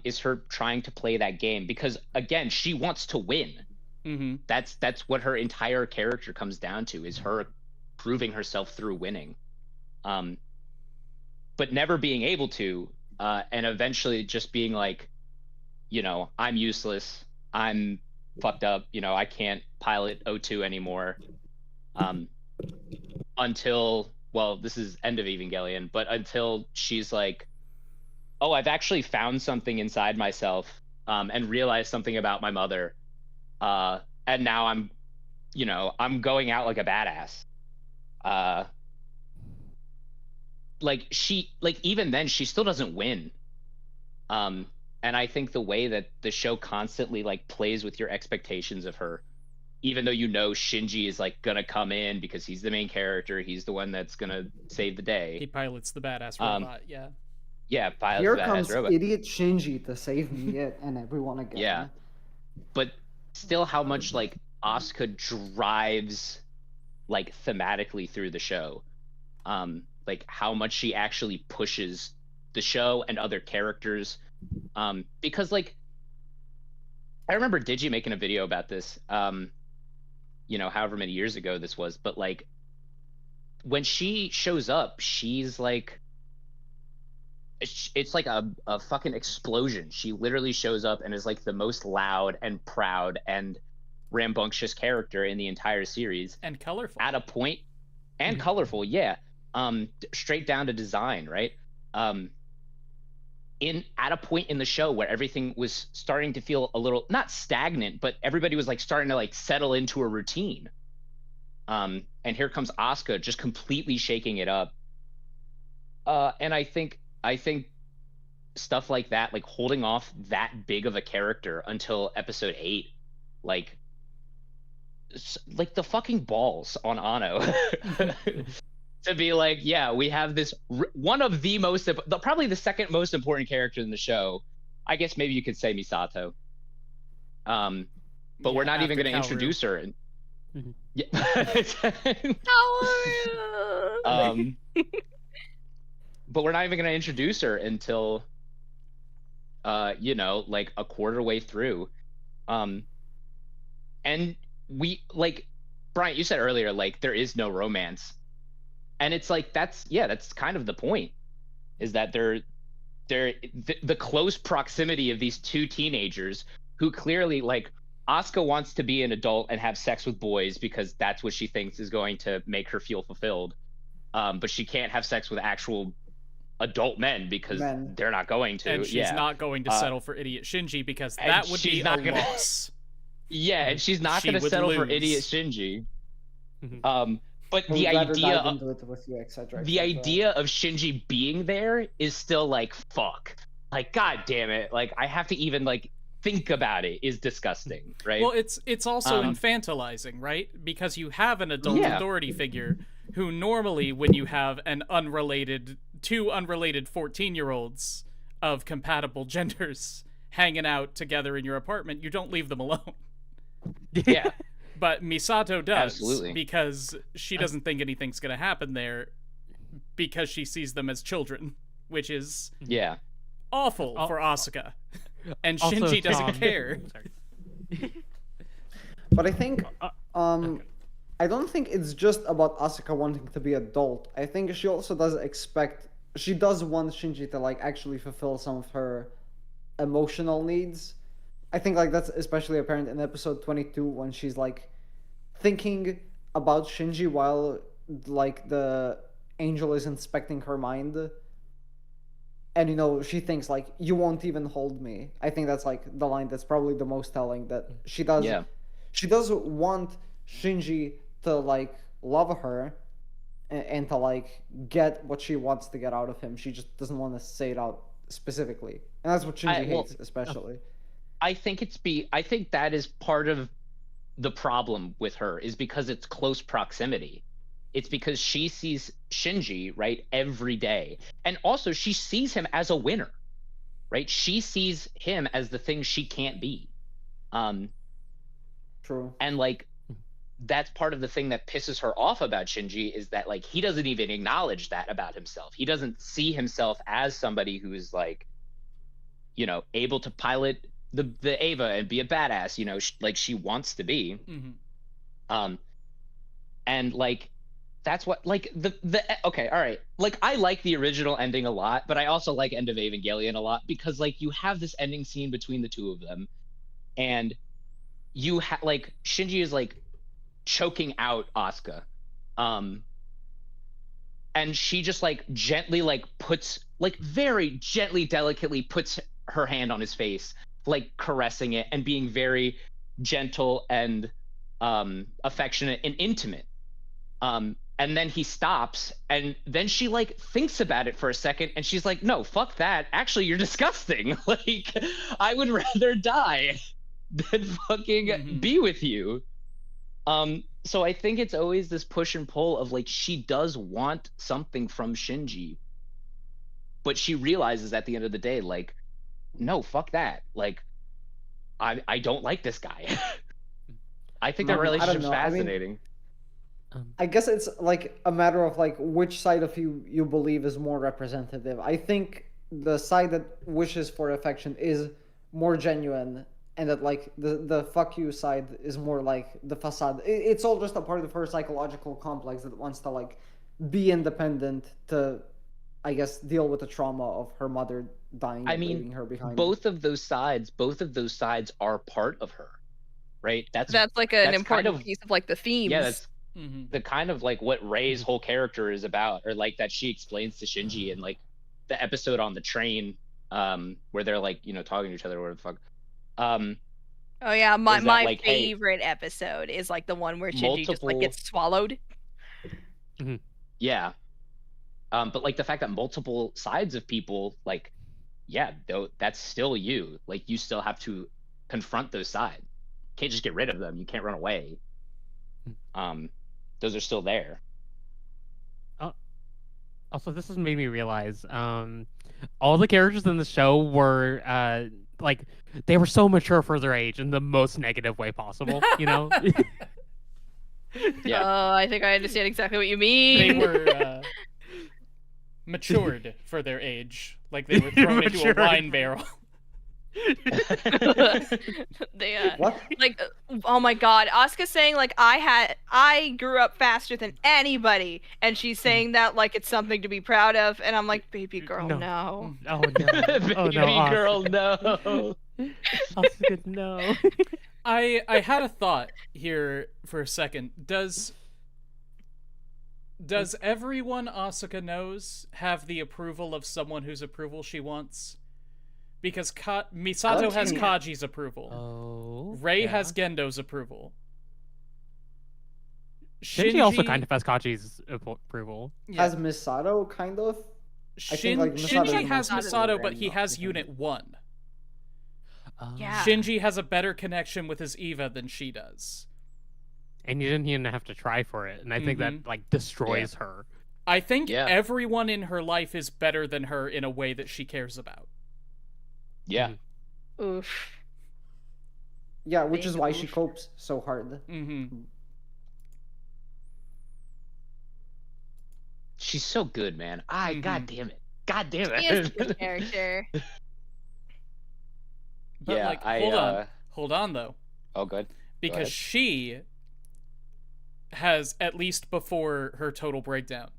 is her trying to play that game, because again, she wants to win. Mm-hmm. That's what her entire character comes down to, is her proving herself through winning, but never being able to, and eventually just being like, I'm useless, I'm fucked up, I can't pilot O2 anymore, until, well, this is end of Evangelion, but until she's like, oh, I've actually found something inside myself, and realized something about my mother, and now I'm going out like a badass. Even then she still doesn't win. And I think the way that the show constantly like plays with your expectations of her, even though you know Shinji is like gonna come in because he's the main character, he's the one that's gonna save the day. He pilots the badass robot. Yeah. Yeah, pilots Here the badass comes robot. idiot Shinji to save me and everyone again. Yeah, but still, how much like Asuka drives like thematically through the show, like how much she actually pushes the show and other characters, because like I remember Digi making a video about this, you know, however many years ago this was, but like when she shows up, she's like, it's like a fucking explosion. She literally shows up and is like the most loud and proud and rambunctious character in the entire series, and colorful at a point, and colorful, yeah, straight down to design, right? At a point in the show where everything was starting to feel a little, not stagnant, but everybody was like starting to like settle into a routine, and here comes Asuka just completely shaking it up, and I think stuff like that, like holding off that big of a character until episode 8, like the fucking balls on Ano to be like, yeah, we have this one of the most, probably the second most important character in the show. I guess maybe you could say Misato. But we're not even going to introduce her. And yeah. But we're not even going to introduce her until, you know, like a quarter way through. And we, like, Bryant, you said earlier, like, there is no romance. And it's like, that's kind of the point, is that the close proximity of these two teenagers who clearly, like, Asuka wants to be an adult and have sex with boys because that's what she thinks is going to make her feel fulfilled. But she can't have sex with actual adult men because they're not going to. And she's not going to settle for idiot Shinji because that would be a loss. Yeah, and she's not going to settle for idiot Shinji. But the idea of Shinji being there is still like, fuck. Like, god damn it. Like, I have to even like think about it is disgusting, right? Well, it's also infantilizing, right? Because you have an adult authority figure who normally, when you have two unrelated 14-year-olds of compatible genders hanging out together in your apartment, you don't leave them alone. Yeah. But Misato does. Absolutely. Because she doesn't think anything's going to happen there because she sees them as children, which is awful for Asuka. And also, Shinji doesn't care. But I think I don't think it's just about Asuka wanting to be adult. I think she also does want Shinji to like actually fulfill some of her emotional needs. I think like that's especially apparent in episode 22 when she's like thinking about Shinji while like the angel is inspecting her mind. And you know, she thinks like, you won't even hold me. I think that's like the line that's probably the most telling, that she does want Shinji to like love her and to like get what she wants to get out of him. She just doesn't want to say it out specifically. And that's what Shinji hates especially. I think that is part of the problem with her, is because it's close proximity. It's because she sees Shinji, right, every day. And also she sees him as a winner, right? She sees him as the thing she can't be. True. And like, that's part of the thing that pisses her off about Shinji, is that like, he doesn't even acknowledge that about himself. He doesn't see himself as somebody who's like, you know, able to pilot the Eva and be a badass, you know, like she wants to be. And like, that's what, like, okay, all right. Like, I like the original ending a lot, but I also like End of Evangelion a lot, because like, you have this ending scene between the two of them, and you like, Shinji is like choking out Asuka. And she just like gently like puts, like very gently, delicately puts her hand on his face, like caressing it and being very gentle and affectionate and intimate. And then he stops, and then she like thinks about it for a second, and she's like, "No, fuck that. Actually, you're disgusting. Like, I would rather die than fucking be with you." So I think it's always this push and pull of like she does want something from Shinji, but she realizes at the end of the day, like, no, fuck that. Like, I don't like this guy. I think that relationship's fascinating. I guess it's like a matter of like which side of you believe is more representative. I think the side that wishes for affection is more genuine, and that like the fuck you side is more like the facade. It's all just a part of her psychological complex that wants to like be independent to, I guess, deal with the trauma of her mother dying and leaving her behind. Both of those sides are part of her, right? That's like an important piece of like the themes. Yeah, that's the kind of like what Rey's whole character is about, or like that she explains to Shinji in like the episode on the train, where they're like, talking to each other or whatever the fuck. Oh yeah, my favorite episode is like the one where Shinji just like gets swallowed. Yeah. But like the fact that multiple sides of people, like, yeah, though that's still you. Like, you still have to confront those sides. You can't just get rid of them. You can't run away. Those are still there. Also, this has made me realize all the characters in the show were like they were so mature for their age in the most negative way possible. Yeah. Oh, I think I understand exactly what you mean. They were matured for their age, like they were thrown into a wine barrel. They like, oh my god, Asuka's saying like I grew up faster than anybody, and she's saying that like it's something to be proud of, and I'm like, baby girl, no. Oh no. Baby girl, no. Asuka, no. I had a thought here for a second. Does everyone Asuka knows have the approval of someone whose approval she wants? Because Misato has Kaji's approval. Oh. Rei has Gendo's approval. Shinji also kind of has Kaji's approval. Has Misato kind of? Shinji has Misato, but he has Unit 1. Yeah. Shinji has a better connection with his Eva than she does. And you didn't even have to try for it, and I think that like destroys her. I think everyone in her life is better than her in a way that she cares about. Yeah. Oof. Yeah, which is why she copes so hard. She's so good, man. God damn it. She is a good character. But like, hold on though. Oh, good. Because she has, at least before her total breakdown,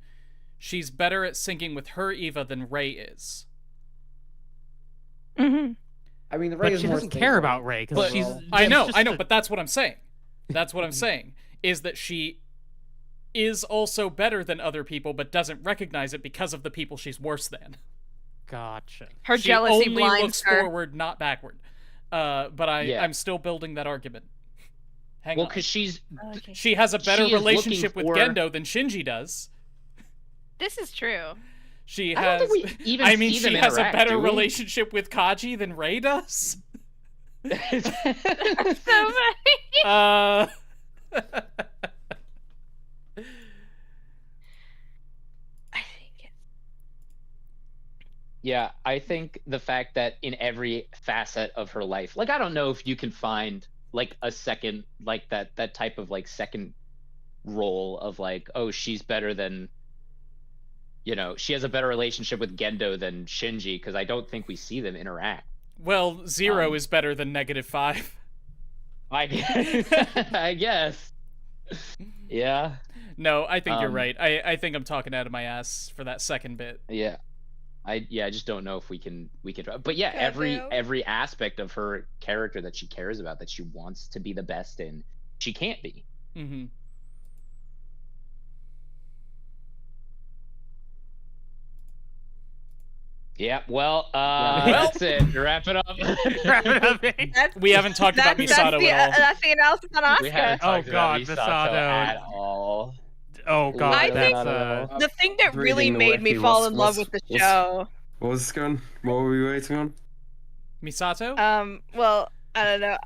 she's better at syncing with her Eva than Rei is. I mean, Rei but she doesn't care about Rei because she's. I know, but that's what I'm saying. That's what I'm saying is that she is also better than other people, but doesn't recognize it because of the people she's worse than. Gotcha. Her jealousy only blinds looks her. forward, not backward. But I'm still building that argument. Hang on. Because she has a better relationship with Gendo than Shinji does. This is true. She I has. don't think we even see she them has interact, a better do we? relationship with Kaji than Rei does. So funny. I think it's... Yeah, I think the fact that in every facet of her life, like, I don't know if you can find like a second, like that type of like second role of like, oh, she's better than, she has a better relationship with Gendo than Shinji, because I don't think we see them interact. Well, 0 is better than -5. I guess. Yeah. No, I think you're right. I think I'm talking out of my ass for that second bit. Yeah. I just don't know if we can but yeah, every aspect of her character that she cares about, that she wants to be the best in, she can't be. Mm-hmm. Yeah, well, that's it. Wrap it up. We haven't talked about Misato at all. That's the analysis on Asuka. We haven't talked about Misato Misato at all. Oh god, I think that's the thing that really Reading the made me wiki, fall in love with the show. What were we waiting on? Misato? Well, I don't know.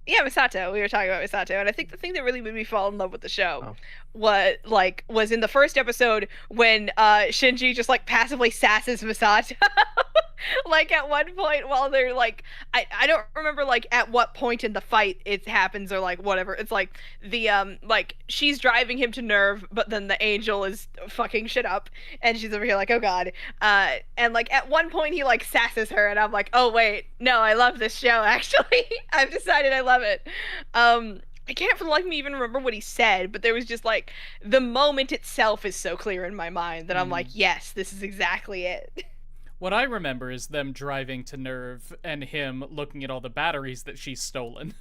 Yeah, Misato. We were talking about Misato, and I think the thing that really made me fall in love with the show was in the first episode when Shinji just like passively sasses Misato. Like at one point while they're like I don't remember like at what point in the fight it happens or like whatever. It's like the like she's driving him to nerve, but then the angel is fucking shit up and she's over here like, oh god. And like at one point he like sasses her and I'm like, oh wait, no, I love this show actually. I've decided I love it. I can't for the life of me even remember what he said, but there was just like the moment itself is so clear in my mind that I'm like, yes, this is exactly it. What I remember is them driving to Nerve and him looking at all the batteries that she's stolen.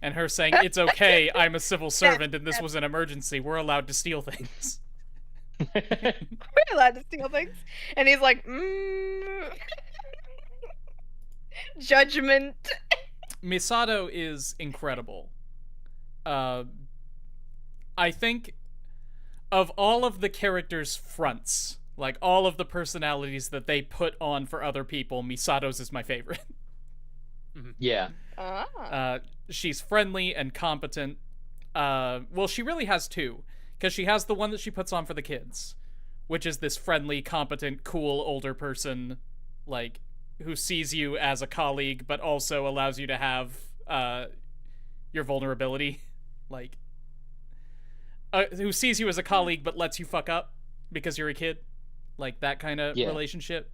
And her saying, it's okay, I'm a civil servant and this was an emergency, we're allowed to steal things. We're allowed to steal things. And he's like, judgment. Misato is incredible. I think of all of the characters' fronts, like all of the personalities that they put on for other people, Misato's is my favorite. Yeah. She's friendly and competent. Well, she really has two, because she has the one that she puts on for the kids, which is this friendly, competent, cool older person, like, who sees you as a colleague, but also allows you to have your vulnerability, like, who sees you as a colleague but lets you fuck up because you're a kid, like that kind of relationship.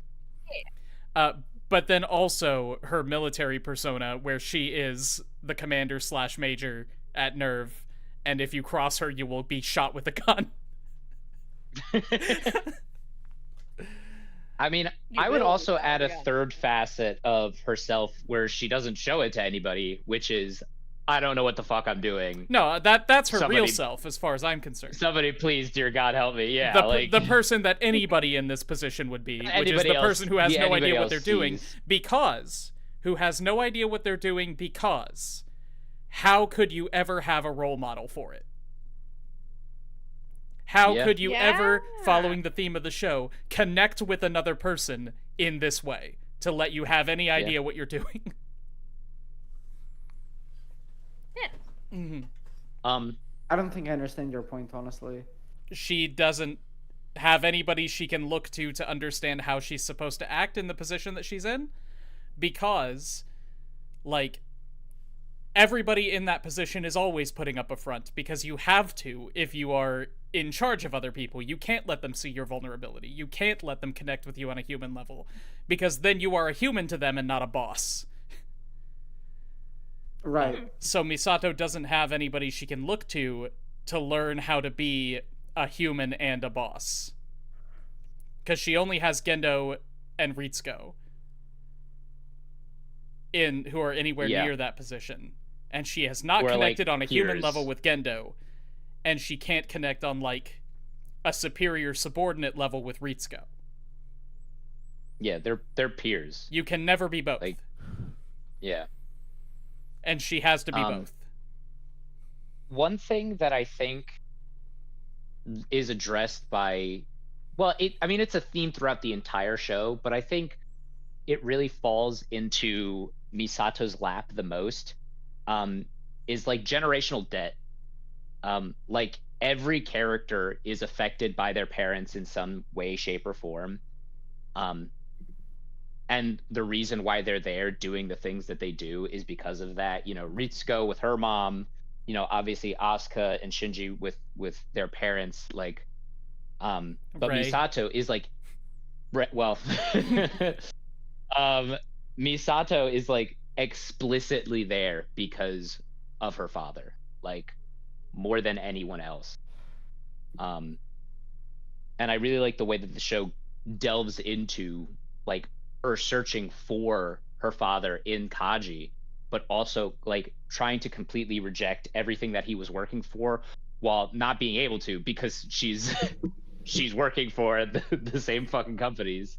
But then also her military persona, where she is the commander/major at Nerve, and if you cross her, you will be shot with a gun. I mean, I would also add a third facet of herself where she doesn't show it to anybody, which is, I don't know what the fuck I'm doing. No, that's her real self, as far as I'm concerned. Somebody, please, dear God, help me. Yeah, the person that anybody in this position would be, which is the person who has no idea what they're doing, because how could you ever have a role model for it? How could you ever, following the theme of the show, connect with another person in this way to let you have any idea what you're doing? I don't think I understand your point, honestly. She doesn't have anybody she can look to understand how she's supposed to act in the position that she's in, because, like, everybody in that position is always putting up a front, because you have to if you are in charge of other people. You can't let them see your vulnerability. You can't let them connect with you on a human level, because then you are a human to them and not a boss. Right. So Misato doesn't have anybody she can look to learn how to be a human and a boss, because she only has Gendo and Ritsuko who are anywhere near that position, and she has not connected on a human level with Gendo, and she can't connect on like a superior subordinate level with Ritsuko. Yeah, they're peers. You can never be both. And she has to be both. One thing that I think is addressed by, it's a theme throughout the entire show, but I think it really falls into Misato's lap the most, is like generational debt. Like every character is affected by their parents in some way, shape, or form. And the reason why they're there doing the things that they do is because of that. You know, Ritsuko with her mom, you know, obviously Asuka and Shinji with their parents, like, but Ray. Misato is like, Misato is like explicitly there because of her father, like more than anyone else. And I really like the way that the show delves into like her searching for her father in Kaji, but also like trying to completely reject everything that he was working for while not being able to, because she's working for the same fucking companies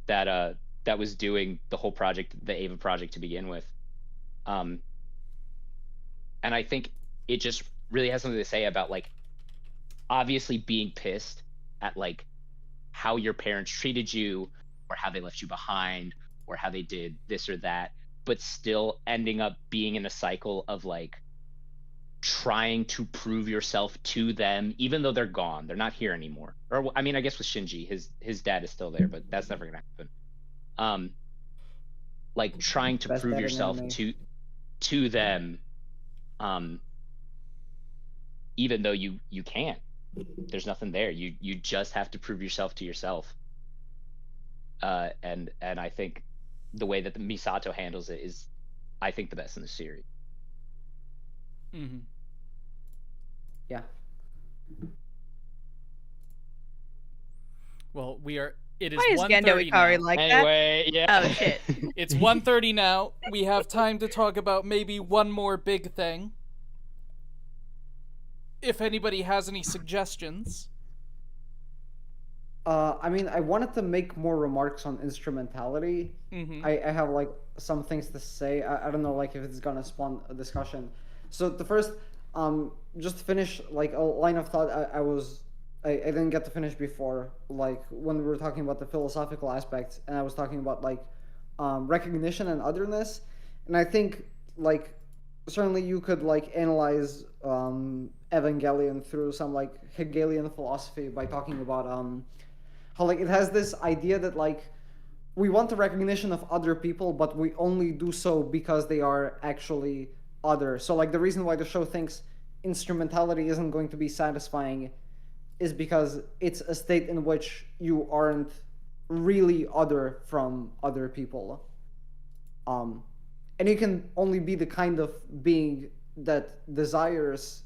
that was doing the whole project, the Ava project, to begin with. And I think it just really has something to say about like obviously being pissed at like how your parents treated you or how they left you behind or how they did this or that, but still ending up being in a cycle of like trying to prove yourself to them, even though they're gone, they're not here anymore. Or I mean, I guess with Shinji, his dad is still there, but that's never gonna happen. Like trying to prove yourself to them, even though you can't. There's nothing there. You just have to prove yourself to yourself. And I think the way that the Misato handles it is, I think, the best in the series. Mm-hmm. Yeah. Well, it is Why is 1:30 Gendo Ikari now. like Anyway, that? yeah. Oh shit. It's 1:30 now. We have time to talk about maybe one more big thing. If anybody has any suggestions. I mean, I wanted to make more remarks on Instrumentality. Mm-hmm. I have like some things to say. I don't know like if it's gonna spawn a discussion. So the first, just to finish like a line of thought I didn't get to finish before, like when we were talking about the philosophical aspects, and I was talking about like recognition and otherness, and I think like certainly you could like analyze Evangelion through some like Hegelian philosophy by talking about how like it has this idea that like we want the recognition of other people, but we only do so because they are actually other. So like the reason why the show thinks Instrumentality isn't going to be satisfying is because it's a state in which you aren't really other from other people. And you can only be the kind of being that desires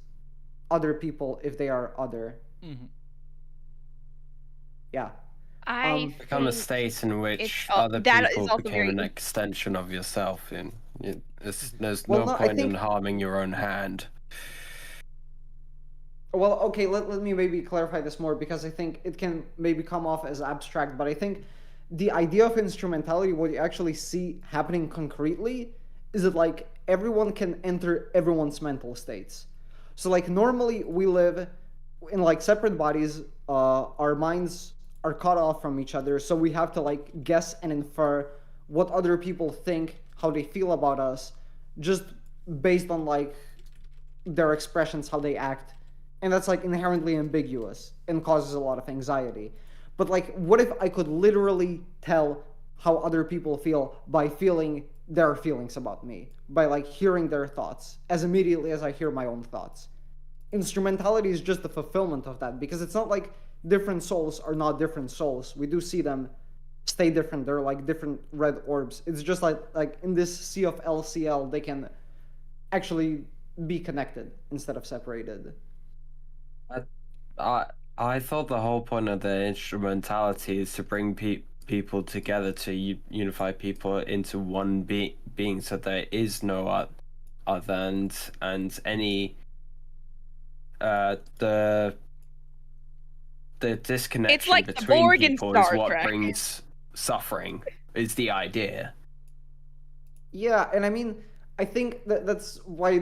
other people if they are other. Mm-hmm. Yeah. Become a state in which other people became an extension of yourself. There's no point in harming your own hand. Well, okay, let me maybe clarify this more, because I think it can maybe come off as abstract, but I think the idea of Instrumentality, what you actually see happening concretely, is that like everyone can enter everyone's mental states. So like normally we live in like separate bodies, our minds are cut off from each other, so we have to like guess and infer what other people think, how they feel about us, just based on like their expressions, how they act. And that's like inherently ambiguous and causes a lot of anxiety. But like, what if I could literally tell how other people feel by feeling their feelings about me, by like hearing their thoughts as immediately as I hear my own thoughts? Instrumentality is just the fulfillment of that, because it's not like different souls are not different souls. We do see them stay different. They're like different red orbs. It's just like in this sea of LCL, they can actually be connected instead of separated. I thought the whole point of the Instrumentality is to bring people together, to unify people into one being, so there is no other, and any the disconnection it's like between people is what Trek. brings suffering, is the idea. Yeah, and I mean, I think that's why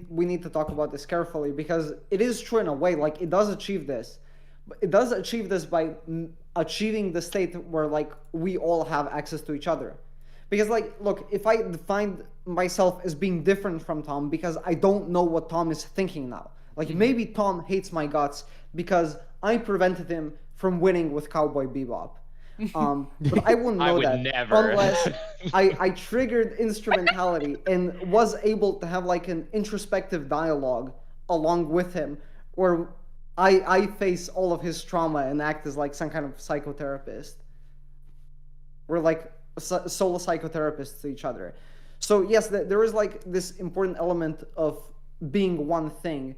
we need to talk about this carefully, because it is true in a way, like it does achieve this. But it does achieve this by achieving the state where like we all have access to each other. Because like, look, if I define myself as being different from Tom because I don't know what Tom is thinking now, like maybe Tom hates my guts because I prevented him from winning with Cowboy Bebop. But I wouldn't know that never. Unless I triggered Instrumentality and was able to have like an introspective dialogue along with him, where I face all of his trauma and act as like some kind of psychotherapist. We're like solo psychotherapists to each other. So yes, there is like this important element of being one thing.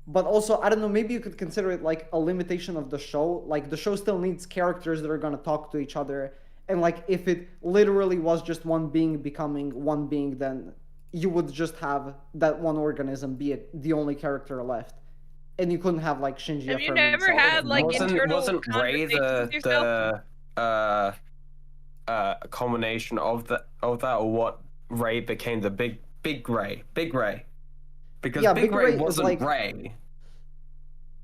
But also, I don't know, maybe you could consider it like a limitation of the show. Like, the show still needs characters that are going to talk to each other. And, like, if it literally was just one being becoming one being, then you would just have that one organism be the only character left. And you couldn't have, like, Shinji. Have you never had, like, internal wasn't Ray the culmination of that, or what Ray became the big Ray? Because Yeah, Big Big Ray Ray is wasn't like- Ray.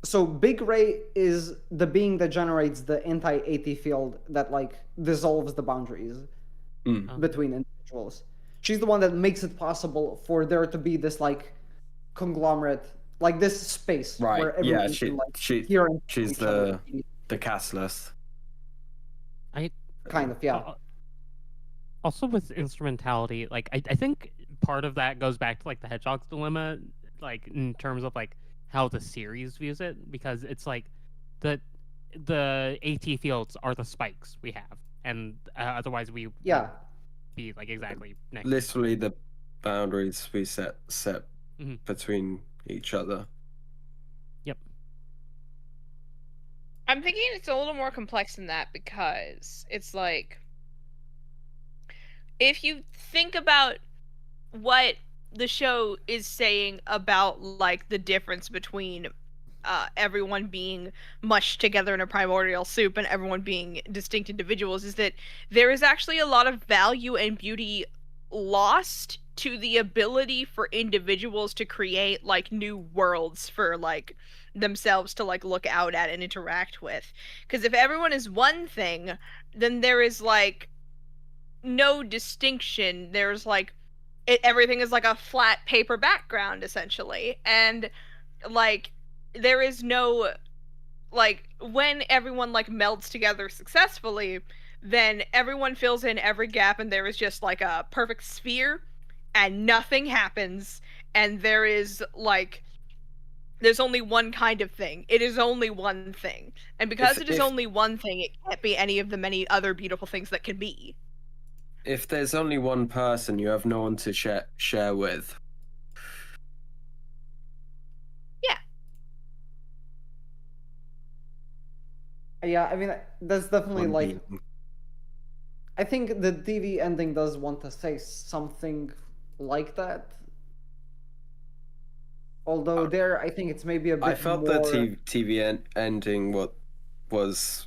So Big Ray is the being that generates the anti-AT field that like dissolves the boundaries between individuals. She's the one that makes it possible for there to be this like conglomerate, like this space Right. where everyone Yeah. can like She's hear and she's each other. the catalyst. Kind of, yeah. Also with Instrumentality, like I think part of that goes back to like the Hedgehog's dilemma, like in terms of like how the series views it, because it's like the AT fields are the spikes we have, and otherwise we would be like exactly next. Literally the boundaries we set between each other. Yep. I'm thinking it's a little more complex than that, because it's like, if you think about what the show is saying about like the difference between everyone being mushed together in a primordial soup and everyone being distinct individuals, is that there is actually a lot of value and beauty lost to the ability for individuals to create like new worlds for like themselves to like look out at and interact with. Because if everyone is one thing, then there is like no distinction. There's like everything is like a flat paper background essentially, and like there is no like, when everyone like melds together successfully, then everyone fills in every gap and there is just like a perfect sphere and nothing happens, and there is like there's only one kind of thing. It is only one thing. And because it is only one thing, it can't be any of the many other beautiful things that can be. If there's only one person, you have no one to share with. Yeah. Yeah, I mean, that's definitely like... I think the TV ending does want to say something like that. Although there, I think it's maybe a bit more... I felt the TV ending was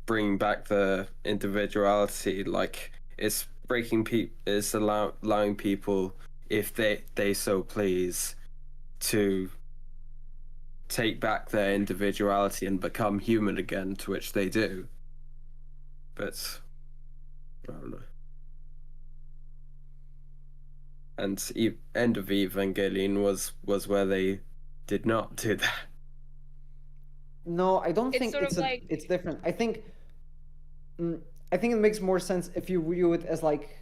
bringing back the individuality. Like, it's it's allowing people, if they so please, to take back their individuality and become human again, to which they do. But I don't know. And end of Evangelion was where they did not do that. No, I don't think it's different. I think it makes more sense if you view it as like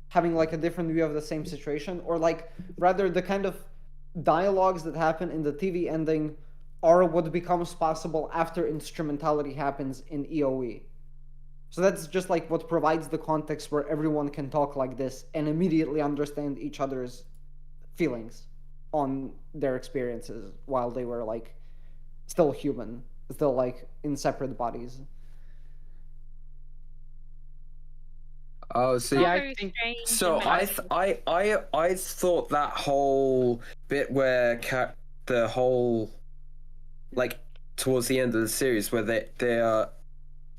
having like a different view of the same situation, or like rather the kind of dialogues that happen in the TV ending are what becomes possible after Instrumentality happens in EOE. So that's just like what provides the context where everyone can talk like this and immediately understand each other's feelings on their experiences while they were like still human, still like in separate bodies. Oh, so yeah, I think so. I thought that whole bit where the whole, like, towards the end of the series where they are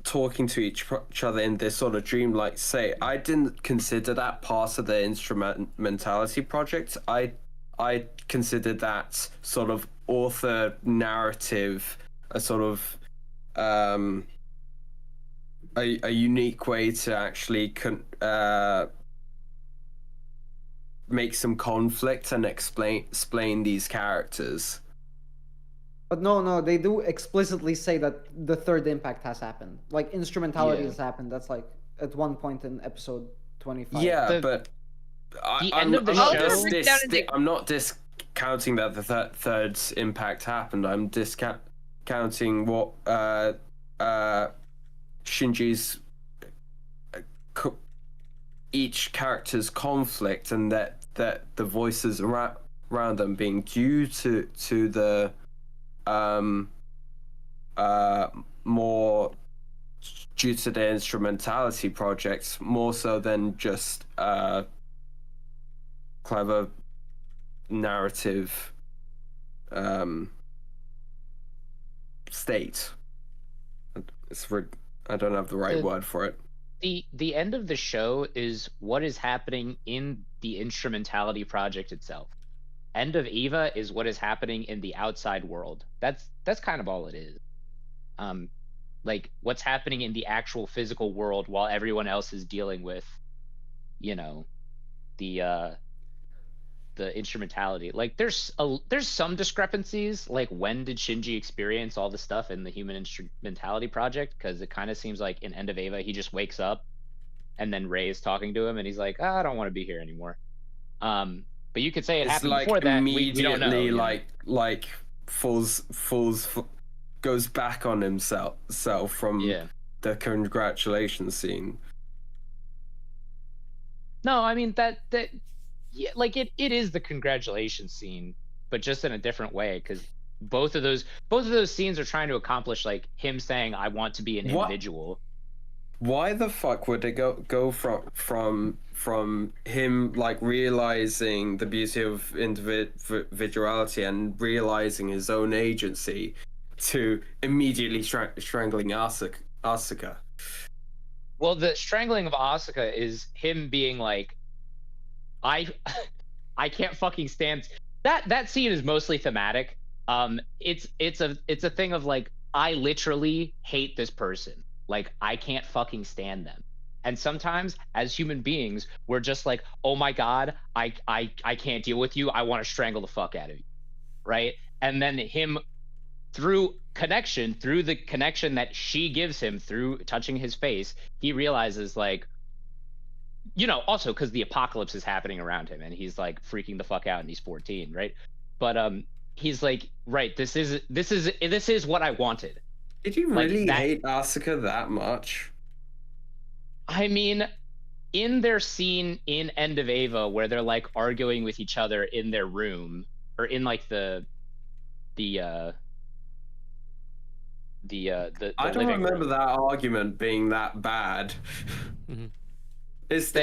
talking to each other in this sort of dreamlike state, I didn't consider that part of the Instrumentality project. I considered that sort of author narrative, a sort of a unique way to actually make some conflict and explain these characters. But no, they do explicitly say that the third impact has happened. Like, Instrumentality has happened. That's like at one point in episode 25. Yeah, but I'm not discounting that the third impact happened. I'm discounting what Shinji's each character's conflict, and that the voices around them being due to the more due to the Instrumentality projects, more so than just clever narrative state. I don't have the right word for it. The end of the show is what is happening in the Instrumentality project itself. End of Eva is what is happening in the outside world. That's kind of all it is. Like what's happening in the actual physical world while everyone else is dealing with, you know, the instrumentality. Like there's some discrepancies. Like when did Shinji experience all the stuff in the Human Instrumentality project? Because it kind of seems like in End of Eva he just wakes up, and then Rei is talking to him, and he's like, oh, I don't want to be here anymore. But you could say it happened like before that. Immediately, we don't know. Like goes back on himself from the congratulations scene. No, I mean that yeah, like it is the congratulations scene, but just in a different way, because both of those scenes are trying to accomplish like him saying, I want to be an individual. Why the fuck would it go from him like realizing the beauty of individuality and realizing his own agency to immediately strangling Asuka? Well, the strangling of Asuka is him being like, I can't fucking stand that scene is mostly thematic. It's a thing of like, I literally hate this person. Like, I can't fucking stand them. And sometimes as human beings, we're just like, oh my God, I can't deal with you. I want to strangle the fuck out of you. Right. And then him through the connection that she gives him through touching his face, he realizes like, you know, also because the apocalypse is happening around him and he's like freaking the fuck out and he's 14. Right. But he's like, right, this is what I wanted. Did you really hate Asuka that much? I mean, in their scene in End of Eva where they're like arguing with each other in their room, or in like the I don't remember that argument being that bad. Mm-hmm. It's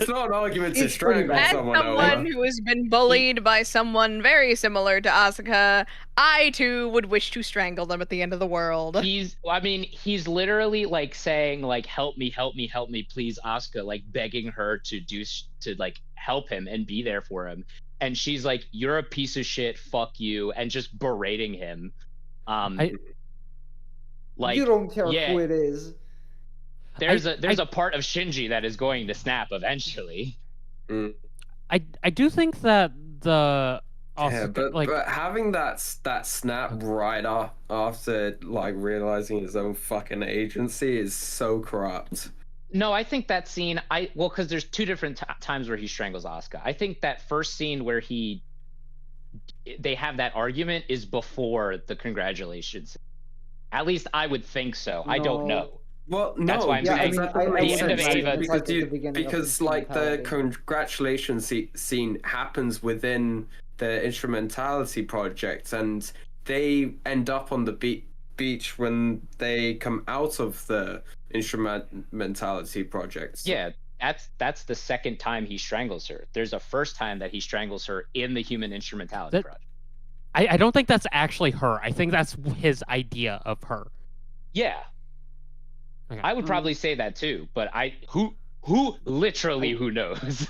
not an argument to strangle someone over. As someone who has been bullied by someone very similar to Asuka, I too would wish to strangle them at the end of the world. He's literally like saying like, help me, please, Asuka, like begging her to like help him and be there for him. And she's like, you're a piece of shit, fuck you, and just berating him. Like, you don't care who it is. There's a part of Shinji that is going to snap eventually. I do think that but having that snap right after like realizing his own fucking agency is so corrupt. No, I think that scene because there's two different times where he strangles Asuka. I think that first scene where they have that argument is before the congratulations. At least I would think so. No. I don't know. Well, no, that's why I'm saying the end of Eva, because like the congratulations scene happens within the Instrumentality project, and they end up on the beach when they come out of the Instrumentality project. Yeah, that's the second time he strangles her. There's a first time that he strangles her in the Human Instrumentality project. I don't think that's actually her. I think that's his idea of her. Yeah. Okay. I would probably say that too, but who knows?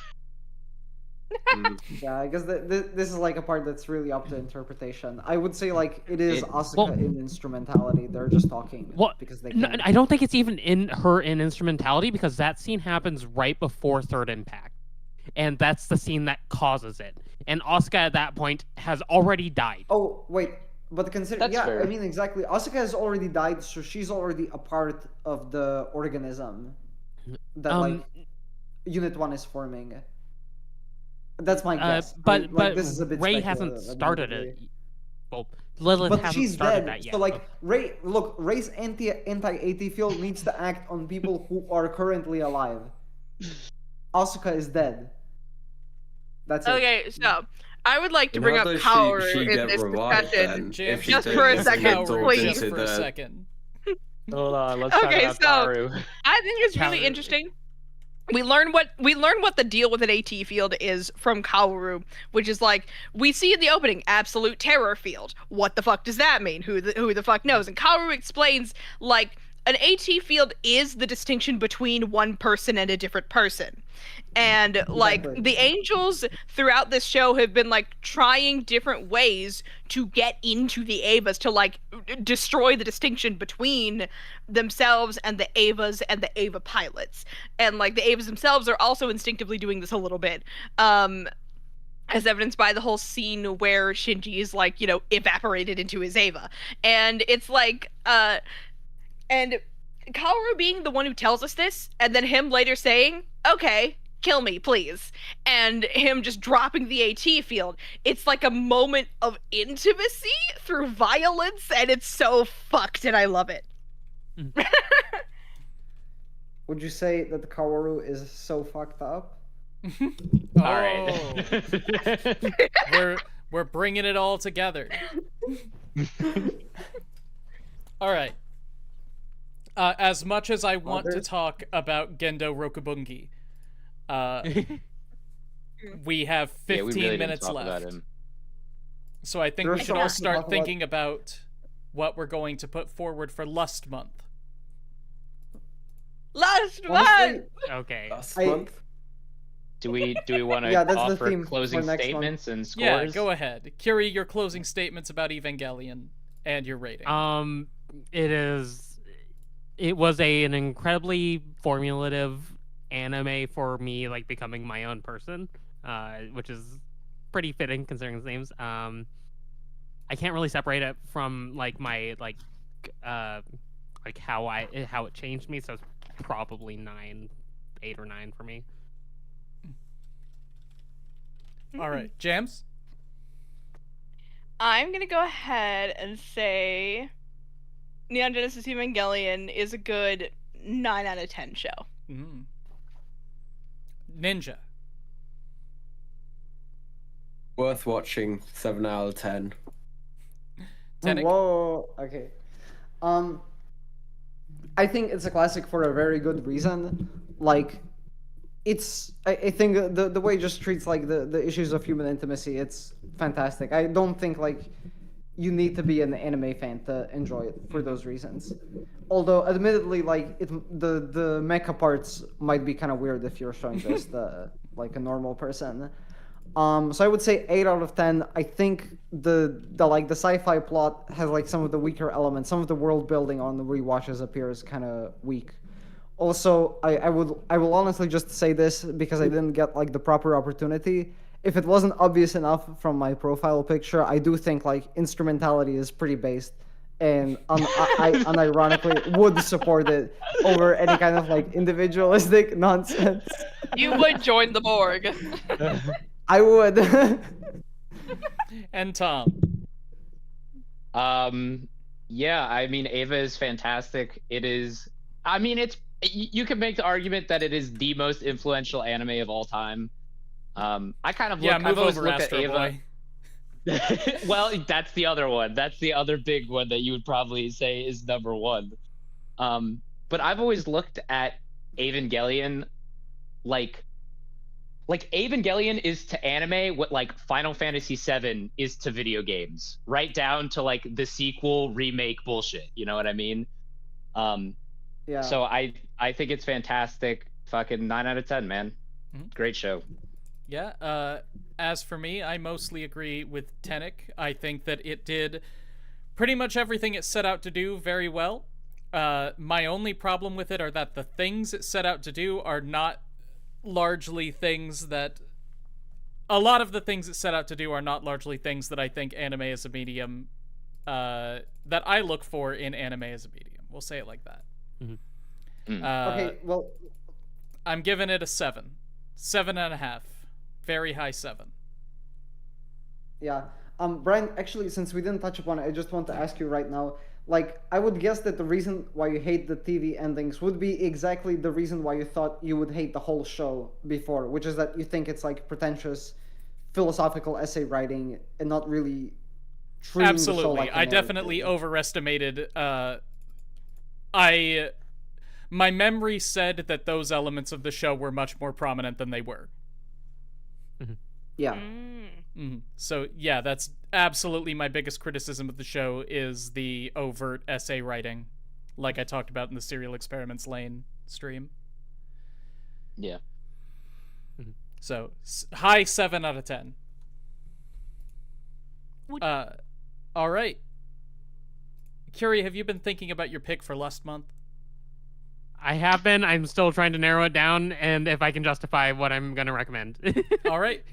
Yeah, I guess this is like a part that's really up to interpretation. I would say like it is Asuka in Instrumentality. They're just talking because they can. No, I don't think it's even in Instrumentality, because that scene happens right before Third Impact, and that's the scene that causes it. And Asuka at that point has already died. Oh wait. But consider, fair. I mean, exactly. Asuka has already died, so she's already a part of the organism that like Unit 1 is forming. That's my guess. But this is a bit Rei hasn't started it. Well, Lilith hasn't started that yet. So like Rei's anti-AT field needs to act on people who are currently alive. Asuka is dead. That's it. Okay, so I would like to bring up Kaoru in this discussion. Just for a second, please. Just for a second. Hold on, let's talk about Kaoru. I think it's really interesting. We learn what the deal with an AT field is from Kaoru, which is like, we see in the opening, absolute terror field. What the fuck does that mean? Who the fuck knows? And Kaoru explains like, an AT field is the distinction between one person and a different person. And like the angels throughout this show have been like trying different ways to get into the Avas, to like destroy the distinction between themselves and the Avas and the Ava pilots. And like the Avas themselves are also instinctively doing this a little bit. As evidenced by the whole scene where Shinji is like, you know, evaporated into his Ava. And it's like, and Kaoru being the one who tells us this, and then him later saying, okay, kill me, please. And him just dropping the AT field. It's like a moment of intimacy through violence, and it's so fucked, and I love it. Would you say that Kaoru is so fucked up? All right. we're bringing it all together. All right. As much as I want to talk about Gendo Rokubungi, we have 15 minutes left. So I think we should all start thinking about what we're going to put forward for Lust Month. Lust Month! Okay. Last month. Do we want to offer closing statements and scores? Yeah, go ahead. Curie, your closing statements about Evangelion and your rating. It was an incredibly formulative anime for me, like becoming my own person, which is pretty fitting considering its names. I can't really separate it from like my how it changed me, so it's probably 8 or 9 for me. All right, Jams? I'm gonna go ahead and say Neon Genesis Evangelion is a good 9 out of 10 show. Ninja? Worth watching, 7 out of 10. Tenek? Whoa, okay. I think it's a classic for a very good reason. Like, I think the way it just treats like the issues of human intimacy, it's fantastic. I don't think like you need to be an anime fan to enjoy it for those reasons. Although admittedly, like the mecha parts might be kind of weird if you're showing this like a normal person. So I would say 8 out of 10. I think the sci-fi plot has like some of the weaker elements. Some of the world building on the rewatches appears kind of weak. Also, I will honestly just say this because I didn't get like the proper opportunity. If it wasn't obvious enough from my profile picture, I do think like Instrumentality is pretty based, and I unironically would support it over any kind of like individualistic nonsense. You would join the Borg. I would. And Tom? Yeah, I mean, Ava is fantastic. It is. I mean, you can make the argument that it is the most influential anime of all time. I kind of I've always looked at Ava. Well, that's the other one. That's the other big one that you would probably say is number 1. But I've always looked at Evangelion like Evangelion is to anime what like Final Fantasy VII is to video games, right down to like the sequel remake bullshit. You know what I mean? Yeah. So I think it's fantastic. Fucking 9 out of 10, man. Great show. Yeah. As for me, I mostly agree with Tenek. I think that it did pretty much everything it set out to do very well. My only problem with it are that the things it set out to do are not largely things that... A lot of the things it set out to do are not largely things that I think anime as a medium... that I look for in anime as a medium. We'll say it like that. Okay, well... I'm giving it a 7. 7.5. Very high 7. Yeah. Brian, actually, since we didn't touch upon it, I just want to ask you right now, like, I would guess that the reason why you hate the TV endings would be exactly the reason why you thought you would hate the whole show before, which is that you think it's, like, pretentious philosophical essay writing and not really treating the show like I definitely overestimated, my memory said that those elements of the show were much more prominent than they were. Yeah. So yeah, that's absolutely my biggest criticism of the show is the overt essay writing. like I talked about in the Serial Experiments Lane stream. Yeah. So high 7 out of 10. All right. Curie, have you been thinking about your pick for Lust Month? I have been. I'm still trying to narrow it down, and if I can justify what I'm going to recommend. All right.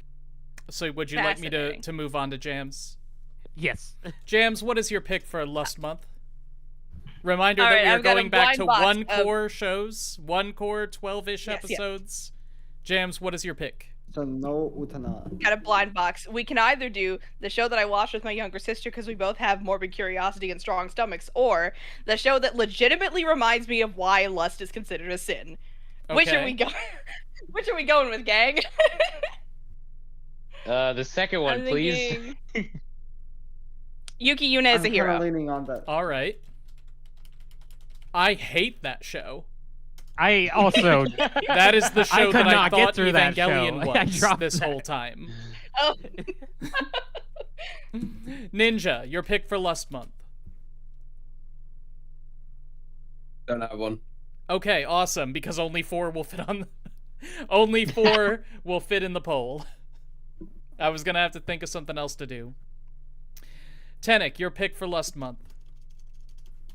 So would you like me to move on to Jams? Yes. Jams, what is your pick for Lust Month? Reminder All that right, we are I've got a going back to blind box one of- core shows, one core 12-ish Yes, yes. episodes. Jams, what is your pick? So no Utana. Got a blind box. We can either do the show that I watched with my younger sister because we both have morbid curiosity and strong stomachs, or the show that legitimately reminds me of why lust is considered a sin. Which are we going? Which are we going with, gang? The second one, please. Yuki Yuna is a I'm hero. kinda leaning on that. All right. I hate that show. I also... That is the show could that I not get thought through that Evangelion show. I was dropped this that. whole time. Oh. Ninja, your pick for Lust Month. Don't have one. Okay, awesome, because only 4 will fit on only 4 will fit in the poll. I was gonna have to think of something else to do. Tenek, your pick for Lust Month.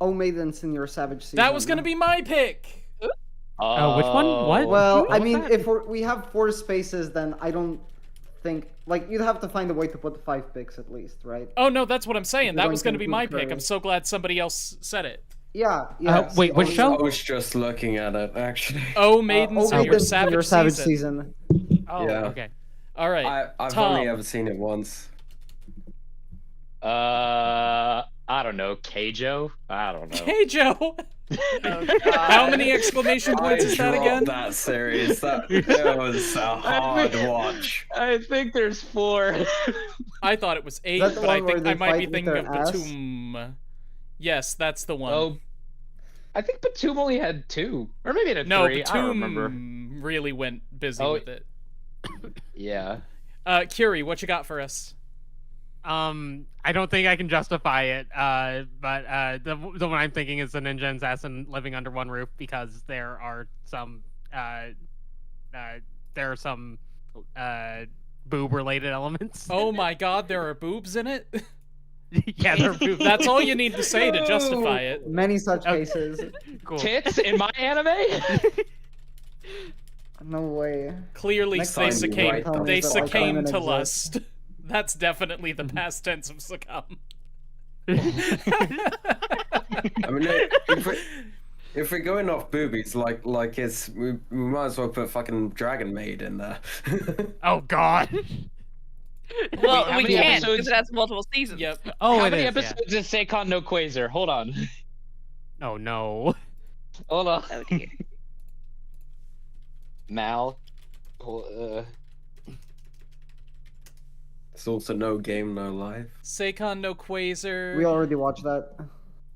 Oh, Maidens in your Savage Season. That was gonna be my pick! Oh, which one? What? Well, What I was mean, that? if we have 4 spaces, then I don't think... Like, you'd have to find a way to put 5 picks at least, right? Oh no, that's what I'm saying. You're That going was to gonna be my include pick. I'm Curry. so glad somebody else said it. Yeah, yeah. Wait, which show? I was just looking at it, actually. Oh, Maidens Oh, in your Maidens in your Savage Savage Season. Season. Oh, Yeah. okay. All right, I've Tom. only ever seen it once. I don't know. Keijo? I don't know. Hey, Joe. How many exclamation points is that dropped again? that series. That was a hard watch. I think there's 4. I thought it was 8, that the but I one where think they I might be fight with thinking their of ass? Batum. Yes, that's the one. Oh, I think Batum only had 2, or maybe it had no, 3. I don't remember. Batum really went busy Oh. with it. Yeah. Curie, what you got for us? I don't think I can justify it, but the one I'm thinking is the Ninja Assassin Living Under One Roof, because there are some boob-related elements. Oh my god, there are boobs in it? Yeah, there are boobs. That's all you need to say to justify it. Many such Okay. cases. Cool. Tits in my anime? No way. Clearly, Next they time you succumbed. write them. They Tell me that succumbed Lycomen to exists. lust. That's definitely the past tense of succumb. I mean, if we're going off boobies, like it's we might as well put fucking Dragon Maid in there. Oh God. Well, How we many can't because episodes- it has multiple seasons. Yep. Oh, How it many is, yeah. episodes is Seikon no Quasar? Hold on. Oh no. Hold on. Oh dear. Mal. It's also no game, no life. Seikon no Quasar. We already watched that.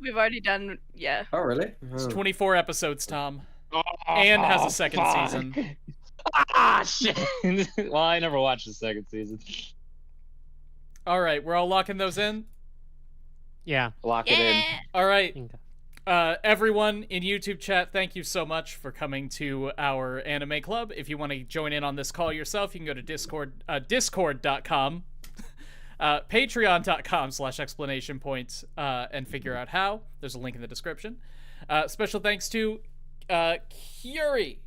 We've already done, yeah. Oh, really? It's Oh. 24 episodes, Tom. And has a second fuck. season. Ah, shit. Well, I never watched the second season. All right, we're all locking those in. Yeah. Lock it in. All right, everyone in YouTube chat, thank you so much for coming to our anime club. If you want to join in on this call yourself, you can go to discord.com, patreon.com/explanation point, and figure out how. There's a link in the description. Special thanks to Curie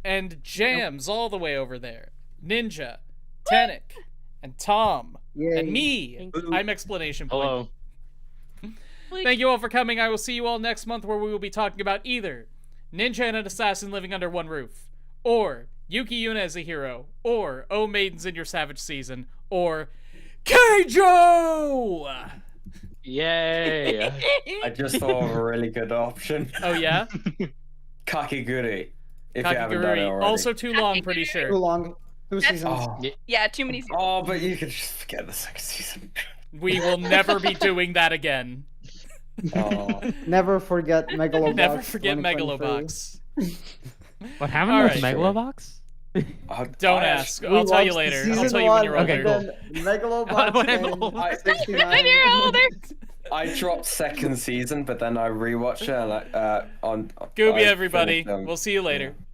and Jams all the way over there, Ninja, Tenek, and Tom, Yay. and me. I'm explanation point. Hello. Thank you all for coming. I will see you all next month, where we will be talking about either Ninja and an Assassin Living Under One Roof, or Yuki Yuna as a Hero, or Oh Maidens in Your Savage Season, or Keijo! Yay. I just thought of a really good option. Oh yeah? Kakiguri. If you haven't done it Kakiguri. already. Also too long, pretty Too sure. long. 2 seasons. Oh. Yeah, too many seasons. Oh, but you could just forget the second season. We will never be doing that again. Oh. Never forget Megalobox. Never forget 2023. Megalobox. What happened All with right. Megalobox? Don't I- ask. We I'll tell you watched later. season I'll tell you when you're one, older. Okay, and then Megalobox When I'm and older. 69. When you're older. I dropped second season, but then I rewatched it and on Gooby, I everybody. finished, We'll see you later. Yeah.